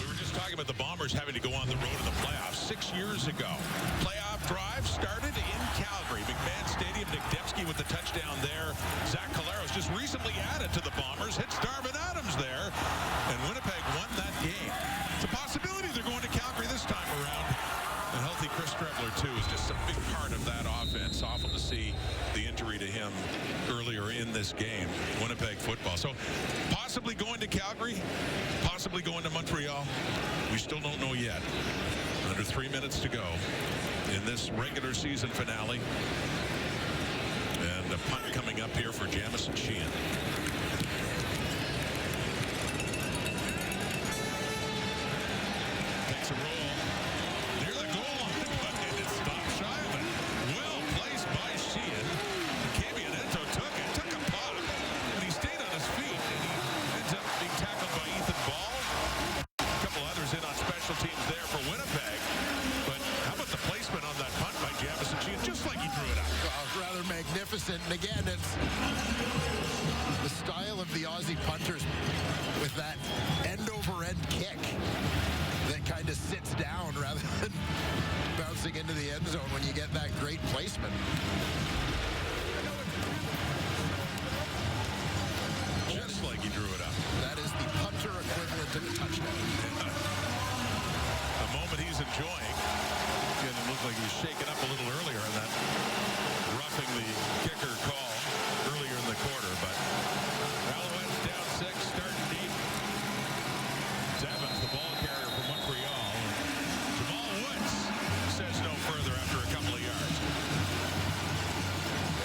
We were just talking about the Bombers having to go on the road in the playoffs 6 years ago. Playoff drive started in Calgary. McMahon Stadium, Nick Dembski with the touchdown there. Zach Collaros just recently added to the Bombers. Hits Darvin Adams there. And Winnipeg won that game. It's a possibility they're going to Calgary this time around. And healthy Chris Strebler, too, is just a big part of that offense. Awful to see the injury to him earlier in this game. Winnipeg football. So possibly going to Calgary, possibly going to Montreal. We still don't know yet. Under 3 minutes to go in this regular season finale. And a punt coming up here for Jamison Sheehan. Takes a roll near the goal line, but it stopped shy of it. Well placed by Sheehan. Cabianetto took a pop, and he stayed on his feet, and he ends up being tackled by Ethan Ball. A couple others in on special teams there for Winnipeg. But how about the placement on that punt by Jamison Sheehan, just like he threw it out? Rather magnificent. And again, it's the style of the Aussie punters with that end-over-end kick that kind of sits down rather than bouncing into the end zone when you get that great placement. Just like he drew it up. That is the punter equivalent of a touchdown. A moment he's enjoying. It looked like he was shaken up a little earlier in that roughing the kicker call earlier in the quarter, but Alouettes down 6, starting deep. Evans, the ball carrier for Montreal. Jamal Woods says no further after a couple of yards.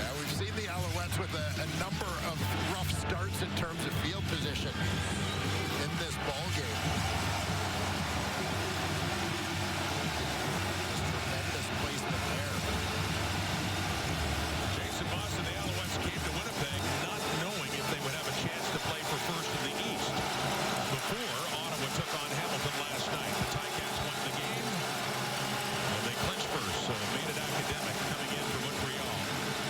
Yeah, we've seen the Alouettes with a number of rough starts in terms of field position in this ball game. Tremendous placement there. Jason Moss and the Alouettes came to Winnipeg not knowing if they would have a chance to play for first in the East before Ottawa took on Hamilton last night. The Ticats won the game, and they clinched first, so made it academic coming in for Montreal,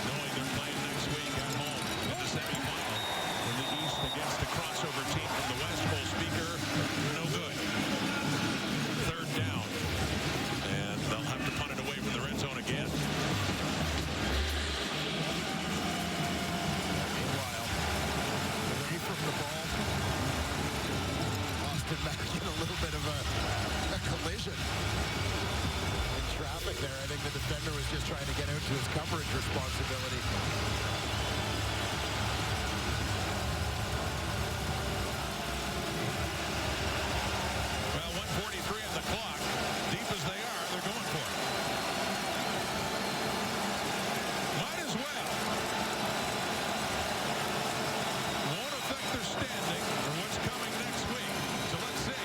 knowing they're playing next week at home in the semifinal in the East against the crossover team from the West. Full speaker, no good. 3rd down, and they'll have to punt it away from the red zone again. Meanwhile, away from the ball, Austin back in a little bit of a collision in traffic there. I think the defender was just trying to get out to his coverage responsibility. Well, 1:43 on the clock. Deep as they are, they're going for it. Might as well. Won't affect their standing or what's coming next week. So let's see.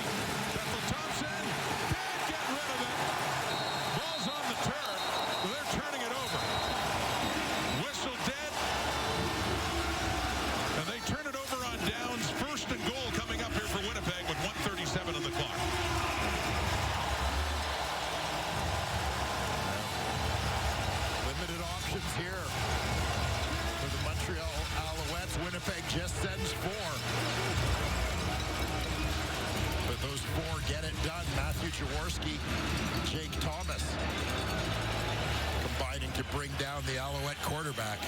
Bethel Thompson can't get rid of it. Ball's on the turf. They're turning it over. Whistle dead. Jaworski, Jake Thomas, combining to bring down the Alouette quarterback.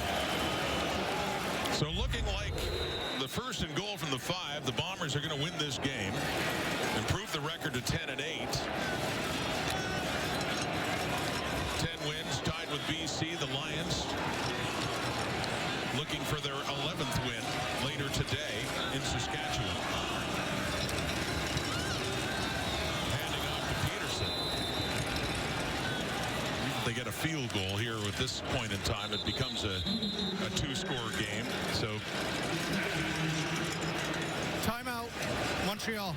So looking like the first and goal from the 5, the Bombers are going to win this game, improve the record to 10-8. 10 wins, tied with BC. The Lions looking for their 11th win later today in Saskatchewan. Handing off to Peterson. If they get a field goal here at this point in time, it becomes a 2-score game. So timeout, Montreal.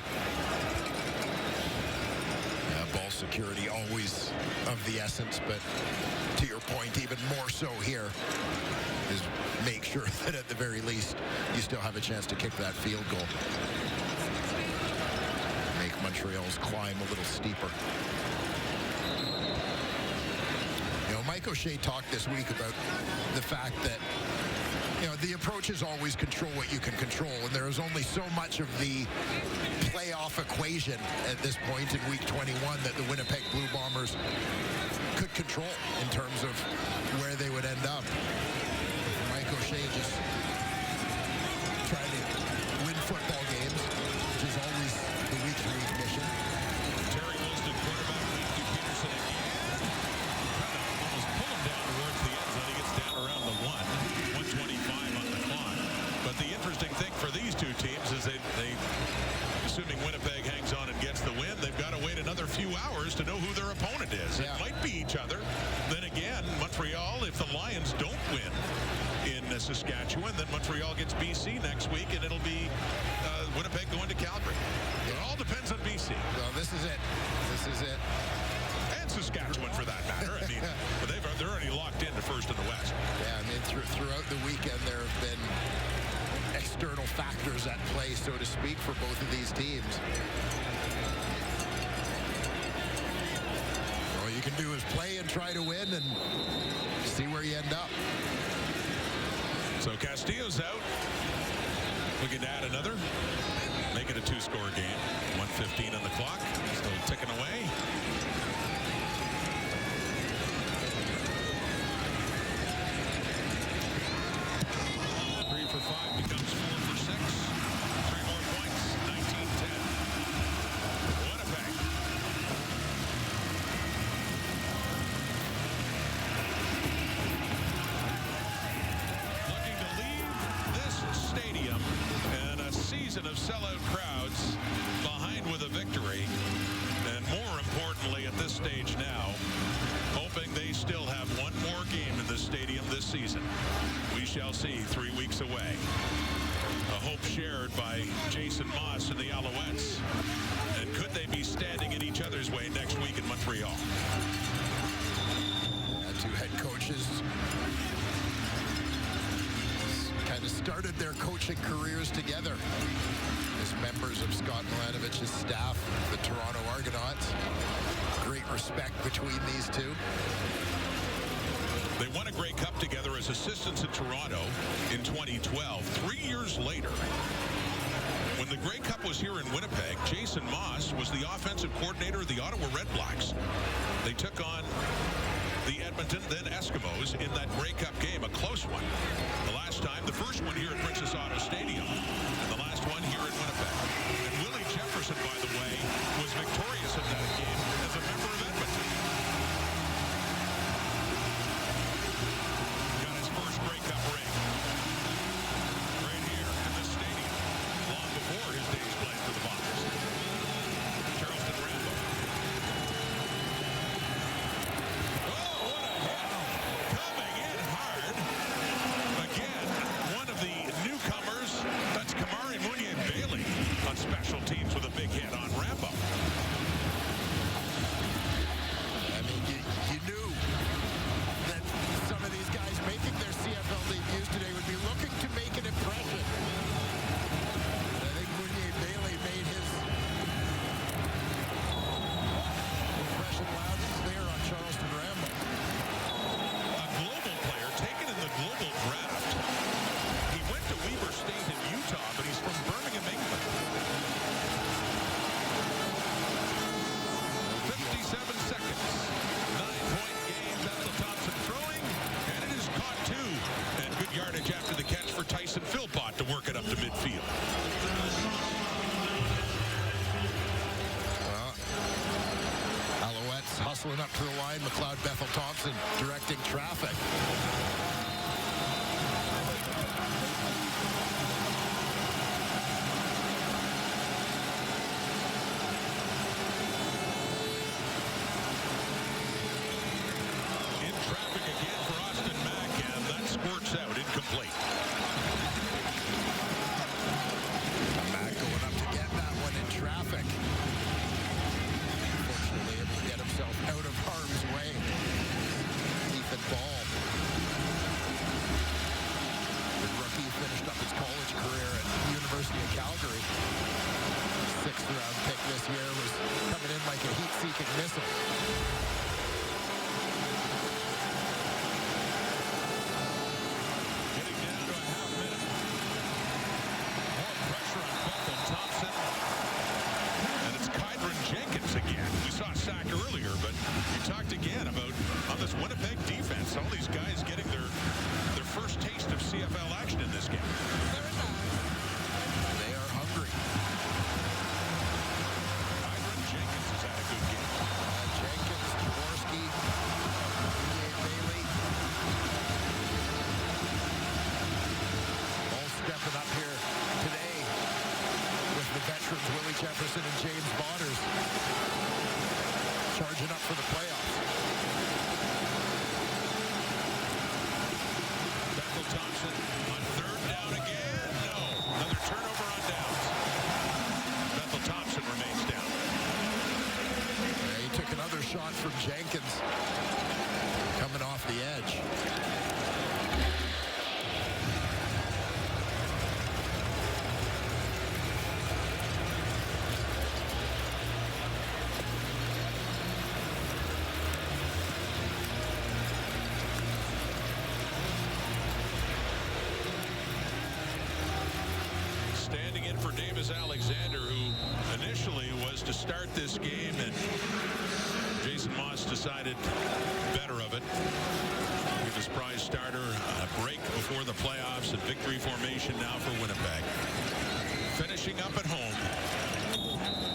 Ball security always of the essence, but to your point, even more so here, is make sure that at the very least you still have a chance to kick that field goal. Make Montreal's climb a little steeper. You know, Mike O'Shea talked this week about the fact that, you know, the approach is always control what you can control, and there is only so much of the playoff equation at this point in week 21 that the Winnipeg Blue Bombers could control in terms of where they would end up. Mike O'Shea just trying to win football games, which is always the week-to-week mission. Terry Wilson, quarterback, to Peterson again. Trying to almost pull him down towards the end zone. He gets down around the 1:25 on the clock. But the interesting thing for these two teams is they assuming Winnipeg hangs on and gets the win, they've got to wait another few hours to know who their opponent is. Yeah. It might be each other. Then again, Montreal, if the Lions don't win in Saskatchewan, then Montreal gets BC next week, and it'll be Winnipeg going to Calgary. It all depends on BC. Well, this is it. This is it. And Saskatchewan, for that matter. I mean, but they're already locked into first in the West. Yeah, I mean, throughout the weekend, there have been external factors at play, so to speak, for both of these teams. All you can do is play and try to win and see where you end up. So Castillo's out. Looking to add another. Make it a 2-score game. 1:15 on the clock. Still ticking away. Of sellout crowds behind with a victory, and more importantly at this stage now, hoping they still have one more game in the stadium this season. We shall see 3 weeks away. A hope shared by Jason Moss and the Alouettes. And could they be standing in each other's way next week in Montreal? Two head coaches kind of started their coaching careers together as members of Scott Milanovich's staff, the Toronto Argonauts. Great respect between these two. They won a Grey Cup together as assistants in Toronto in 2012. 3 years later, when the Grey Cup was here in Winnipeg, Jason Moss was the offensive coordinator of the Ottawa Redblacks. They took on the Edmonton, then Eskimos, in that Grey Cup game, a close one. The last time, the first one here at Princess Auto Stadium, and the last one here in Winnipeg. And Willie Jefferson, by the way, was victorious in that game as a member of Edmonton. Got his first Grey Cup ring right here in the stadium, long before his days playing for the Bombers. Charleston Rambo. Coming in hard. Again, one of the newcomers that's come hustling up to the line. McLeod Bethel Thompson directing traffic. In traffic again for Austin Mack, and that squirts out, incomplete. Mack going up to get that one in traffic. Unfortunately, able to get himself out of harm's way. Ethan Ball. The rookie finished up his college career at the University of Calgary. 6th round pick this year, was coming in like a heat-seeking missile. Getting down to a half minute. More pressure on Bethel Thompson. And it's Kydron Jenkins again. We saw a sack earlier, but you talked again about on this Winnipeg defense, all these guys getting their first taste of CFL action in this game. They are hungry. Kydron Jenkins has had a good game. Jenkins, Jaworski, Bailey. All stepping up here today with the veterans Willie Jefferson and James Botters charging up for the playoffs. Bethel Thompson on third down again. No. Another turnover on downs. Bethel Thompson remains down. He took another shot from Jenkins coming off the edge. Standing in for Davis Alexander, who initially was to start this game, and Jason Moss decided better of it. Give his prize starter a break before the playoffs and victory formation now for Winnipeg. Finishing up at home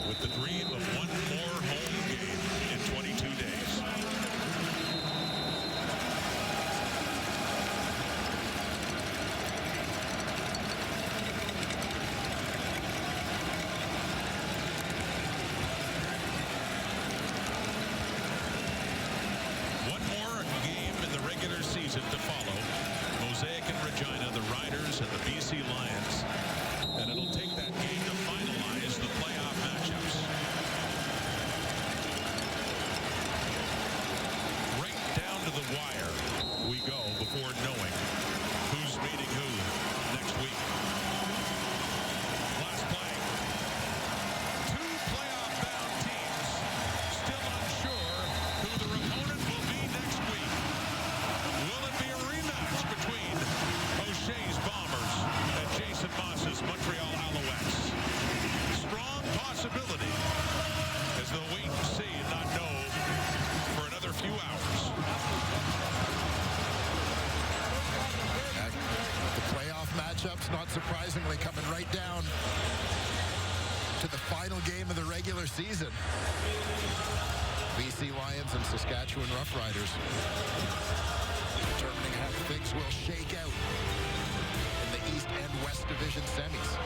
with the dream of one more home game in 22 days. One more game in the regular season to follow. Mosaic and Regina, the Riders and the BC Lions. And it'll take that game to finalize the playoff matchups. Right down to the wire we go before knowing who's meeting who next week. Last play. Two playoff-bound teams still unsure who their opponent will be next week. Will it be a rematch between O'Shea's Bombers and Jason Moss's Montreal Alouettes? Strong possibility, as they'll wait and see and not know for another few hours. The playoff matchups, not surprisingly, coming right down to the final game of the regular season. BC Lions and Saskatchewan Roughriders determining how things will shake out in the East and West Division semis.